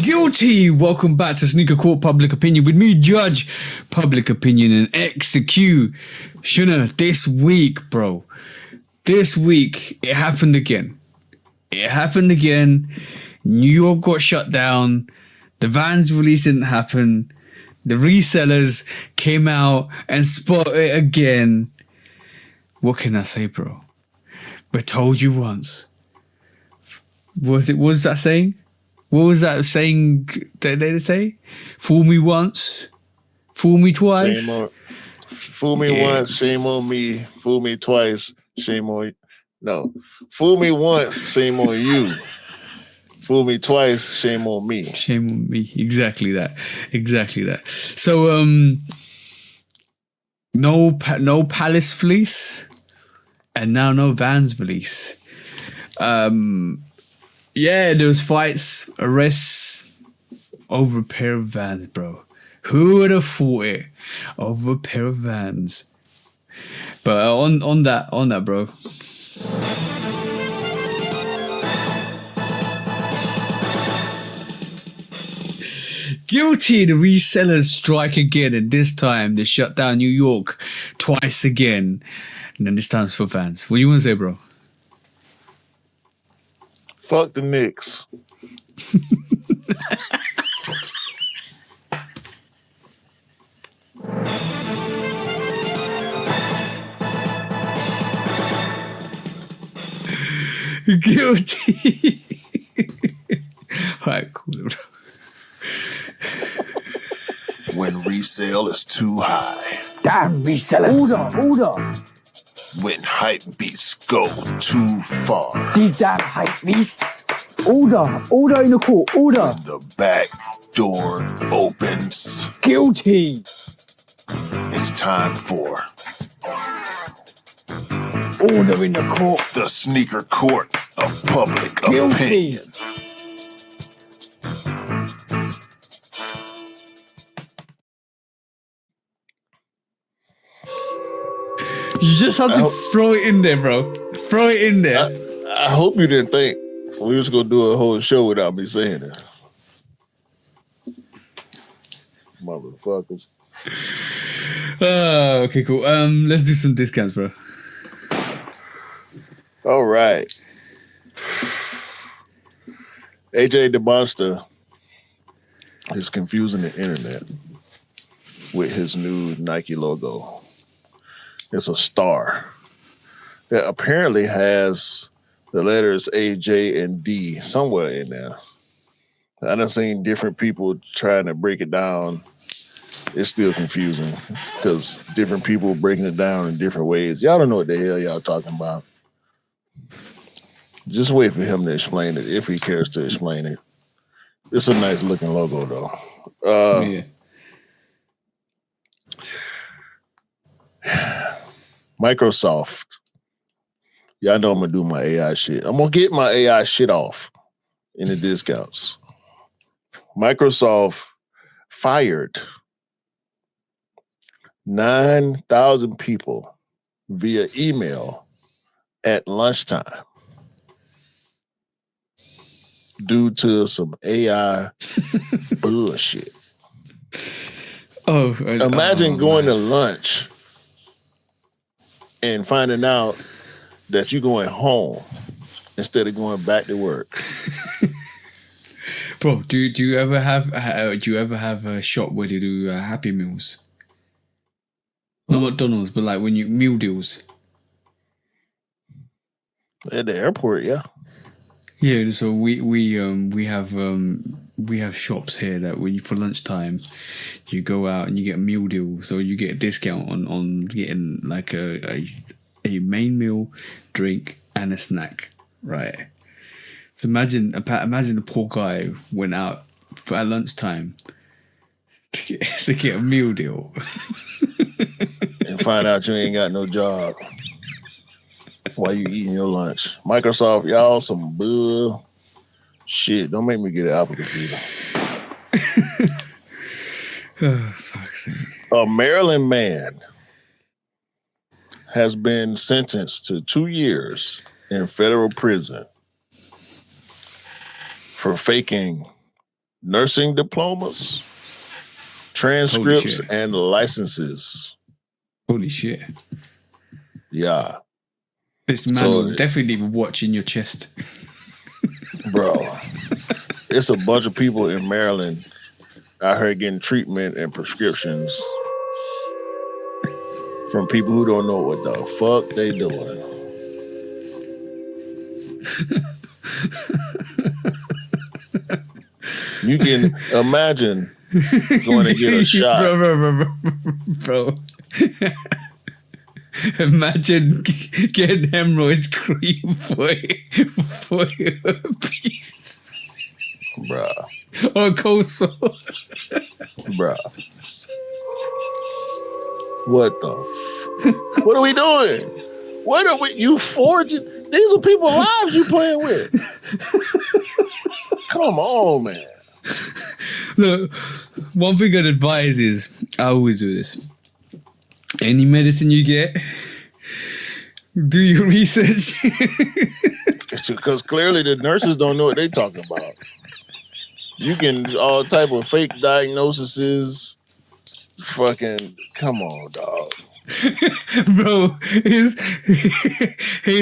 Guilty! Welcome back to Sneaker Court Public Opinion with me, Judge Public Opinion and Executioner. This week, bro. This week, it happened again. New York got shut down. The Vans release didn't happen. The resellers came out and spotted it again. What can I say, bro? But told you once. What was that saying? What was that saying that they say? Fool me once, fool me twice.
Fool me once, shame on me. Fool me twice, shame on no. Fool me once, shame on you. Fool me twice, shame on me.
Shame on me. Exactly that. So no Palace fleece, and now no Vans release. Yeah, there was fights, arrests over a pair of Vans, bro. Who would have thought it? Over a pair of Vans. But on that, bro. Guilty, the resellers strike again, and this time they shut down New York twice again. And then this time's for Vans. What do you want to say, bro?
Fuck the Knicks.
Guilty. Alright, cool, bro.
When resale is too high.
Damn resellers. Order.
When hype beats go too far.
These damn hype beasts. Order in the court. Order.
The back door opens.
Guilty.
It's time for
Order in the court.
the sneaker court of public
Guilty.
opinion.
You just have to throw it in there, bro. Throw it in there.
I hope you didn't think we was gonna do a whole show without me saying it. Motherfuckers.
Okay, cool. Let's do some discounts, bro.
All right. AJ the Monster is confusing the internet with his new Nike logo. It's a star that apparently has the letters A, J, and D somewhere in there. I done seen different people trying to break it down. It's still confusing because different people breaking it down in different ways. Y'all don't know what the hell y'all talking about. Just wait for him to explain it if he cares to explain it. It's a nice looking logo though.
Yeah.
Microsoft. Y'all know I'm gonna do my AI shit. I'm gonna get my AI shit off in the discounts. Microsoft fired 9,000 people via email at lunchtime due to some AI bullshit. Imagine going to lunch and finding out that you're going home instead of going back to work.
Bro, do you ever have a shop where they do Happy Meals? Not McDonald's, but like when you meal deals.
At the airport, yeah.
Yeah, so we have shops here that when you for lunchtime, you go out and you get a meal deal, so you get a discount on getting like a main meal, drink, and a snack, right? So imagine the poor guy went out at lunchtime to get a meal deal.
And find out you ain't got no job while you eating your lunch. Microsoft, y'all some bull shit. Don't make me get an Apple computer.
Oh, fuck's sake.
A Maryland man has been sentenced to 2 years in federal prison for faking nursing diplomas, transcripts, and licenses.
Holy shit.
Yeah.
This man will definitely be watching your chest.
Bro, it's a bunch of people in Maryland out here getting treatment and prescriptions from people who don't know what the fuck they doing. You can imagine going to get a shot.
Bro. Imagine getting hemorrhoids cream for a piece.
Bruh.
Or cold sore.
Bruh. What the what are we doing? What are we, you forging? These are people's lives you playing with. Come on, man.
Look, one thing I'd advise is, I always do this. Any medicine you get, do your research.
Because clearly the nurses don't know what they're talking about. You can all type of fake diagnoses. Fucking, come on, dog.
Bro, here's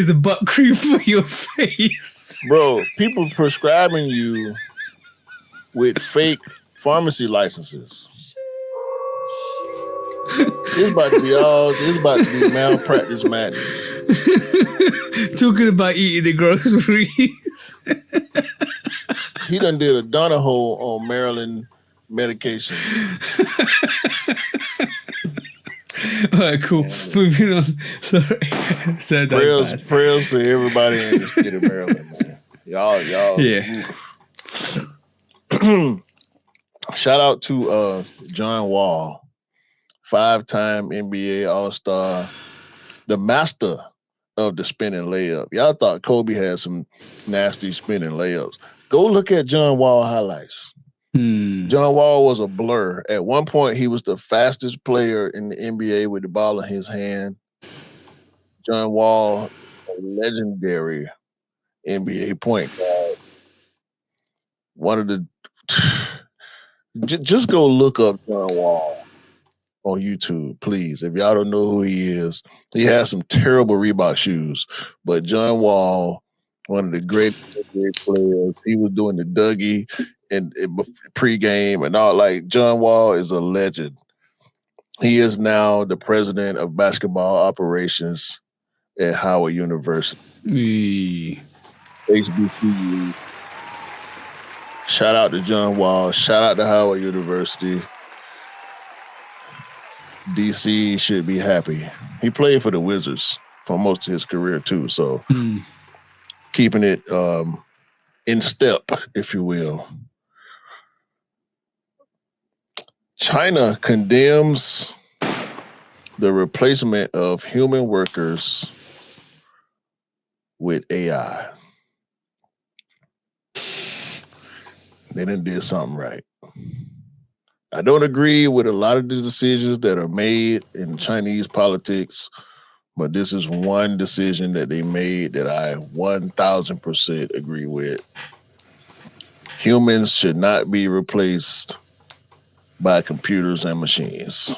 the butt cream for your face.
Bro, people prescribing you with fake pharmacy licenses. It's about to be malpractice madness.
Talking about eating the groceries.
He done did a donut hole on Maryland medications.
All right, cool. Moving on. Sorry.
Prayers to everybody in the state of Maryland, man. Y'all.
Yeah.
Shout out to John Wall, 5-time NBA All-Star, the master of the spinning layup. Y'all thought Kobe had some nasty spinning layups. Go look at John Wall highlights. John Wall was a blur. At one point, he was the fastest player in the NBA with the ball in his hand. John Wall, a legendary NBA point guard. One of the... Just go look up John Wall on YouTube, please. If y'all don't know who he is, he has some terrible Reebok shoes. But John Wall, one of the great players, he was doing the Dougie and pregame and all. Like, John Wall is a legend. He is now the president of basketball operations at Howard University. HBCU. Shout out to John Wall. Shout out to Howard University. DC should be happy. He played for the Wizards for most of his career too, so keeping it in step, if you will. China condemns the replacement of human workers with AI. They done did something right. I don't agree with a lot of the decisions that are made in Chinese politics, but this is one decision that they made that I 1,000% agree with. Humans should not be replaced by computers and machines.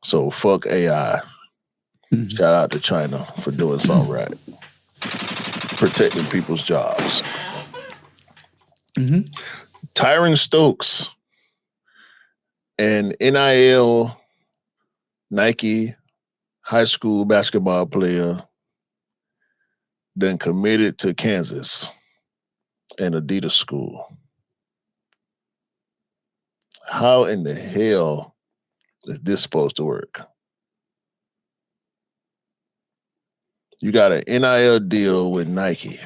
So fuck AI. Shout out to China for doing something right. Protecting people's jobs. Tyron Stokes, an NIL Nike high school basketball player, then committed to Kansas and Adidas school. How in the hell is this supposed to work? You got an NIL deal with Nike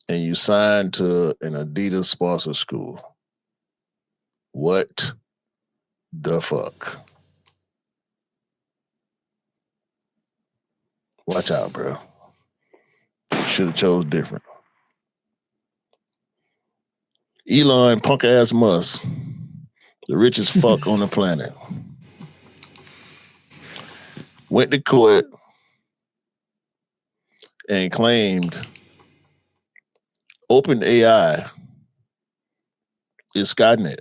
and you signed to an Adidas sponsor school. What the fuck? Watch out, bro. Should have chose different. Elon, punk ass Musk, the richest fuck on the planet, went to court and claimed OpenAI is Skynet.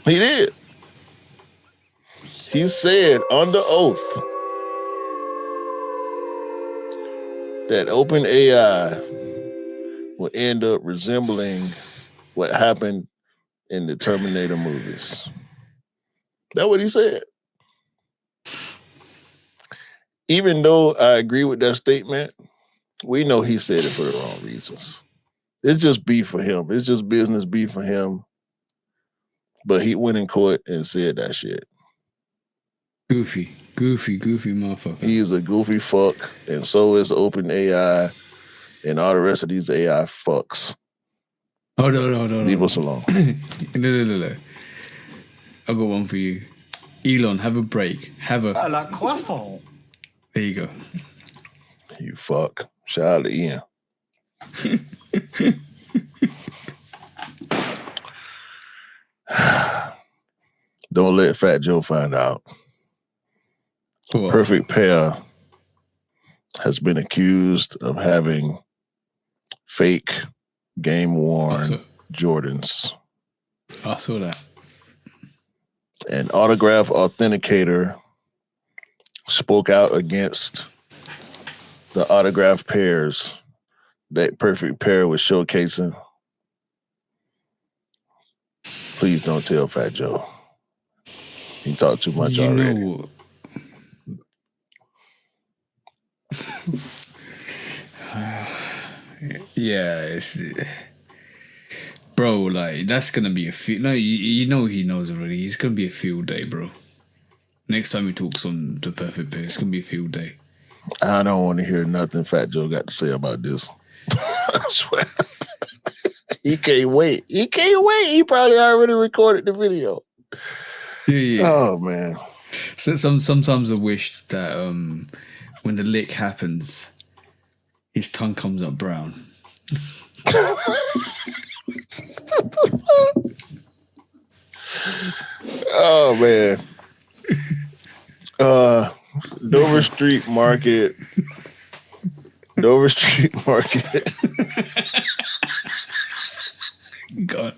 He did. He said under oath that OpenAI will end up resembling what happened in the Terminator movies. That's what he said. Even though I agree with that statement, we know he said it for the wrong reasons. It's just beef for him. It's just business beef for him. But he went in court and said that shit.
Goofy motherfucker.
He is a goofy fuck, and so is OpenAI and all the rest of these AI fucks.
Hold on.
Leave us alone.
No. I've got one for you. Elon, have a break.
La croissant.
There you go.
You fuck. Shout out to Ian. Don't let Fat Joe find out.
What?
Perfect Pair has been accused of having fake game-worn Jordans.
I saw that.
An autograph authenticator spoke out against the autograph pairs that Perfect Pair was showcasing. Please don't tell Fat Joe. He talked too much already.
Yeah, bro, like that's gonna be a field. No, you know he knows already. It's gonna be a field day, bro. Next time he talks on the Perfect Pair, it's gonna be a field day.
I don't want to hear nothing Fat Joe got to say about this. I swear. He can't wait. He probably already recorded the video.
Yeah.
Oh man.
So sometimes I wish that when the lick happens, his tongue comes up brown.
Oh man. Dover Street Market.
God.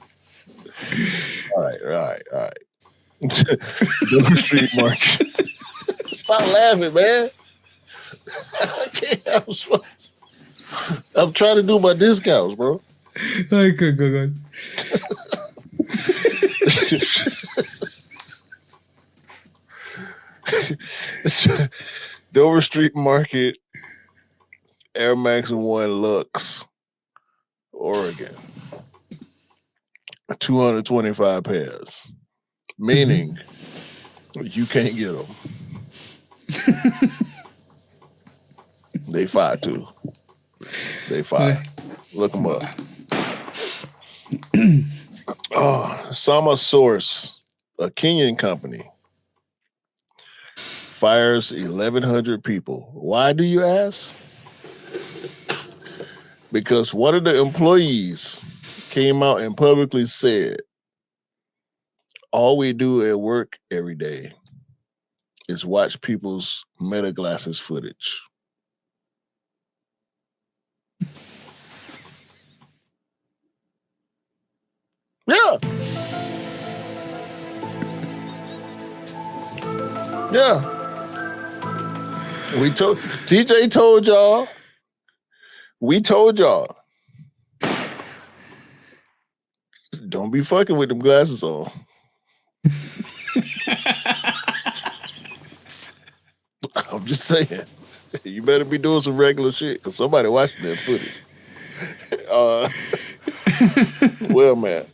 All right. Dover Street Market. Stop laughing, man. I can't. I'm trying to do my discounts, bro.
Okay, go.
Dover Street Market, Air Max 1 Lux, Oregon. 225 pairs. Meaning you can't get them. They fire too. They fire. Look them up. Sama Source, a Kenyan company, fires 1,100 people. Why do you ask? Because one of the employees came out and publicly said, all we do at work every day is watch people's Meta Glasses footage. Yeah. TJ told y'all. We told y'all. Don't be fucking with them glasses on. I'm just saying. You better be doing some regular shit because somebody watching that footage. Well, man.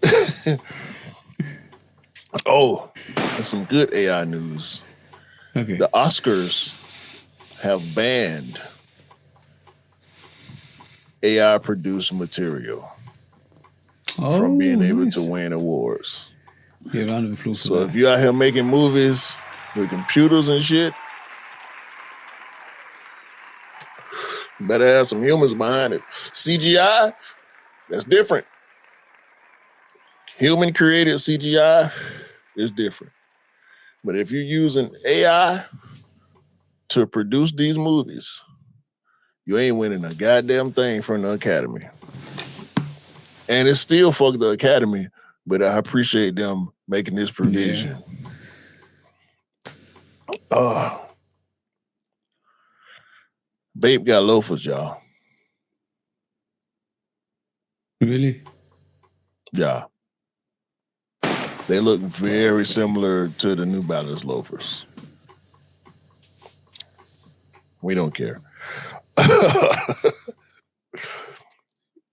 There's some good AI news.
Okay.
The Oscars have banned AI-produced material. from being able
nice.
to win awards.
Yeah, round of applause
So
for
if
that.
you out here making movies with computers and shit, you better have some humans behind it. CGI, that's different. Human created CGI is different. But if you're using AI to produce these movies, you ain't winning a goddamn thing from the Academy. And it's still fuck the Academy, but I appreciate them making this provision. Babe got loafers, y'all.
Really?
Yeah. They look very similar to the New Balance loafers. We don't care.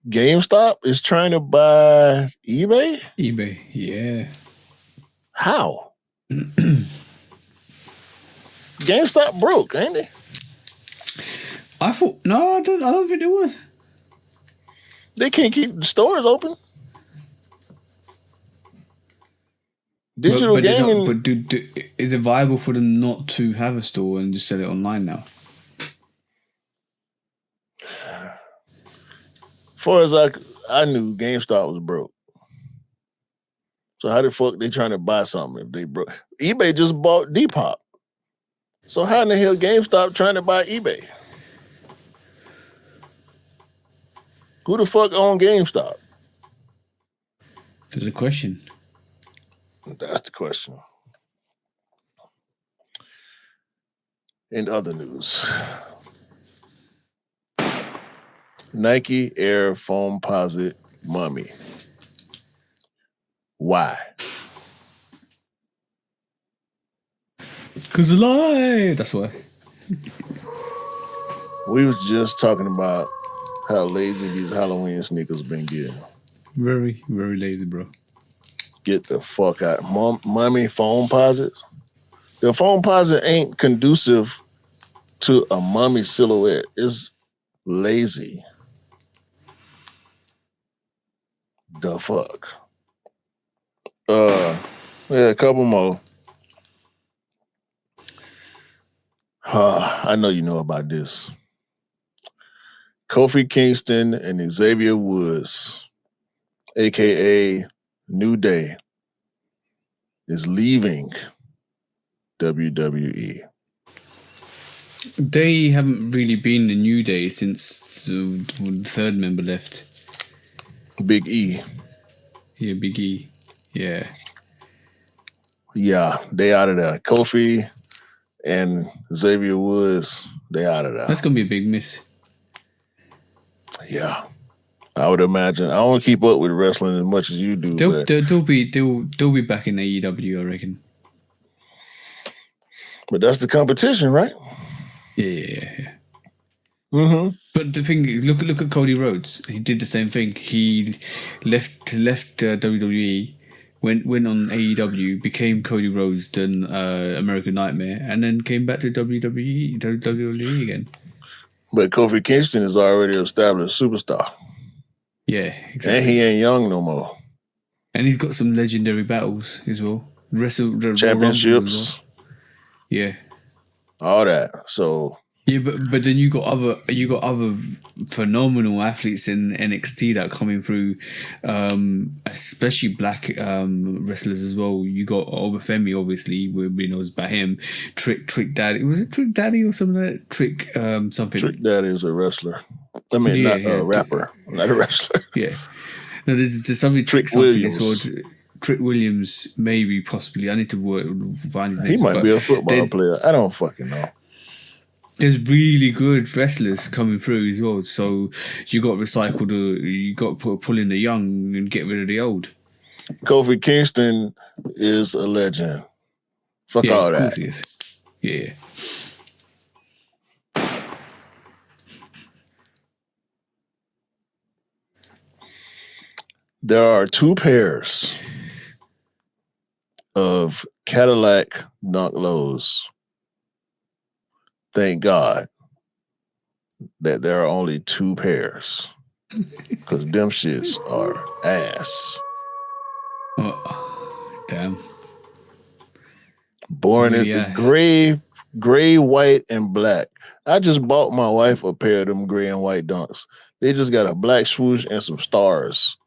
GameStop is trying to buy eBay?
eBay, yeah.
How? GameStop broke, ain't it?
I thought no, I don't think it was.
They can't keep the stores open. Digital
but
gaming.
But is it viable for them not to have a store and just sell it online now?
As far as I knew, GameStop was broke. So how the fuck they trying to buy something if they broke? eBay just bought Depop. So how in the hell GameStop trying to buy eBay? Who the fuck own GameStop?
There's a question.
That's the question. In other news, Nike Air Foamposite Mummy. Why?
Cause lie. That's why.
We was just talking about how lazy these Halloween sneakers been getting.
Very, very lazy, bro.
Get the fuck out. Mummy Foamposites. The Foamposite ain't conducive to a mummy silhouette. It's lazy. The fuck. Yeah, a couple more. I know you know about this. Kofi Kingston and Xavier Woods, aka New Day, is leaving WWE.
They haven't really been the New Day since the third member left.
Big E.
Yeah, Big E. Yeah.
Yeah, they out of there. Kofi and Xavier Woods, they out of there.
That's gonna be a big miss.
Yeah. I would imagine. I don't keep up with wrestling as much as you do.
They'll be back in AEW, I reckon.
But that's the competition, right?
Yeah.
Mm-hmm.
But the thing is, look at Cody Rhodes. He did the same thing. He left WWE, went on AEW, became Cody Rhodes, then American Nightmare, and then came back to WWE again.
But Kofi Kingston is already an established superstar.
Yeah, exactly.
And he ain't young no more.
And he's got some legendary battles as well.
Championships.
Well. Yeah.
All that. So
yeah, but then you got other phenomenal athletes in NXT that are coming through, especially black wrestlers as well. You got Obafemi, obviously, we know about him. Trick Daddy, was it Trick Daddy or something like that? Trick something.
Trick Daddy is a wrestler. I mean, not a rapper, not a wrestler.
Yeah. No, there's something
Trick
Williams.
Williams.
Trick Williams, maybe, possibly. I need to find his name.
He might be a football player. I don't fucking know.
There's really good wrestlers coming through as well. So you got you got to pull in the young and get rid of the old.
Kofi Kingston is a legend. Fuck all that.
Of course he is. Yeah.
There are two pairs of Cadillac Dunk Lows. Thank God that there are only two pairs. Because them shits are ass.
Oh, damn.
Born
Really
in
ass.
gray, white, and black. I just bought my wife a pair of them gray and white dunks. They just got a black swoosh and some stars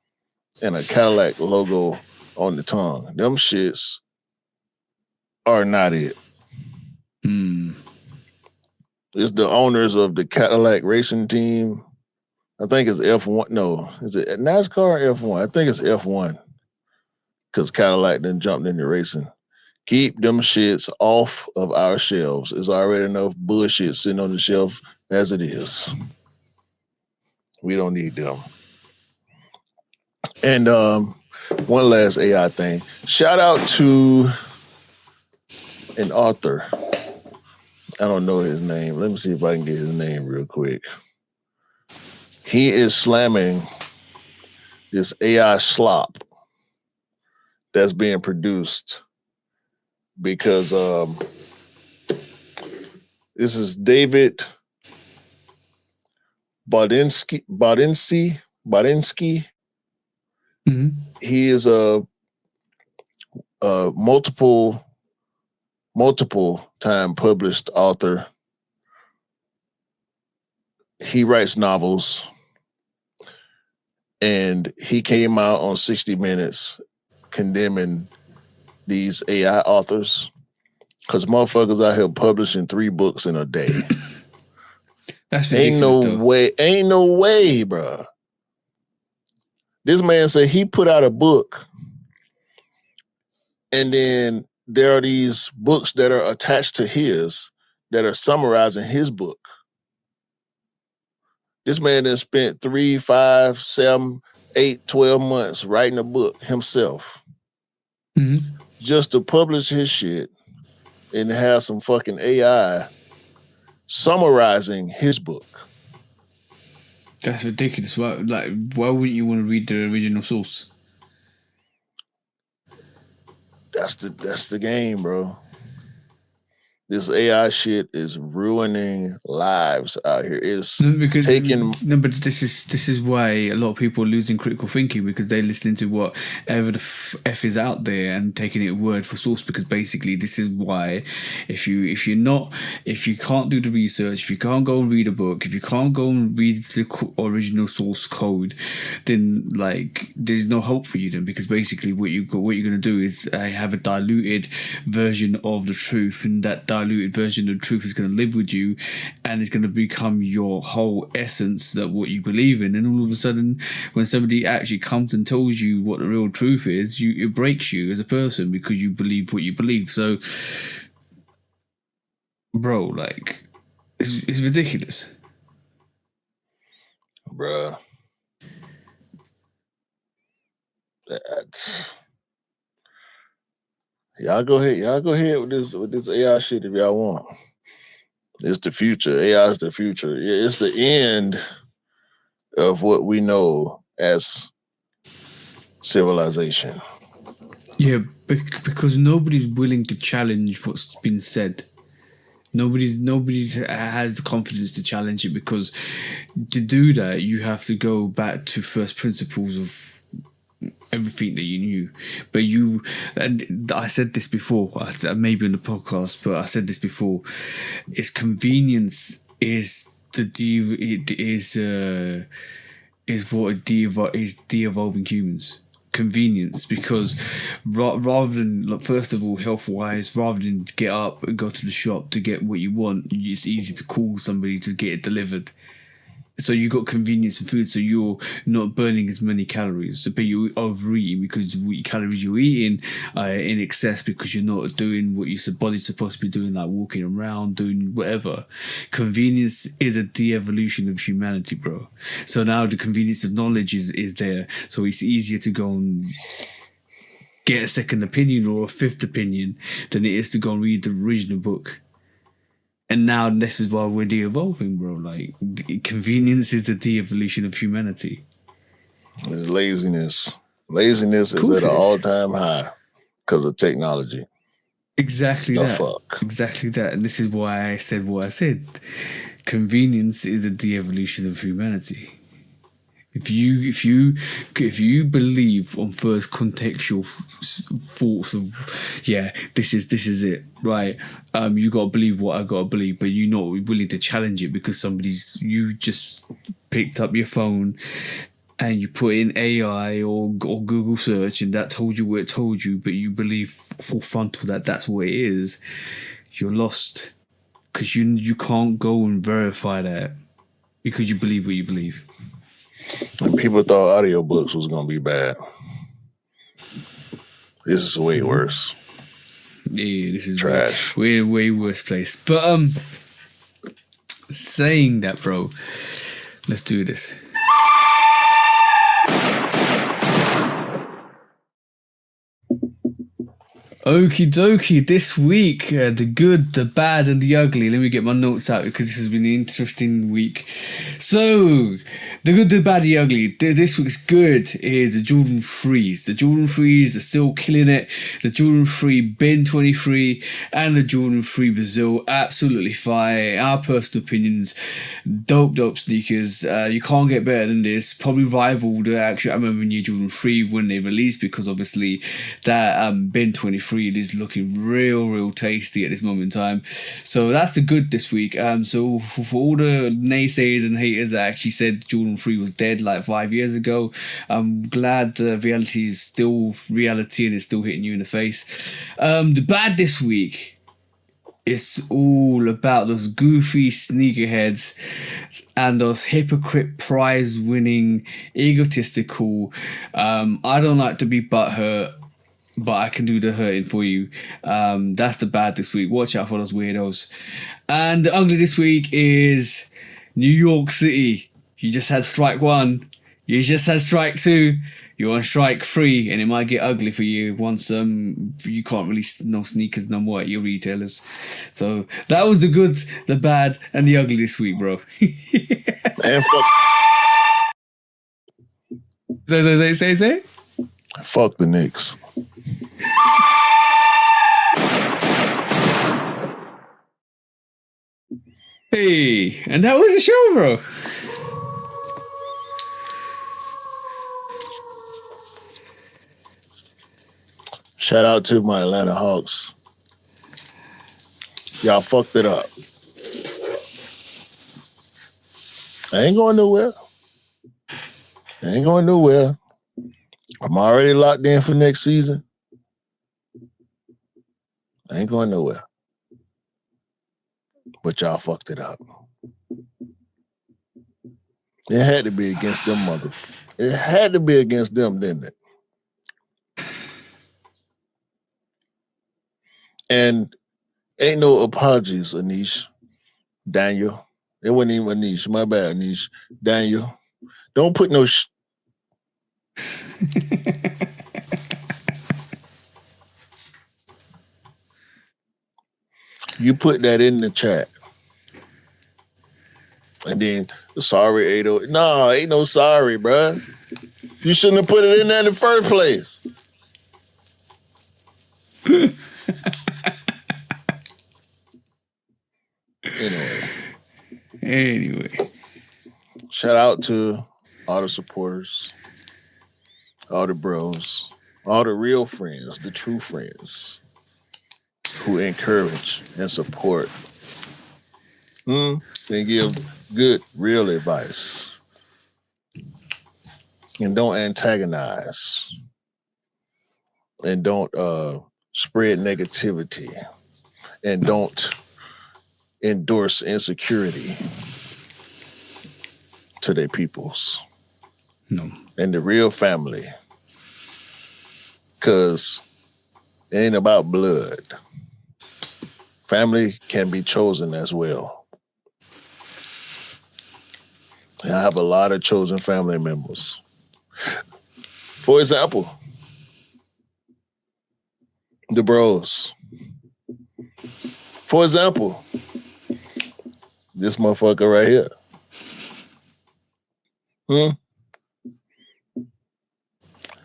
and a Cadillac logo on the tongue. Them shits are not it. It's the owners of the Cadillac racing team. I think it's F1. No, is it NASCAR or F1? I think it's F1 because Cadillac then jumped into racing. Keep them shits off of our shelves. There's already enough bullshit sitting on the shelf as it is. We don't need them. And one last AI thing. Shout out to an author. I don't know his name. Let me see if I can get his name real quick. He is slamming this AI slop that's being produced because this is David Bodinsky.
Mm-hmm.
He is a multiple time published author. He writes novels, and he came out on 60 Minutes condemning these AI authors because motherfuckers out here publishing 3 books in a day.
That's ridiculous.
Ain't no way, bro. This man said he put out a book, and then there are these books that are attached to his that are summarizing his book. This man has spent 3, 5, 7, 8, 12 months writing a book himself just to publish his shit and have some fucking AI summarizing his book.
That's ridiculous. Why wouldn't you want to read the original source?
That's the game, bro. This AI shit is ruining lives out here. It's taking.
No, but this is why a lot of people are losing critical thinking because they're listening to whatever the f is out there and taking it word for source. Because basically, this is why if you can't do the research, if you can't go and read a book, if you can't go and read the original source code, then there's no hope for you then. Because basically, what you're gonna do is have a diluted version of the truth, and that diluted version of the truth is going to live with you and it's going to become your whole essence, that what you believe in. And all of a sudden when somebody actually comes and tells you what the real truth is, it breaks you as a person because you believe what you believe. So bro, it's ridiculous,
bruh. Y'all go ahead with this AI shit if y'all want. It's the future. AI is the future. It's the end of what we know as civilization.
Yeah, because nobody's willing to challenge what's been said. Nobody's has the confidence to challenge it, because to do that you have to go back to first principles of everything that you knew. But and I said this before, maybe on the podcast, but I said this before. It's convenience is what is de-evolving humans. Convenience, because rather than first of all health wise, rather than get up and go to the shop to get what you want, it's easy to call somebody to get it delivered. So you got convenience in food, so you're not burning as many calories, but you're overeating because the calories you're eating are in excess because you're not doing what your body's supposed to be doing, like walking around, doing whatever. Convenience is a de-evolution of humanity, bro. So now the convenience of knowledge is there, so it's easier to go and get a second opinion or a fifth opinion than it is to go and read the original book. And now this is why we're de-evolving, bro. Convenience is the de-evolution of humanity.
It's laziness. Laziness is at an all-time high because of technology.
Exactly
the
that.
Fuck.
Exactly that. And this is why I said what I said. Convenience is a de-evolution of humanity. If you believe on first contextual thoughts of this is it, right, you gotta believe what I gotta believe, but you're not willing to challenge it because you just picked up your phone and you put in AI or Google search and that told you what it told you, but you believe full frontal that that's what it is, you're lost because you can't go and verify that because you believe what you believe.
And people thought audiobooks was gonna be bad. This is way worse.
Yeah, this is
trash.
Way worse place. But saying that, bro, let's do this. Okie dokie, this week, the good, the bad, and the ugly. Let me get my notes out because this has been an interesting week. So, the good, the bad, the ugly. This week's good is the Jordan 3s. The Jordan 3s are still killing it. The Jordan 3 Ben 23 and the Jordan 3 Brazil, absolutely fire. Our personal opinions, dope sneakers. You can't get better than this. Probably rivaled I remember new Jordan 3 when they released because obviously that Ben 23 is looking real tasty at this moment in time. So that's the good this week. So for all the naysayers and haters that actually said Jordan 3 was dead like 5 years ago, I'm glad reality is still reality and it's still hitting you in the face. The bad this week, it's all about those goofy sneakerheads and those hypocrite prize winning egotistical I don't like to be butthurt but I can do the hurting for you. That's the bad this week. Watch out for those weirdos. And the ugly this week is New York City. You just had strike 1. You just had strike 2. You're on strike 3, and it might get ugly for you once you can't release no sneakers no more at your retailers. So that was the good, the bad, and the ugly this week, bro.
And
Say.
Fuck the Knicks.
Hey, and that was the show, bro.
Shout out to my Atlanta Hawks. Y'all fucked it up. I ain't going nowhere. I'm already locked in for next season. I ain't going nowhere. But y'all fucked it up. It had to be against them It had to be against them, didn't it? And ain't no apologies, Anish. Daniel. It wasn't even Anish. My bad, Anish. Daniel. Don't put no You put that in the chat. And then, sorry, Ado. No, ain't no sorry, bruh. You shouldn't have put it in there in the first place.
Anyway.
Shout out to all the supporters, all the bros, all the real friends, the true friends who encourage and support and give good, real advice. And don't antagonize. And don't spread negativity. And don't endorse insecurity to their peoples.
No.
And the real family. Because it ain't about blood. Family can be chosen as well. And I have a lot of chosen family members. For example, the bros. For example, this motherfucker right here.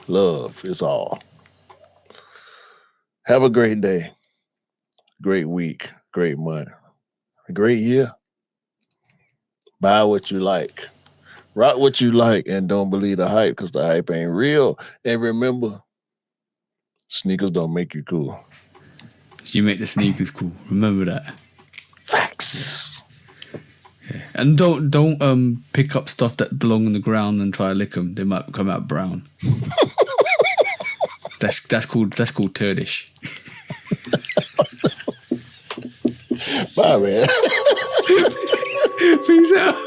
Love is all. Have a great day, great week, great month, a great year. Buy what you like. Rock what you like and don't believe the hype because the hype ain't real. And remember, sneakers don't make you cool.
You make the sneakers cool. Remember that.
Facts.
Yeah. And don't pick up stuff that belong on the ground and try to lick them. They might come out brown. that's called Turdish.
Bye, man.
Peace out.